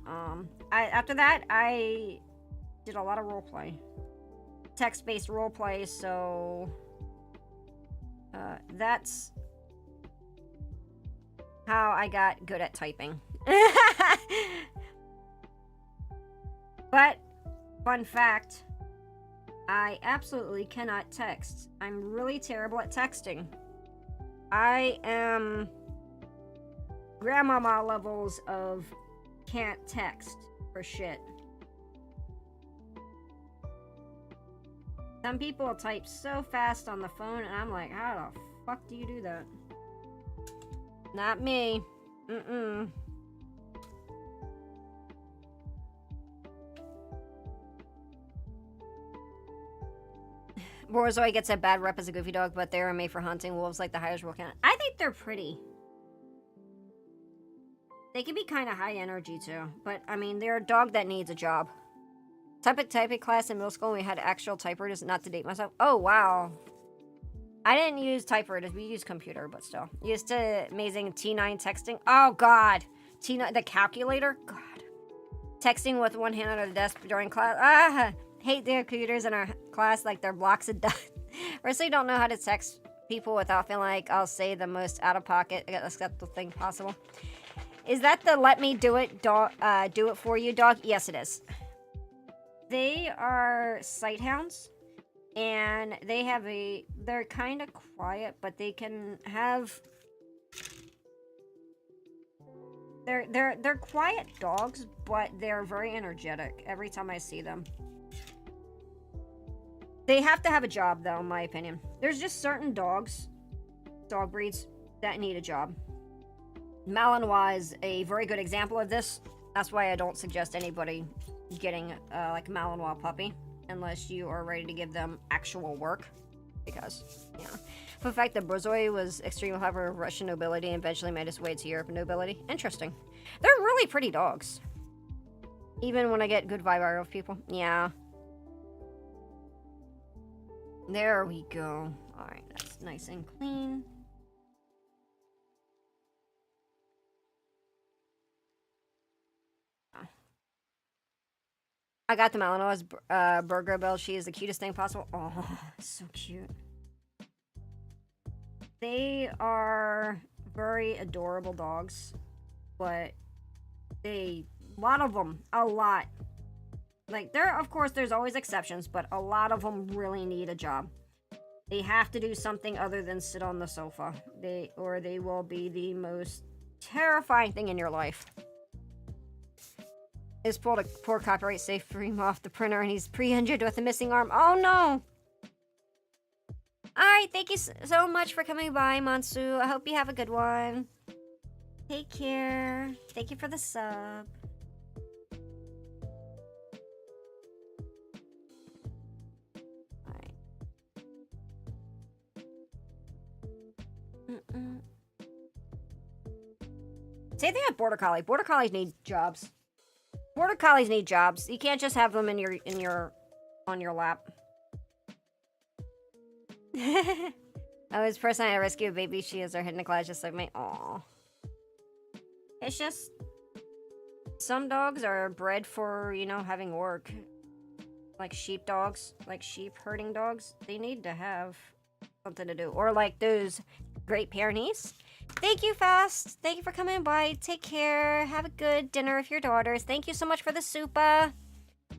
after that, I did a lot of roleplay, text-based roleplay. So that's how I got good at typing. But fun fact, I absolutely cannot text. I'm really terrible at texting. I am grandmama levels of can't text for shit. Some people type so fast on the phone, and I'm like, how the fuck do you do that? Not me. Mm-mm. Borzoi gets a bad rep as a goofy dog, but they are made for hunting. Wolves like the highest rule count. I think they're pretty. They can be kind of high energy too, but I mean, they're a dog that needs a job. Typing class in middle school, we had actual typewriters, not to date myself. Oh, wow. I didn't use typewriters. We used computer, but still. Used to amazing T9 texting. Oh, God. T9, the calculator? God. Texting with one hand under the desk during class. Ah, hate the computers in our class like they're blocks of dust. First, I don't know how to text people without feeling like I'll say the most out-of-pocket, acceptable thing possible. Is that the let me do it, dog, do it for you dog? Yes, it is. They are sighthounds, and they have they're kind of quiet, but they can have, they're quiet dogs, but they're very energetic every time I see them. They have to have a job, though, in my opinion. There's just certain dog breeds that need a job. Malinois is a very good example of this. That's why I don't suggest anybody getting like a Malinois puppy unless you are ready to give them actual work, because for the fact that Borzoi was extremely clever Russian nobility and eventually made his way to European nobility. Interesting. They're really pretty dogs, even when I get good vibe out of people. Yeah, there we go. All right, that's nice and clean. I got the Malinois burger bell. She is the cutest thing possible. Oh, so cute. They are very adorable dogs, but a lot of them, like, of course, there's always exceptions, but a lot of them really need a job. They have to do something other than sit on the sofa. Or they will be the most terrifying thing in your life. Is pulled a poor copyright safe frame off the printer, and he's pre-injured with a missing arm. Oh no! Alright, thank you so much for coming by, Monsu. I hope you have a good one. Take care. Thank you for the sub. Alright. Same thing with Border Collie. Border Collies need jobs. Border Collies need jobs. You can't just have them on your lap. I was the person I rescue a baby. She is our hidden class, just like me. Aw. It's just some dogs are bred for, having work. Like sheep dogs, like sheep herding dogs. They need to have something to do. Or like those Great Pyrenees. Thank you, Fast. Thank you for coming by. Take care. Have a good dinner with your daughters. Thank you so much for the supa.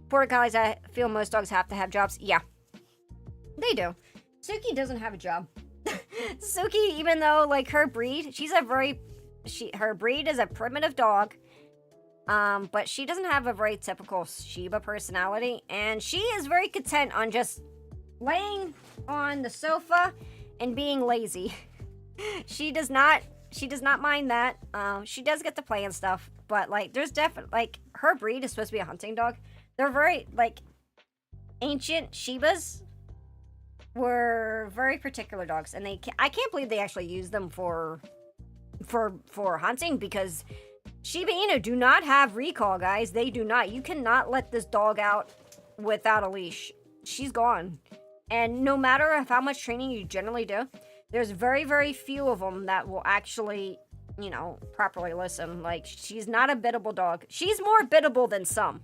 Border Collies, I feel most dogs have to have jobs. Yeah, they do. Suki doesn't have a job. Suki, even though, like, her breed, her breed is a primitive dog. But she doesn't have a very typical Shiba personality. And she is very content on just laying on the sofa and being lazy. She does not mind that. She does get to play and stuff, but like there's definitely, like, her breed is supposed to be a hunting dog. They're very, like, ancient Shibas were very particular dogs, and I can't believe they actually use them for hunting, because Shiba Inu do not have recall, guys. They do not. You cannot let this dog out without a leash. She's gone. And no matter how much training you generally do, there's very, very few of them that will actually you know, properly listen. Like, she's not a biddable dog. She's more biddable than some,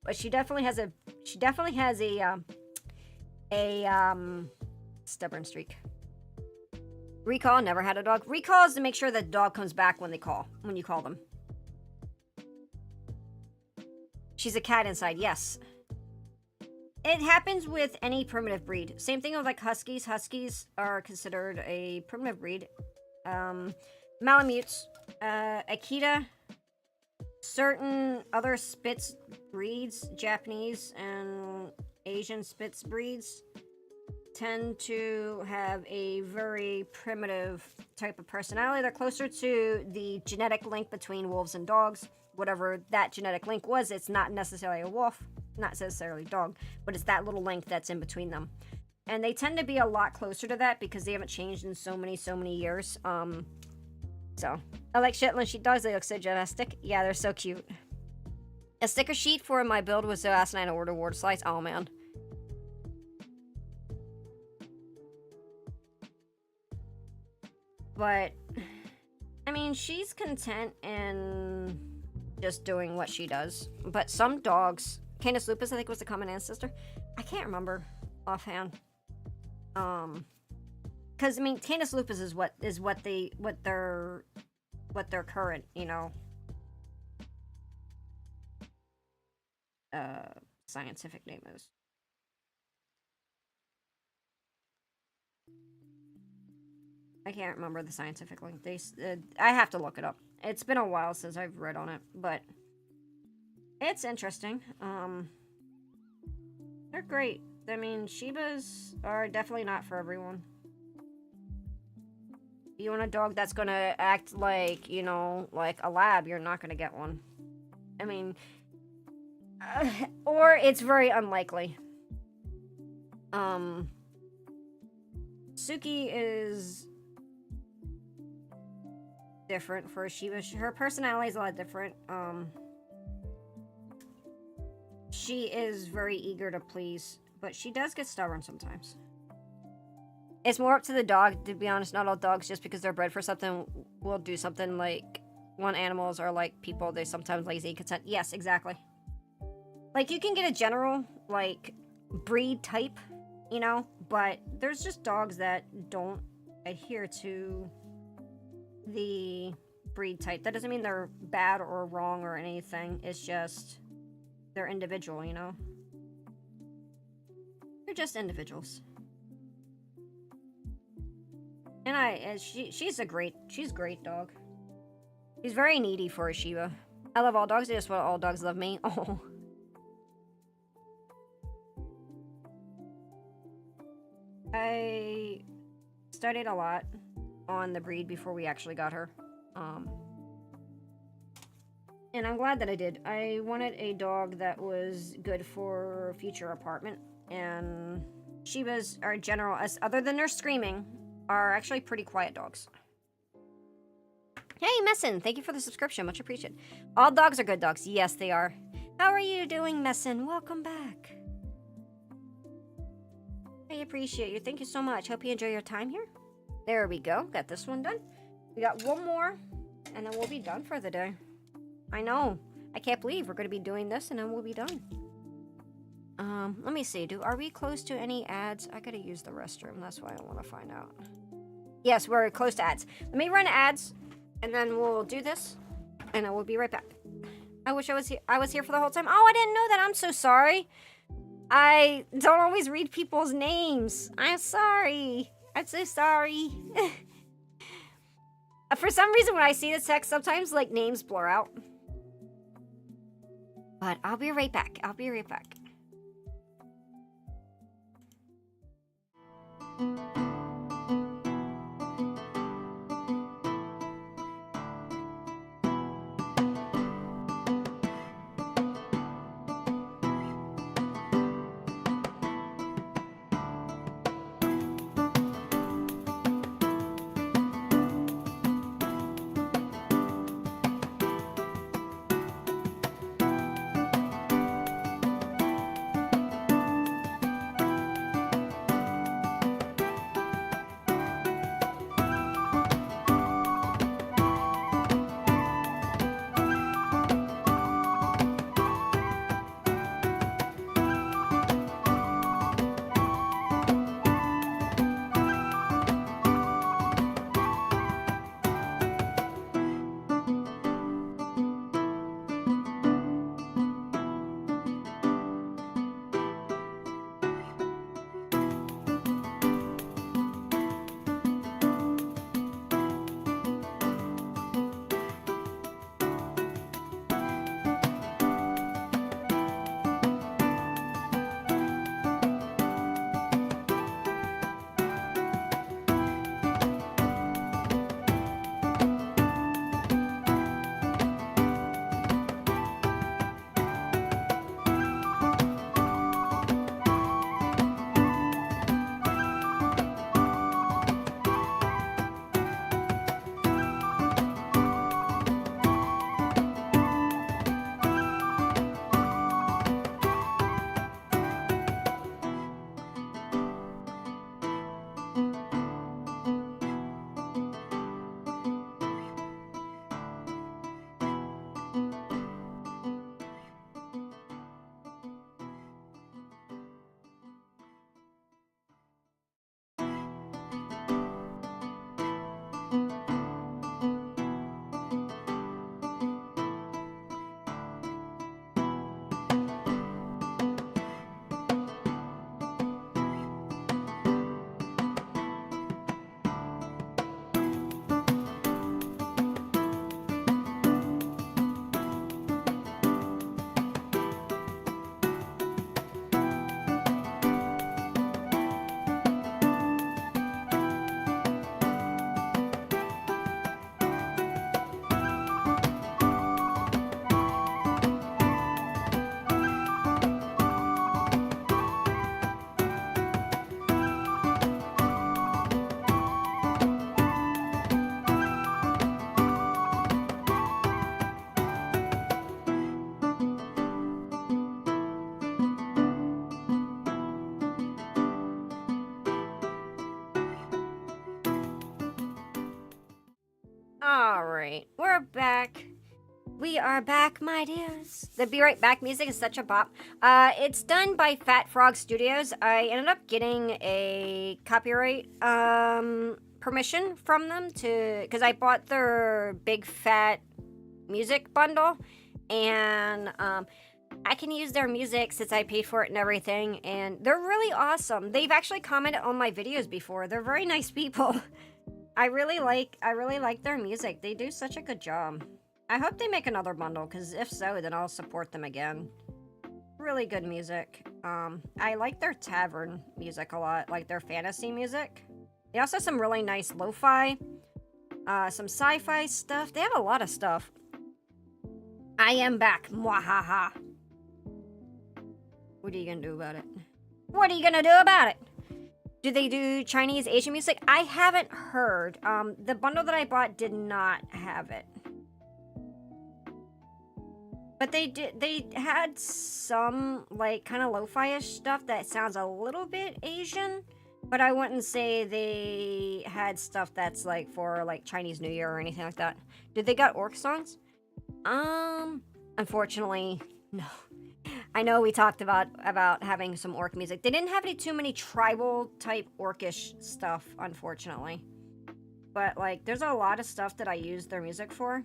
but she definitely has a stubborn streak. Recall, never had a dog. Recall is to make sure the dog comes back when you call them. She's a cat inside, yes. It happens with any primitive breed. Same thing with like huskies. Huskies are considered a primitive breed. Malamutes, Akita, certain other Spitz breeds, Japanese and Asian Spitz breeds, tend to have a very primitive type of personality. They're closer to the genetic link between wolves and dogs. Whatever that genetic link was, it's not necessarily a wolf, not necessarily a dog, but it's that little link that's in between them. And they tend to be a lot closer to that because they haven't changed in so many years. So, I like Shetland sheepdogs. They look so majestic. Yeah, they're so cute. A sticker sheet for my build was so asinine to order ward slice. Oh, man. But, I mean, she's content in just doing what she does. But some dogs... Canis lupus, I think, was the common ancestor. I can't remember offhand. Because, I mean, Canis lupus is what their current, you know, scientific name is. I can't remember the scientific link. I have to look it up. It's been a while since I've read on it, but it's interesting. They're great. I mean, Shibas are definitely not for everyone. If you want a dog that's gonna act like, you know, like a lab, you're not gonna get one. I mean, or it's very unlikely. Suki is different for Shiba. Her personality is a lot different. She is very eager to please, but she does get stubborn sometimes. It's more up to the dog, to be honest. Not all dogs, just because they're bred for something, will do something. Like, when animals are like people, they sometimes lazy consent. Yes, exactly. Like, you can get a general, like, breed type, you know, but there's just dogs that don't adhere to the breed type. That doesn't mean they're bad or wrong or anything. It's just they're individual, you know? They're just individuals. And she's a great dog. She's very needy for a Shiba. I love all dogs. I just want all dogs love me. Oh. I studied a lot on the breed before we actually got her. And I'm glad that I did. I wanted a dog that was good for future apartment. And Shibas are general, as other than their screaming, are actually pretty quiet dogs. Hey, Messin, thank you for the subscription. Much appreciated. All dogs are good dogs. Yes, they are. How are you doing, Messin? Welcome back. I appreciate you. Thank you so much. Hope you enjoy your time here. There we go. Got this one done. We got one more, and then we'll be done for the day. I know. I can't believe we're going to be doing this, and then we'll be done. Let me see. Are we close to any ads? I gotta use the restroom. That's why I want to find out. Yes, we're close to ads. Let me run ads, and then we'll do this, and then we'll be right back. I wish I was here. I was here for the whole time. Oh, I didn't know that. I'm so sorry. I don't always read people's names. I'm sorry. I'm so sorry. For some reason, when I see the text, sometimes, like, names blur out. But I'll be right back. I'll be right back. Alright, we're back. We are back, my dears. The Be Right Back music is such a bop. It's done by Fat Frog Studios. I ended up getting a copyright permission from them because I bought their Big Fat music bundle, and I can use their music since I paid for it and everything, and they're really awesome. They've actually commented on my videos before. They're very nice people. I really like their music. They do such a good job. I hope they make another bundle, because if so, then I'll support them again. Really good music. I like their tavern music a lot, like their fantasy music. They also have some really nice lo-fi, some sci-fi stuff. They have a lot of stuff. I am back. Mwahaha. What are you gonna do about it? What are you gonna do about it? Do they do Chinese Asian music? I haven't heard. The bundle that I bought did not have it. But they had some, like, kind of lo-fi-ish stuff that sounds a little bit Asian. But I wouldn't say they had stuff that's, like, for, like, Chinese New Year or anything like that. Did they got orc songs? Unfortunately, no. I know we talked about having some orc music. They didn't have too many tribal type orcish stuff, unfortunately. But like, there's a lot of stuff that I use their music for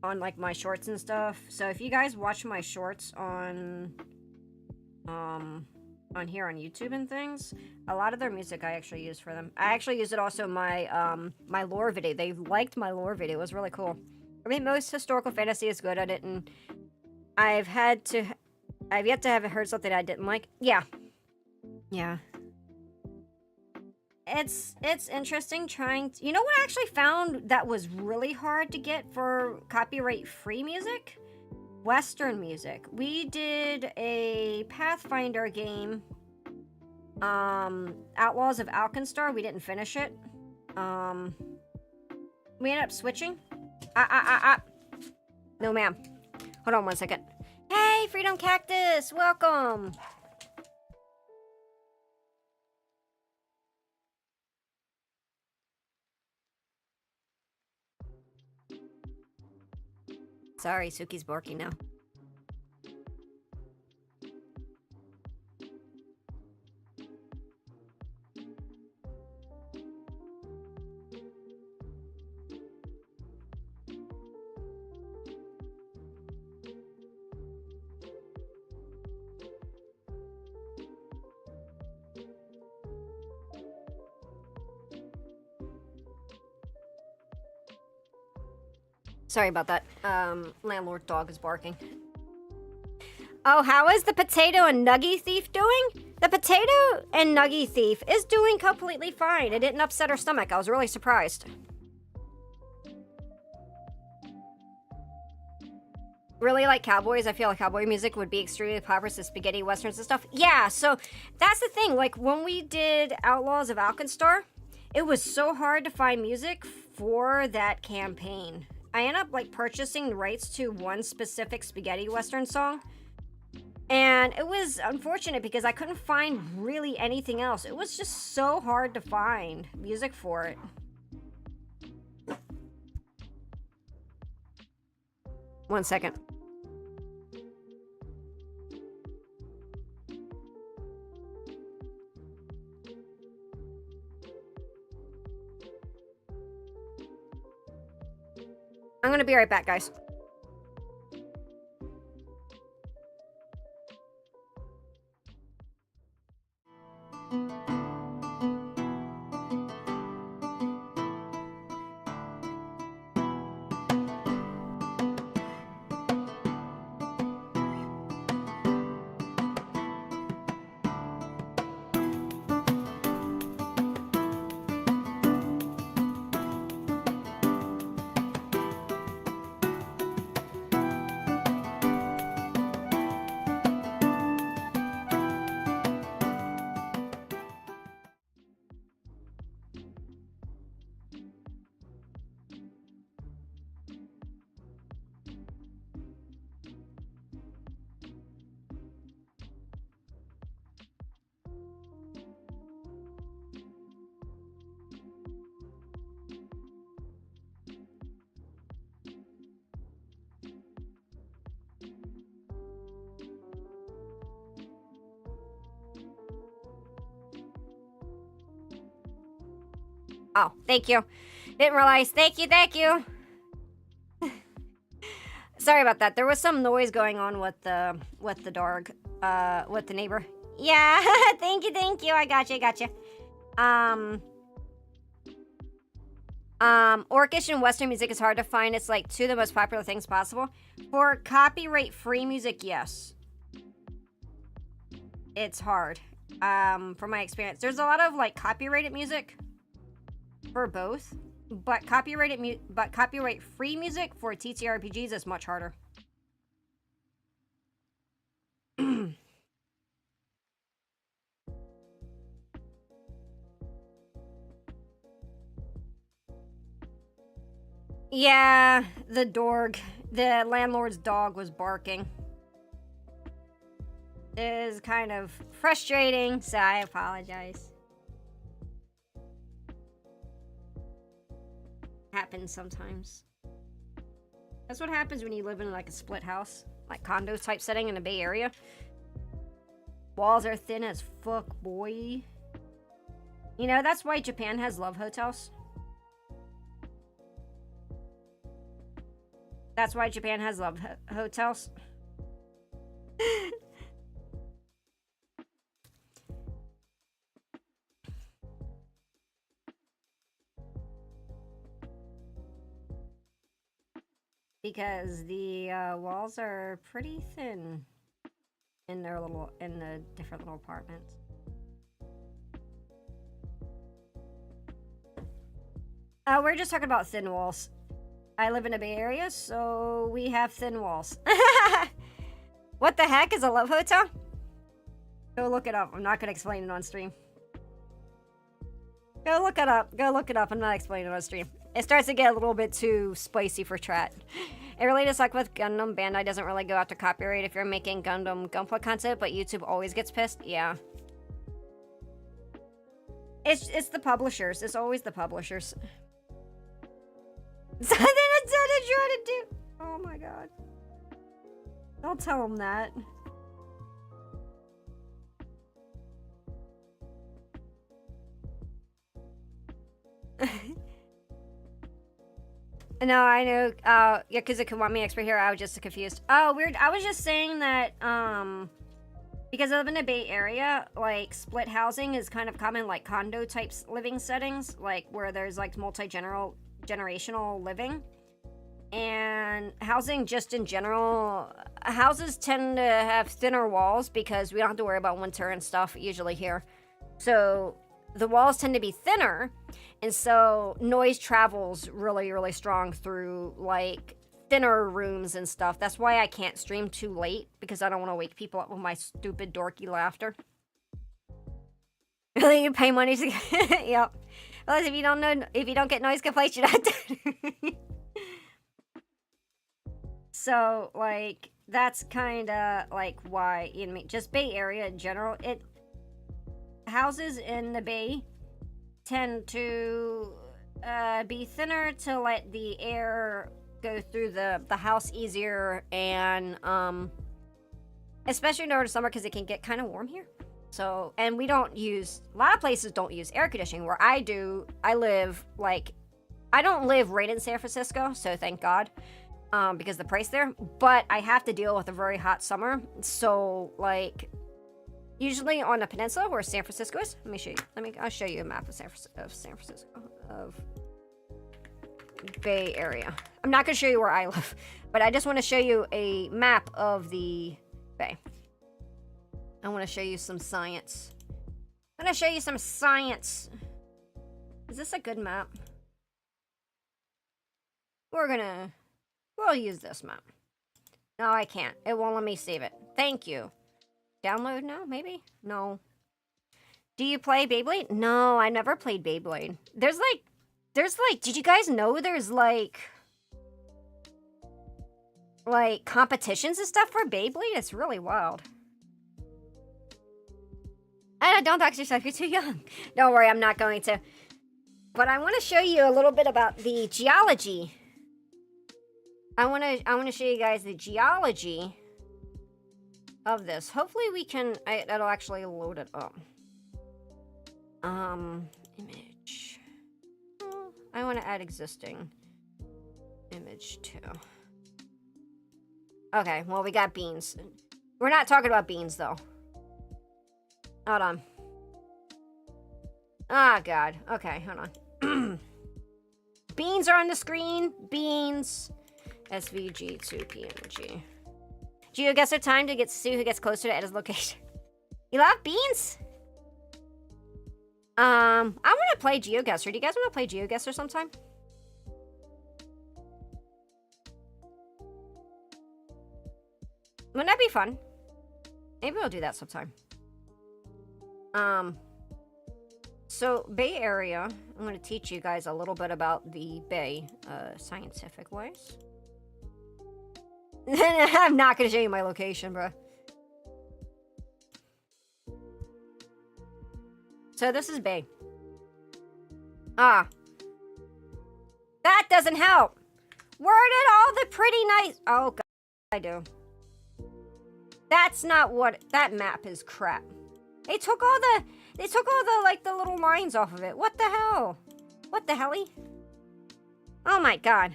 on like my shorts and stuff. So if you guys watch my shorts on here on YouTube and things, a lot of their music I actually use for them. I actually used it also in my my lore video. They liked my lore video. It was really cool. I mean, most historical fantasy is good at it, and I've yet to have heard something I didn't like. Yeah. It's interesting trying to, you know what I actually found that was really hard to get for copyright free music? Western music. We did a Pathfinder game, Outlaws of Alkenstar. We didn't finish it. We ended up switching. No ma'am. Hold on one second. Hey, Freedom Cactus! Welcome! Sorry, Suki's barking now. Sorry about that. Landlord dog is barking. Oh, how is the Potato and Nuggy Thief doing? The Potato and Nuggy Thief is doing completely fine. It didn't upset her stomach. I was really surprised. Really like cowboys. I feel like cowboy music would be extremely popular to spaghetti westerns and stuff. Yeah, so that's the thing. Like, when we did Outlaws of Alkenstar, it was so hard to find music for that campaign. I ended up like purchasing the rights to one specific spaghetti western song, and it was unfortunate because I couldn't find really anything else. It was just so hard to find music for it. One second. I'm gonna be right back, guys. Oh, thank you. Didn't realize. Thank you, thank you. Sorry about that. There was some noise going on with the dog, with the neighbor. Yeah, thank you. I got you. Orcish and Western music is hard to find. It's like two of the most popular things possible. For copyright-free music, yes. It's hard. From my experience. There's a lot of, like, copyrighted music for both. But copyright-free music for TTRPGs is much harder. Yeah, the landlord's dog was barking. It is kind of frustrating, so I apologize. Happens sometimes. That's what happens when you live in like a split house, like condo type setting in the Bay Area. Walls are thin as fuck, boy. You know, that's why Japan has love hotels. That's why Japan has love hotels. Because the walls are pretty thin in the different little apartments. We're just talking about thin walls. I live in a Bay Area, so we have thin walls. What the heck is a love hotel? Go look it up. I'm not gonna explain it on stream. Go look it up. I'm not explaining it on stream. It starts to get a little bit too spicy for chat. It really does suck with Gundam. Bandai doesn't really go after copyright if you're making Gundam Gunpla content, but YouTube always gets pissed. Yeah. It's the publishers. It's always the publishers. Something that's trying to do. Oh my god. Don't tell them that. No, I know. Yakuza Kiwami expert here. I was just confused. Oh, weird. I was just saying that, because I live in the Bay Area, like, split housing is kind of common, like, condo types living settings, like, where there's, like, generational living. And housing, just in general, houses tend to have thinner walls because we don't have to worry about winter and stuff usually here. So the walls tend to be thinner, and so noise travels really, really strong through, like, thinner rooms and stuff. That's why I can't stream too late, because I don't want to wake people up with my stupid, dorky laughter. Really, you pay money to get... Yep. Well, if you don't get noise complaints, you're not dead. So, like, that's kind of, like, why, you know, just Bay Area in general, houses in the Bay tend to be thinner to let the air go through the house easier, and especially during summer because it can get kind of warm here. So, and we don't use, a lot of places don't use air conditioning. Where I do, I live, like, I don't live right in San Francisco, so thank God, because the price there, but I have to deal with a very hot summer. So, like, usually on the peninsula where San Francisco is, let me show you. I'll show you a map of San Francisco, of Bay Area. I'm not gonna show you where I live, but I just want to show you a map of the Bay. I want to show you some science. I'm gonna show you some science. Is this a good map? We'll use this map. No, I can't. It won't let me save it. Thank you. Download now, maybe? No. Do you play Beyblade? No, I never played Beyblade. There's like, did you guys know there's like competitions and stuff for Beyblade? It's really wild. Don't dox yourself, you're too young. Don't worry, I'm not going to. But I want to show you a little bit about the geology. I want to show you guys the geology of this. Hopefully we can, that'll actually load it up. Image. I want to add existing image too. Okay, well, we got beans. We're not talking about beans, though. Hold on. Ah, God. Okay, hold on. Beans are on the screen. Beans. SVG to PNG. GeoGuessr time to see who gets closer to Ed's location. You love beans? I want to play GeoGuessr. Do you guys want to play GeoGuessr sometime? Wouldn't that be fun? Maybe we'll do that sometime. So Bay Area, I'm going to teach you guys a little bit about the Bay, scientific ways. I'm not going to show you my location, bro. So this is Bay. Ah. That doesn't help. Where did all the pretty nice... Oh, God, I do. That's not what... That map is crap. They took all the, like, the little lines off of it. What the hell? What the helly? Oh, my God.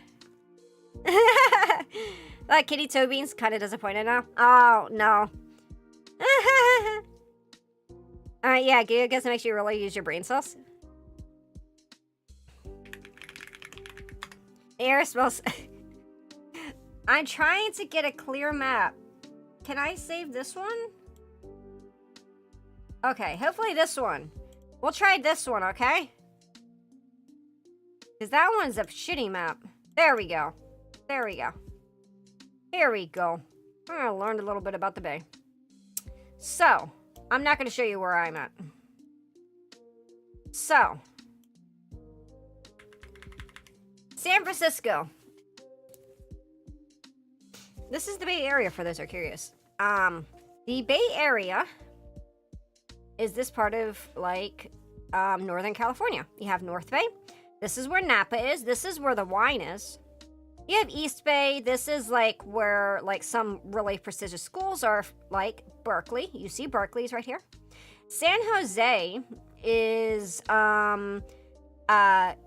Like, Kitty Toe Beans kind of disappointed now. Oh, no. Alright, yeah, I guess it makes you really use your brain cells. Air smells... I'm trying to get a clear map. Can I save this one? Okay, hopefully this one. We'll try this one, okay? Because that one's a shitty map. There we go. There we go. Here we go. I learned a little bit about the Bay. So, I'm not going to show you where I'm at. So, San Francisco. This is the Bay Area for those who are curious. The Bay Area is this part of, like, Northern California. You have North Bay. This is where Napa is. This is where the wine is. You have East Bay. This is, like, where, like, some really prestigious schools are, like Berkeley. You see Berkeley's right here. San Jose is,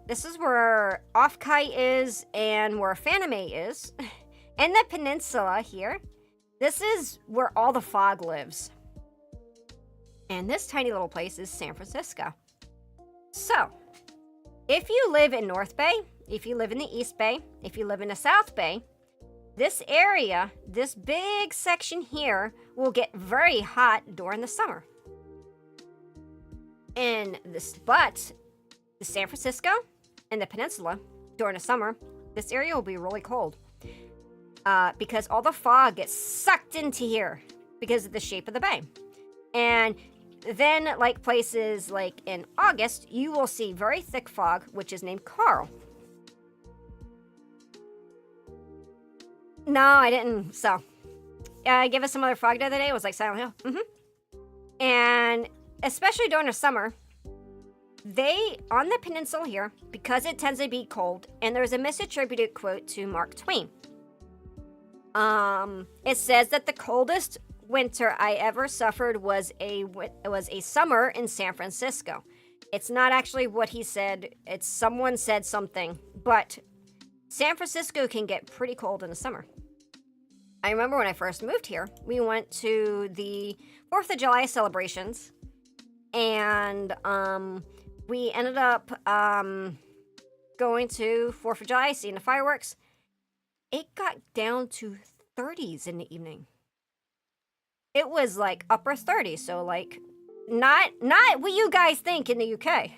this is where Off-Kite is and where Fanime is. And the peninsula here, this is where all the fog lives. And this tiny little place is San Francisco. So, if you live in North Bay, if you live in the East Bay, if you live in the South Bay, this area, this big section here, will get very hot during the summer. But the San Francisco and the peninsula, during the summer, this area will be really cold. Because all the fog gets sucked into here because of the shape of the bay. And then, like places like in August, you will see very thick fog, which is named Carl. No, I didn't. So, give us some other fog the other day. It was like Silent Hill. And especially during the summer, on the peninsula here, because it tends to be cold, and there's a misattributed quote to Mark Twain. It says that the coldest winter I ever suffered was a summer in San Francisco. It's not actually what he said. It's someone said something, but San Francisco can get pretty cold in the summer. I remember when I first moved here, we went to the 4th of July celebrations, and we ended up going to 4th of July, seeing the fireworks. It got down to 30s in the evening. It was like upper 30s, so like not what you guys think in the UK.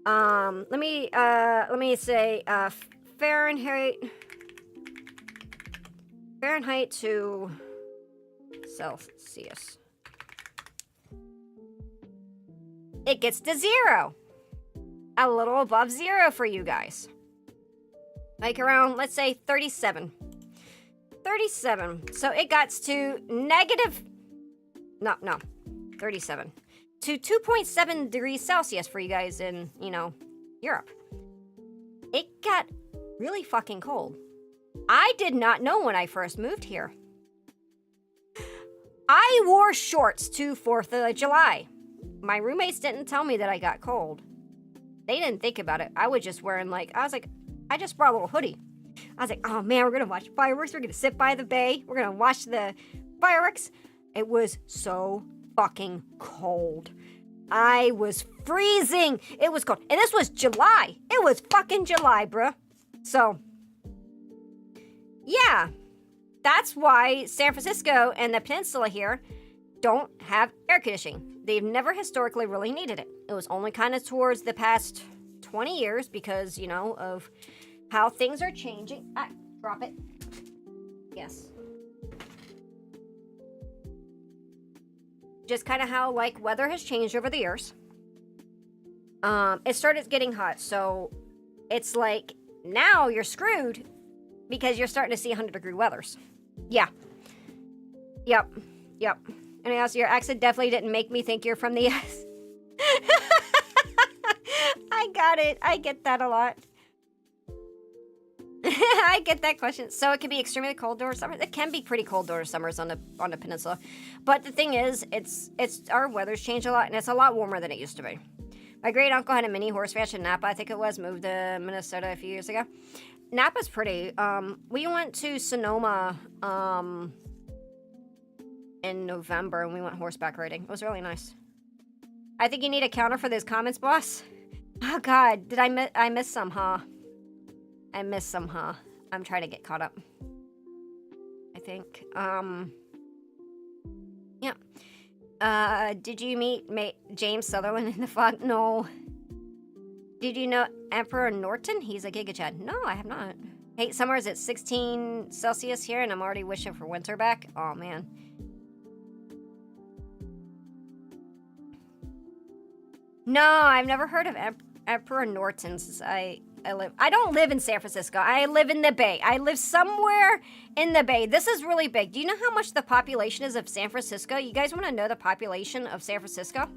Let me say Fahrenheit to Celsius. It gets to 0. A little above 0 for you guys. Like around, let's say, 37. 37. So it got to negative... No, 37. To 2.7 degrees Celsius for you guys in, Europe. It got really fucking cold. I did not know when I first moved here. I wore shorts to 4th of July. My roommates didn't tell me that I got cold. they didn't think about it. I was just wearing like, I just brought a little hoodie. I was like, oh man, we're gonna watch fireworks. We're gonna sit by the bay. We're gonna watch the fireworks. It was so fucking cold. I was freezing. It was cold. And this was July. It was fucking July, bruh. So, yeah. That's why San Francisco and the peninsula here don't have air conditioning. They've never historically really needed it. It was only kind of towards the past 20 years because, you know, of how things are changing. Ah, drop it. Yes. Just kind of how, like, weather has changed over the years. It started getting hot, so it's like, now you're screwed because you're starting to see 100-degree weathers. Yeah. Yep. And also, your accent definitely didn't make me think you're from the US. I got it. I get that a lot. I get that question. So it can be extremely cold during summer. It can be pretty cold during summers on the peninsula. But the thing is, it's our weather's changed a lot, and it's a lot warmer than it used to be. My great uncle had a mini horse ranch in Napa, I think it was, moved to Minnesota a few years ago. Napa's pretty. We went to Sonoma in November, and we went horseback riding. It was really nice. I think you need a counter for those comments, boss. Oh God, did I miss some, huh? I missed some, huh? I'm trying to get caught up. I think. Yeah. Did you meet James Sutherland in the fog? No. Did you know Emperor Norton? He's a Giga Chad. No, I have not. Hate summers at 16 Celsius here, and I'm already wishing for winter back. Oh, man. No, I've never heard of Emperor Norton since I don't live in San Francisco. I live in the Bay. I live somewhere in the Bay. This is really big. Do you know how much the population is of San Francisco? You guys want to know the population of San Francisco?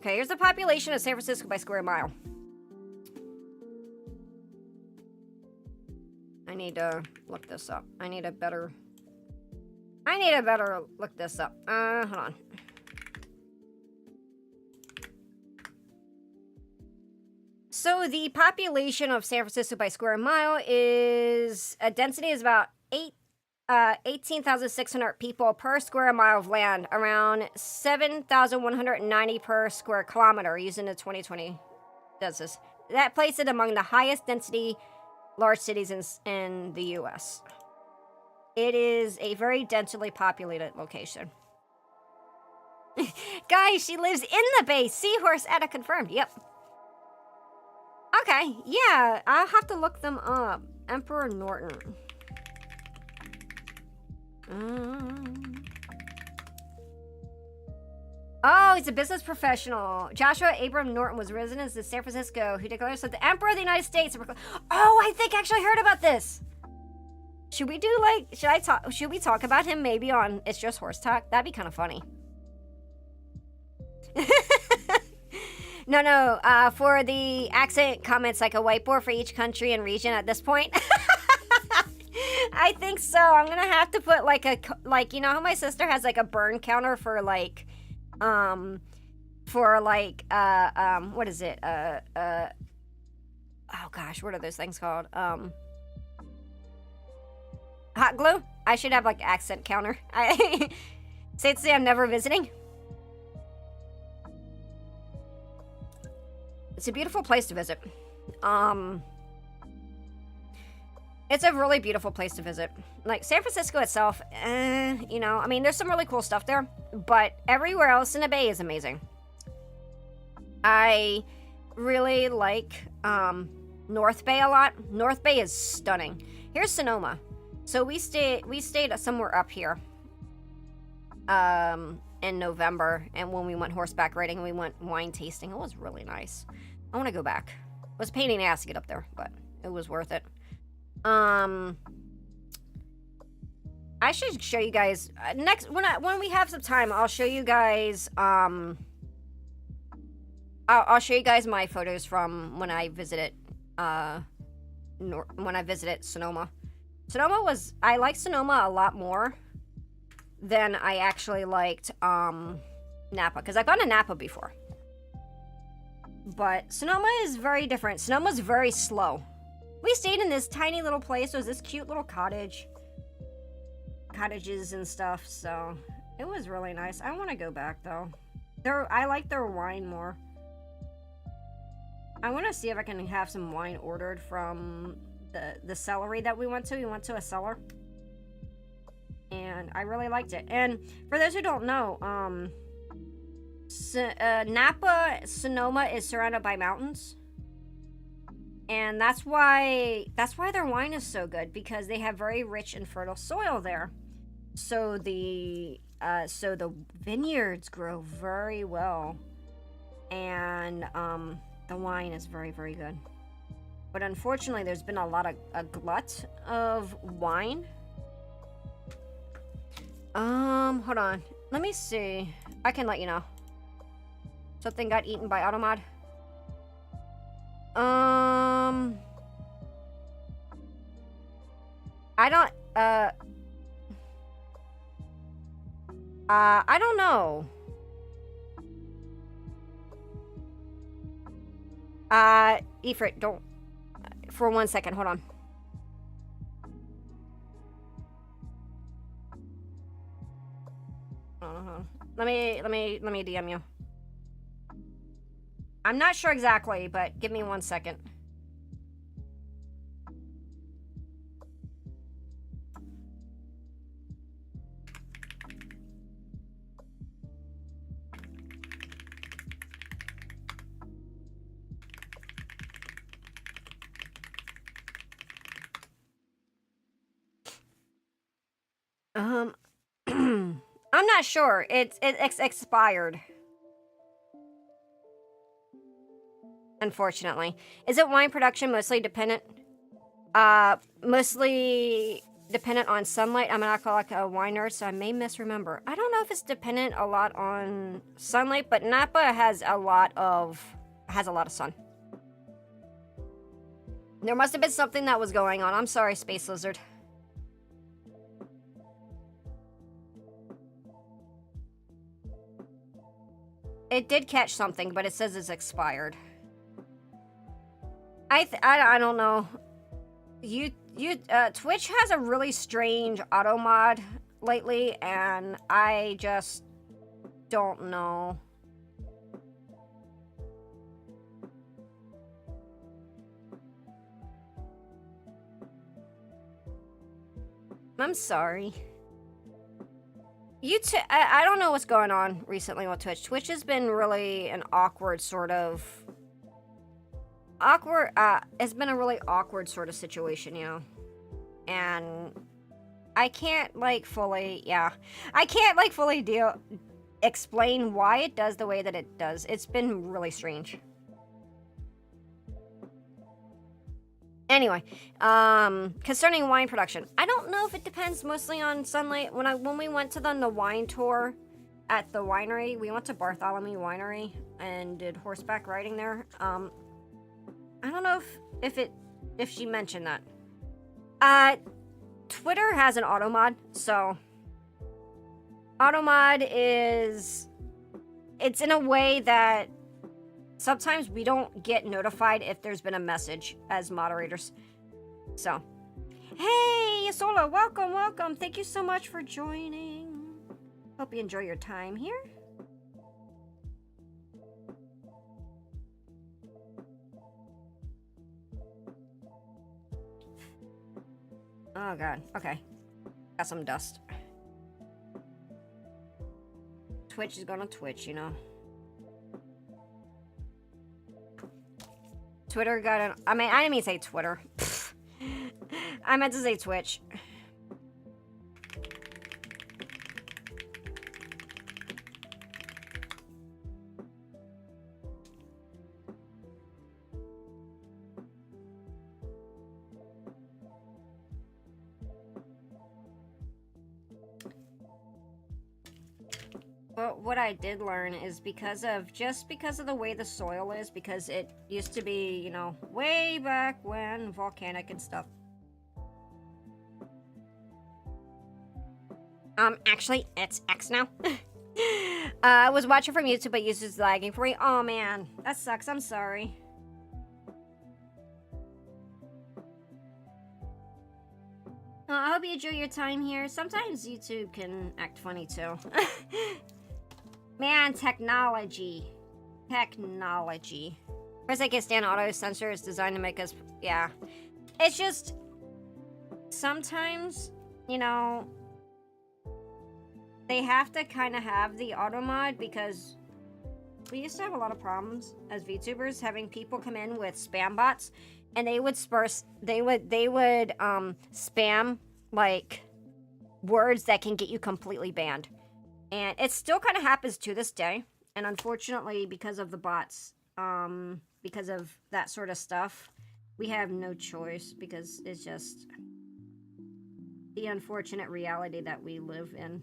Okay, here's the population of San Francisco by square mile. I need to look this up. I need to better look this up. Hold on. So the population of San Francisco by square mile is, a density is about 18,600 people per square mile of land, around 7,190 per square kilometer, using the 2020 census. That places it among the highest density large cities in the U.S. It is a very densely populated location. Guys, she lives in the Bay. Seahorse Etta confirmed. Yep. Okay, yeah, I'll have to look them up. Emperor Norton. Oh, he's a business professional. Joshua Abram Norton was resident of San Francisco, who declared himself the Emperor of the United States. Oh, I think I actually heard about this. Should we talk about him maybe on It's Just Horse Talk? That'd be kind of funny. No, for the accent comments, like a whiteboard for each country and region at this point. I think so. I'm gonna have to put you know how my sister has like a burn counter for what is it? Oh gosh, what are those things called? Hot glue? I should have like accent counter. Say I'm never visiting. It's a beautiful place to visit. It's a really beautiful place to visit. Like San Francisco itself, you know, I mean, there's some really cool stuff there, but everywhere else in the Bay is amazing. I really like North Bay a lot. North Bay is stunning. Here's Sonoma. So we stayed somewhere up here in November, and when we went horseback riding, we went wine tasting. It was really nice. I want to go back. It was a pain in the ass to get up there, but it was worth it. I should show you guys next when we have some time. I'll show you guys. I'll show you guys my photos from when I visited. When I visited Sonoma. Sonoma was, I liked Sonoma a lot more than I actually liked Napa, because I've gone to Napa before. But Sonoma is very different. Sonoma's very slow. We stayed in this tiny little place. It was this cute little cottages and stuff, so it was really nice. I want to go back though. I like their wine more. I want to see if I can have some wine ordered from the cellar that we went to. We went to a cellar, and I really liked it. And for those who don't know, Napa, Sonoma is surrounded by mountains, and that's why their wine is so good, because they have very rich and fertile soil there. So the vineyards grow very well, and the wine is very, very good. But unfortunately, there's been a glut of wine. Hold on. Let me see. I can let you know. Something got eaten by Automod. I don't know. Ifrit, don't. For 1 second, hold on. Let me DM you. I'm not sure exactly, but give me 1 second. I'm not sure. It's expired. Unfortunately. Is it wine production mostly dependent? Mostly dependent on sunlight. I'm an alcoholic wine nerd, so I may misremember. I don't know if it's dependent a lot on sunlight, but Napa has a lot of sun. There must have been something that was going on. I'm sorry, Space Lizard. It did catch something, but it says it's expired. I don't know. Twitch has a really strange auto mod lately, and I just don't know. I'm sorry. I don't know what's going on recently with Twitch. Twitch has been really an awkward sort of... it's been a really awkward sort of situation, you know? And I can't, like, fully... Yeah. I can't, like, fully explain why it does the way that it does. It's been really strange. Anyway, concerning wine production, I don't know if it depends mostly on sunlight. When we went to the wine tour at the winery, we went to Bartholomew Winery and did horseback riding there. I don't know if she mentioned that. Twitter has an auto mod, so auto mod is, it's in a way that sometimes we don't get notified if there's been a message as moderators. So, hey, Yasola, welcome. Thank you so much for joining. Hope you enjoy your time here. Oh, God. Okay. Got some dust. Twitch is gonna Twitch, you know. Twitter got an... I didn't mean to say Twitter. I meant to say Twitch. But what I did learn is because of the way the soil is, because it used to be, you know, way back when, volcanic and stuff. Actually, it's X now. I was watching from YouTube, but YouTube's lagging for me. Oh man, that sucks. I'm sorry. I hope you enjoy your time here. Sometimes YouTube can act funny too. Man, technology. Technology. First, I can't stand auto censor. It's designed to make us. Yeah. It's just. Sometimes, you know. They have to kind of have the auto mod because we used to have a lot of problems as VTubers having people come in with spam bots, and they would spam like words that can get you completely banned, and it still kind of happens to this day. And unfortunately, because of the bots, because of that sort of stuff, we have no choice because it's just the unfortunate reality that we live in.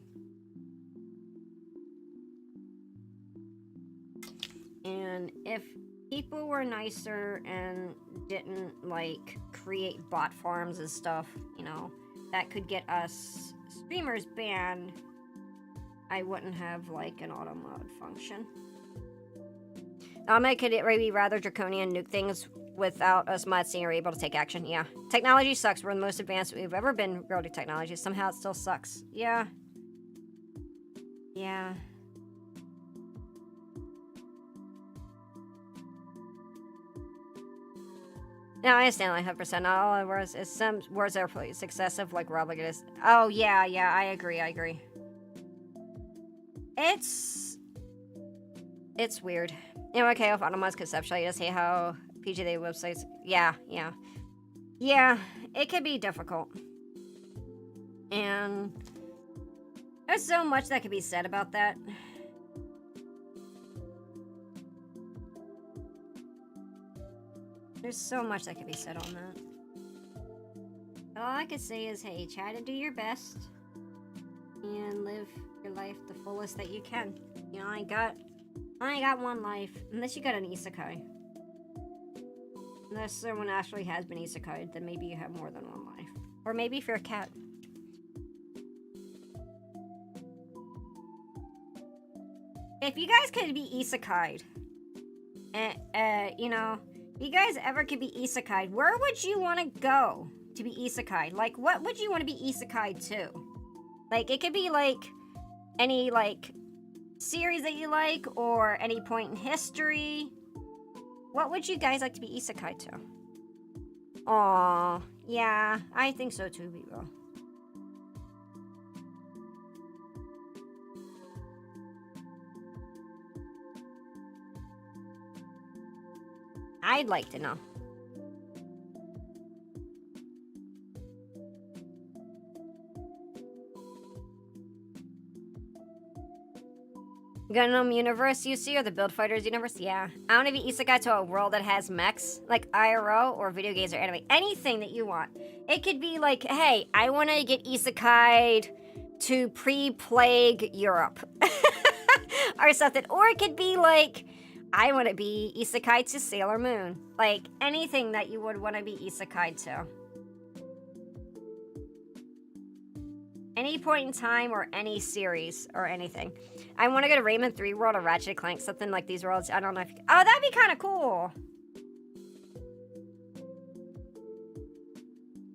And if people were nicer and didn't, like, create bot farms and stuff, you know, that could get us streamers banned, I wouldn't have, like, an auto mod function. It could be rather draconian, nuke things without us mod seeing or able to take action. Yeah. Technology sucks. We're the most advanced we've ever been regarding technology. Somehow it still sucks. Yeah. Yeah. No, I understand like 100%. All words is some words are successive, like Rob, like it is. Oh yeah, I agree. It's weird. You know, okay, if Automods conceptually, I just hate how PGA websites. Yeah. It can be difficult, and there's so much that could be said about that. There's so much that could be said on that. All I can say is, hey, try to do your best and live your life the fullest that you can. You know, I ain't got one life, unless you got an isekai. Unless someone actually has been isekai, then maybe you have more than one life. Or maybe if you're a cat. If you guys could be isekai'd, you know, if you guys ever could be isekai'd, where would you want to go to be isekai'd? Like, what would you want to be isekai'd to? Like, it could be, like, any, like, series that you like, or any point in history. What would you guys like to be isekai'd to? Aww, yeah, I think so too, Vivo. I'd like to know. Gundam universe you see, or the Build Fighters universe? Yeah. I want to be isekai to a world that has mechs, like IRO or video games or anime. Anything that you want. It could be like, hey, I want to get isekai'd to pre-plague Europe. Or something. Or it could be like, I want to be isekai to Sailor Moon. Like, anything that you would want to be isekai to. Any point in time or any series or anything. I want to go to Rayman 3 World or Ratchet & Clank, something like these worlds. I don't know if you... Oh, that'd be kind of cool.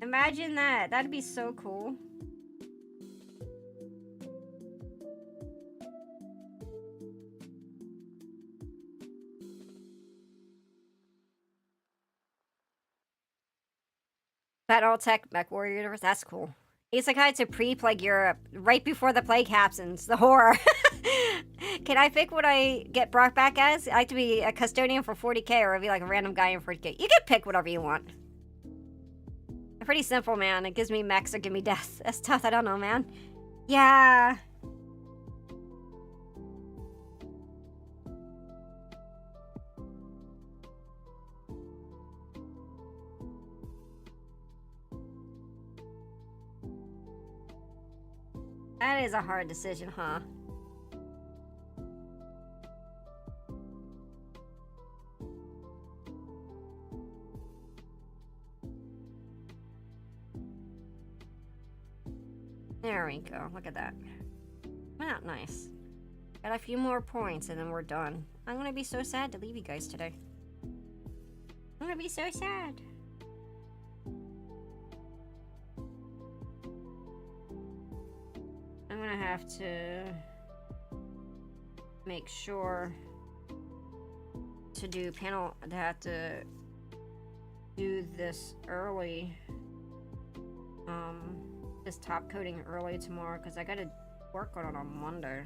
Imagine that. That'd be so cool. Battletech Mech Warrior Universe. That's cool. Isekai to pre-plague Europe, right before the plague happens. The horror. Can I pick what I get brought back as? I like to be a custodian for 40k, or be like a random guy in 40k. You can pick whatever you want. Pretty simple, man. It gives me mechs or give me death. That's tough. I don't know, man. Yeah. That is a hard decision, huh? There we go. Look at that. Not nice. Got a few more points and then we're done. I'm gonna be so sad to leave you guys today. I'm gonna be so sad. I'm gonna have to make sure to do panel, to have to do this early, this top coating early tomorrow, because I gotta work on it on Monday.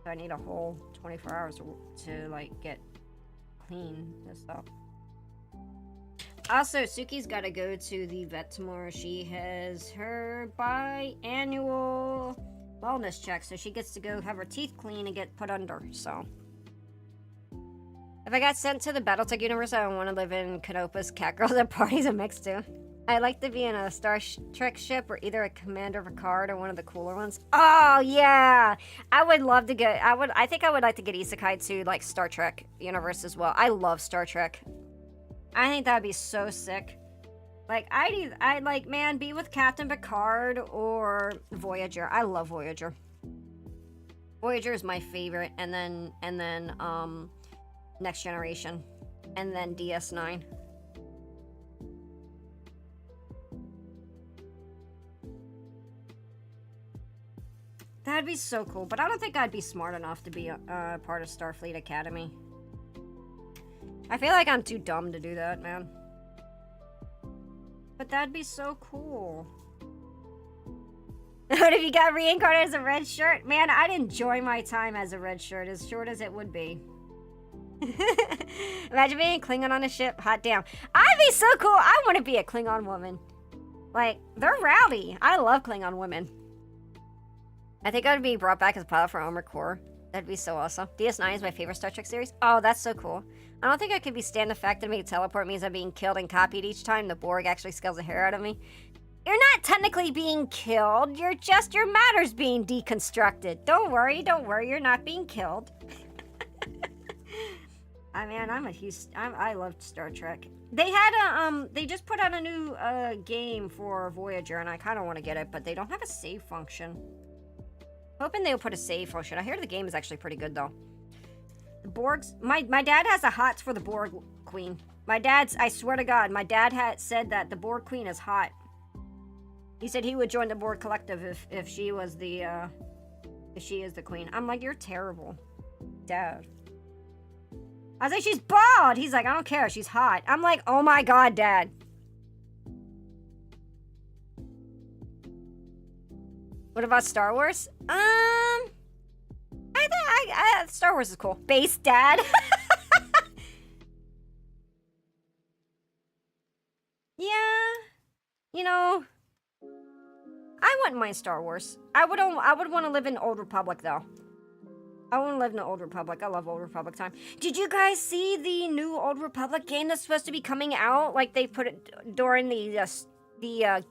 So I need a whole 24 hours to like get clean this up. Also, Suki's gotta go to the vet tomorrow. She has her biannual wellness check, so she gets to go have her teeth cleaned and get put under, so. If I got sent to the Battletech universe, I want to live in Canopus, Catgirls, and Parties and Mix too. I'd like to be in a Star Trek ship or either a Commander Picard or one of the cooler ones. Oh, yeah! I would love to get, I think I would like to get isekai to, like, Star Trek universe as well. I love Star Trek. I think that'd be so sick. Like, I'd like, man, be with Captain Picard or Voyager. I love Voyager. Voyager is my favorite, and then, Next Generation, and then DS9. That'd be so cool, but I don't think I'd be smart enough to be a part of Starfleet Academy. I feel like I'm too dumb to do that, man. But that'd be so cool. What if you got reincarnated as a red shirt? Man, I'd enjoy my time as a red shirt, as short as it would be. Imagine being a Klingon on a ship. Hot damn. I'd be so cool. I want to be a Klingon woman. Like, they're rowdy. I love Klingon women. I think I would be brought back as a pilot for Armored Core. That'd be so awesome. DS9 is my favorite Star Trek series. Oh, that's so cool. I don't think I could be stand the fact that me teleport means I'm being killed and copied each time the Borg actually scares the hair out of me. You're not technically being killed. You're just, your matter's being deconstructed. Don't worry, you're not being killed. I mean, I loved Star Trek. They had they just put out a new game for Voyager, and I kind of want to get it, but they don't have a save function. Hoping they'll put a save function. I hear the game is actually pretty good, though. The Borgs, my dad has a hots for the Borg Queen. I swear to God, my dad had said that the Borg Queen is hot. He said he would join the Borg Collective if she was the, if she is the queen. I'm like, you're terrible, Dad. I was like, she's bald. He's like, I don't care. She's hot. I'm like, oh my God, Dad. What about Star Wars? I Star Wars is cool. Base Dad. Yeah. You know, I wouldn't mind Star Wars. I would want to live in Old Republic, though. I want to live in the Old Republic. I love Old Republic time. Did you guys see the new Old Republic game that's supposed to be coming out? Like, they put it during the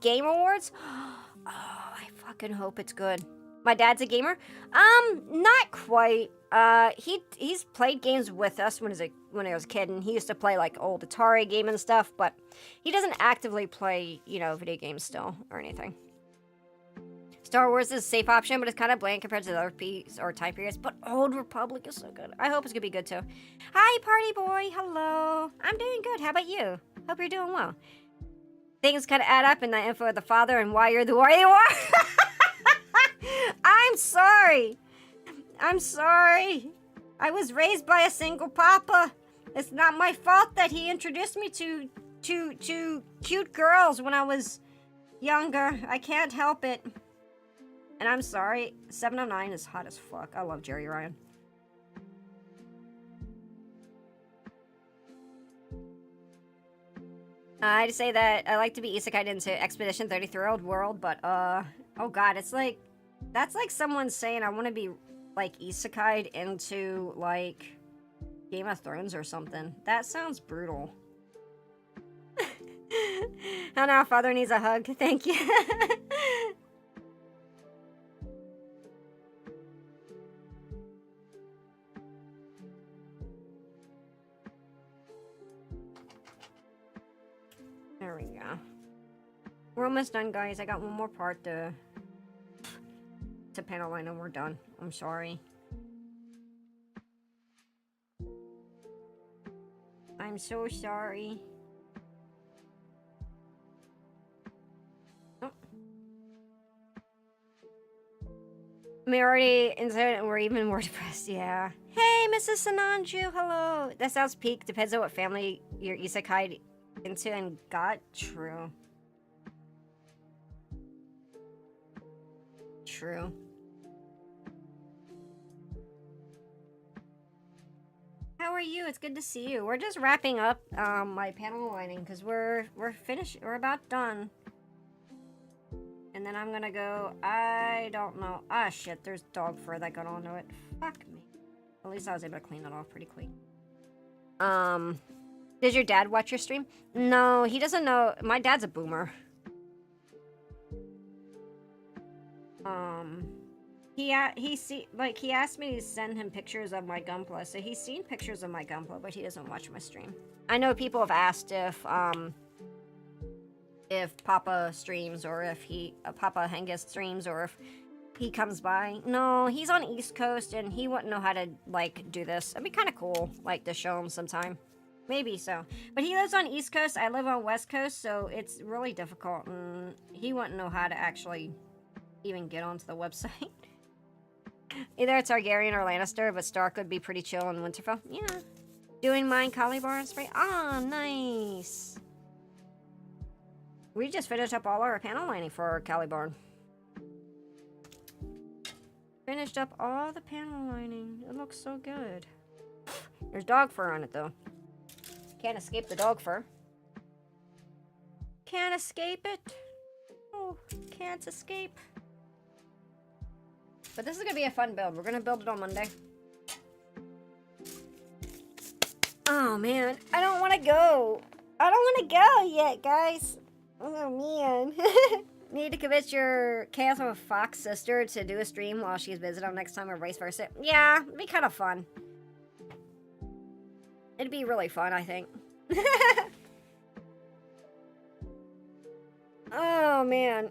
Game Awards? Oh, I fucking hope it's good. My dad's a gamer? Not quite. He's played games with us when he was a kid, and he used to play, like, old Atari game and stuff, but he doesn't actively play, you know, video games still, or anything. Star Wars is a safe option, but it's kind of bland compared to the other time periods. But Old Republic is so good. I hope it's gonna be good too. Hi, party boy. Hello. I'm doing good. How about you? Hope you're doing well. Things kind of add up in the info of the father and why you're the warrior you are. I'm sorry. I'm sorry. I was raised by a single papa. It's not my fault that he introduced me to cute girls when I was younger. I can't help it. And I'm sorry, 709 is hot as fuck. I love Jerry Ryan. I just say that I like to be isekai into Expedition 33-year-old world, but, oh god, it's like, that's like someone saying I want to be, like, isekai'd into, like, Game of Thrones or something. That sounds brutal. Oh no, father needs a hug. Thank you. There we go. We're almost done, guys. I got one more part to... to panel line and we're done. I'm sorry. I'm so sorry. Oh. We already into it and we're even more depressed, yeah. Hey, Mrs. Sananju, hello. That sounds peak. Depends on what family your isekai into and got. True. True. How are you? It's good to see you. We're just wrapping up my panel lining because we're finished. We're about done. And then I'm gonna go. I don't know. Ah, shit. There's dog fur that got onto it. Fuck me. At least I was able to clean it off pretty quick. Did your dad watch your stream? No, he doesn't know. My dad's a boomer. He asked me to send him pictures of my Gunpla, so he's seen pictures of my Gunpla, but he doesn't watch my stream. I know people have asked if Papa streams or if Papa Hengus streams or if he comes by. No, he's on East Coast and he wouldn't know how to like do this. It'd be kind of cool, like to show him sometime. Maybe so. But he lives on East Coast. I live on West Coast, so it's really difficult. And he wouldn't know how to actually even get onto the website. Either it's Targaryen or Lannister, but Stark would be pretty chill in Winterfell. Yeah. Doing mine Calibarn spray. Ah, nice. We just finished up all our panel lining for Calibarn. Finished up all the panel lining. It looks so good. There's dog fur on it, though. Can't escape the dog fur. Can't escape it. Oh, can't escape. But this is going to be a fun build. We're going to build it on Monday. Oh, man. I don't want to go. I don't want to go yet, guys. Oh, man. Need to convince your Chaos Fox sister to do a stream while she's visiting next time or vice versa. Yeah, it'd be kind of fun. It'd be really fun, I think. Oh, man.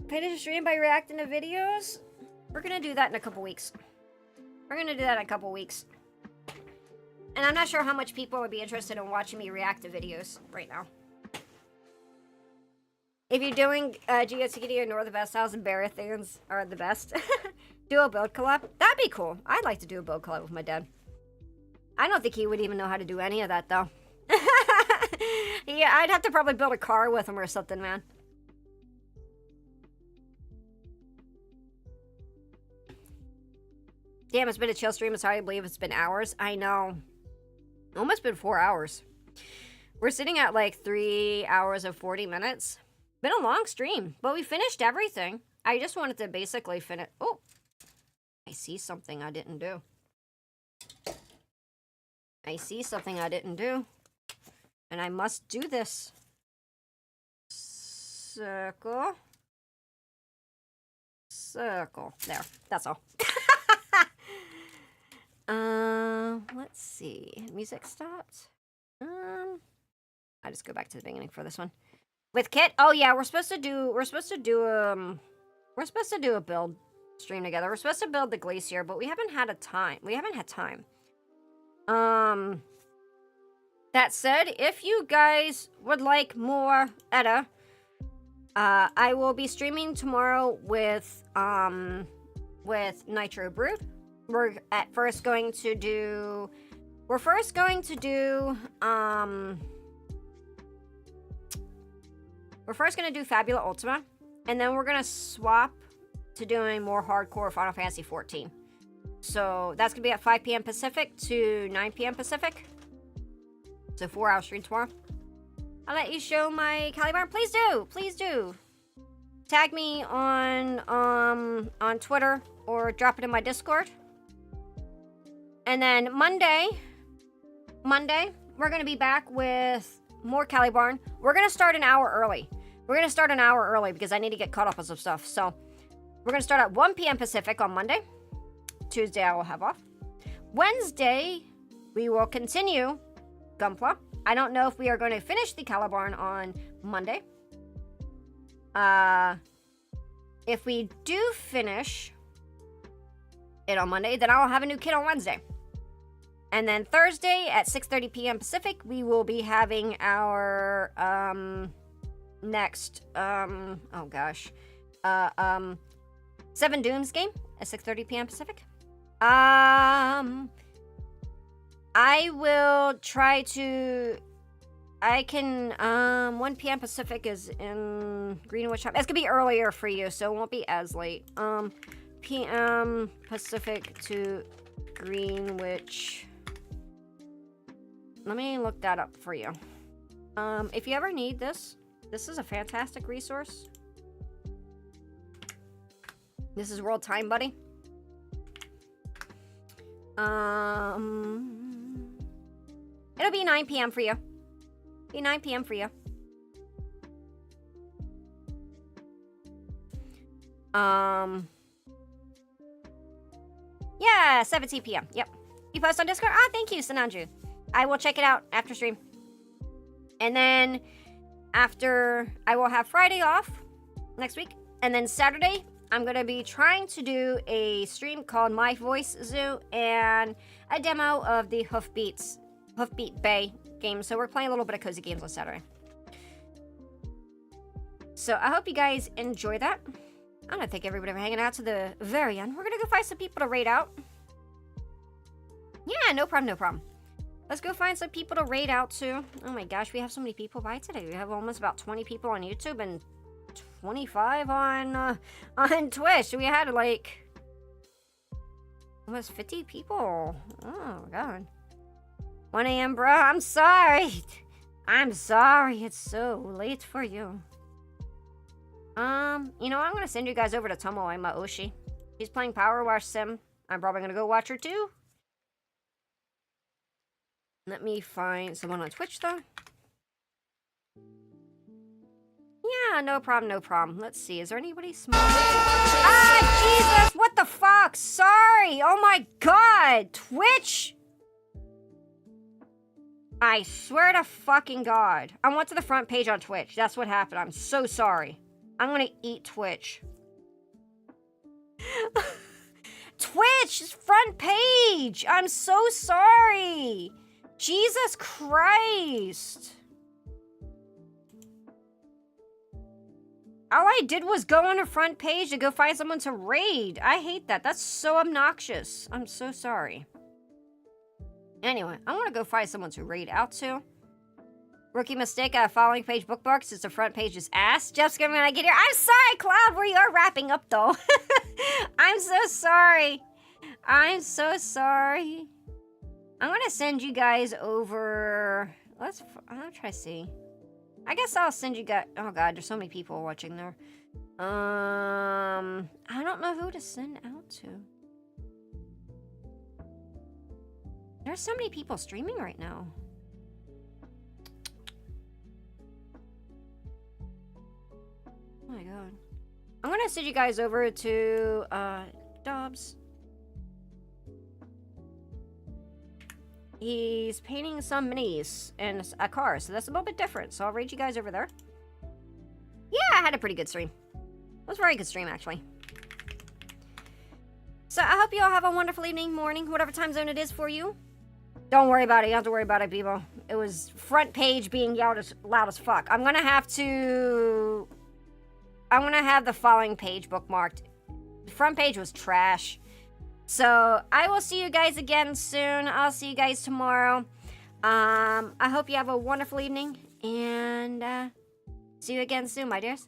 Finish a stream by reacting to videos? We're gonna do that in a couple weeks. We're gonna do that in a couple weeks. And I'm not sure how much people would be interested in watching me react to videos right now. If you're doing Geotikity or the Best House and Barathons are the best, do a build collab. That'd be cool. I'd like to do a build collab with my dad. I don't think he would even know how to do any of that, though. Yeah, I'd have to probably build a car with him or something, man. Damn, it's been a chill stream. It's hard to believe it's been hours. I know. Almost been 4 hours. We're sitting at like 3 hours and 40 minutes. Been a long stream, but we finished everything. I just wanted to basically finish. Oh, I see something I didn't do. I see something I didn't do. And I must do this. Circle. Circle. There. That's all. Let's see. Music stopped. I just go back to the beginning for this one. With Kit? Oh yeah, we're supposed to do a build stream together. We're supposed to build the glacier, but we haven't had time. That said, if you guys would like more Edda, I will be streaming tomorrow with Nitro Brood. We're first going to do Fabula Ultima, and then we're gonna swap to doing more hardcore Final Fantasy 14. So that's gonna be at 5 p.m. Pacific to 9 p.m. Pacific. So 4-hour stream tomorrow. I'll let you show my Calibarn. Please do. Tag me on Twitter or drop it in my Discord. And then Monday, we're gonna be back with more Calibarn. We're gonna start an hour early. Because I need to get caught up on some stuff. So we're gonna start at 1 p.m. Pacific on Monday. Tuesday I will have off. Wednesday we will continue Gunpla. I don't know if we are going to finish the Calibarn on Monday. if we do finish it on Monday, then I'll have a new kit on Wednesday. And then Thursday at 6:30 p.m. Pacific, we will be having our next 7 Dooms game at 6:30 p.m. Pacific. I will try to. I can. 1 p.m. Pacific is in Greenwich. It's gonna be earlier for you, so it won't be as late. PM Pacific to Greenwich. Let me look that up for you. If you ever need this is a fantastic resource. This is World Time Buddy. It'll be 9 p.m. for you. Be 9 p.m. for you. Yeah, 17 p.m. Yep. You post on Discord? Ah, thank you, Sananju. I will check it out after stream. And then after, I will have Friday off next week. And then Saturday, I'm going to be trying to do a stream called My Voice Zoo and a demo of the Hoofbeat Bay game. So we're playing a little bit of cozy games on Saturday. So I hope you guys enjoy that. I want to thank everybody for hanging out to the very end. We're going to go find some people to raid out. Yeah, no problem, no problem. Let's go find some people to raid out to. Oh my gosh, we have so many people by today. We have almost about 20 people on YouTube and 25 on Twitch. We had like almost 50 people. Oh my god. 1 a.m. bro, I'm sorry. I'm sorry it's so late for you. You know, I'm gonna send you guys over to Tomoe Maoshi. She's playing Power Wash Sim. I'm probably gonna go watch her too. Let me find someone on Twitch though. Yeah, no problem, no problem. Let's see, is there anybody small? Ah, Jesus, what the fuck? Sorry, oh my god, Twitch! I swear to fucking god. I went to the front page on Twitch, that's what happened, I'm so sorry. I'm gonna eat Twitch. Twitch, front page! I'm so sorry! Jesus Christ! All I did was go on a front page to go find someone to raid. I hate that. That's so obnoxious. I'm so sorry. Anyway, I want to go find someone to raid out to. Rookie mistake, following page bookmarks since the front page is ass. Jeff's gonna when I get here. I'm sorry, Cloud, we are wrapping up though. I'm so sorry. I'm so sorry. I'm gonna send you guys over. I'm gonna try to see. I guess I'll send you guys. Oh god, there's so many people watching there. I don't know who to send out to. There's so many people streaming right now. Oh my god. I'm gonna send you guys over to Dobbs. He's painting some minis and a car, so that's a little bit different. So I'll raid you guys over there. Yeah, I had a pretty good stream. It was a very good stream, actually. So I hope you all have a wonderful evening, morning, whatever time zone it is for you. Don't worry about it. You don't have to worry about it, people. It was front page being loud as fuck. I'm gonna have the following page bookmarked. The front page was trash. So I will see you guys again soon. I'll see you guys tomorrow. I hope you have a wonderful evening and see you again soon, my dears.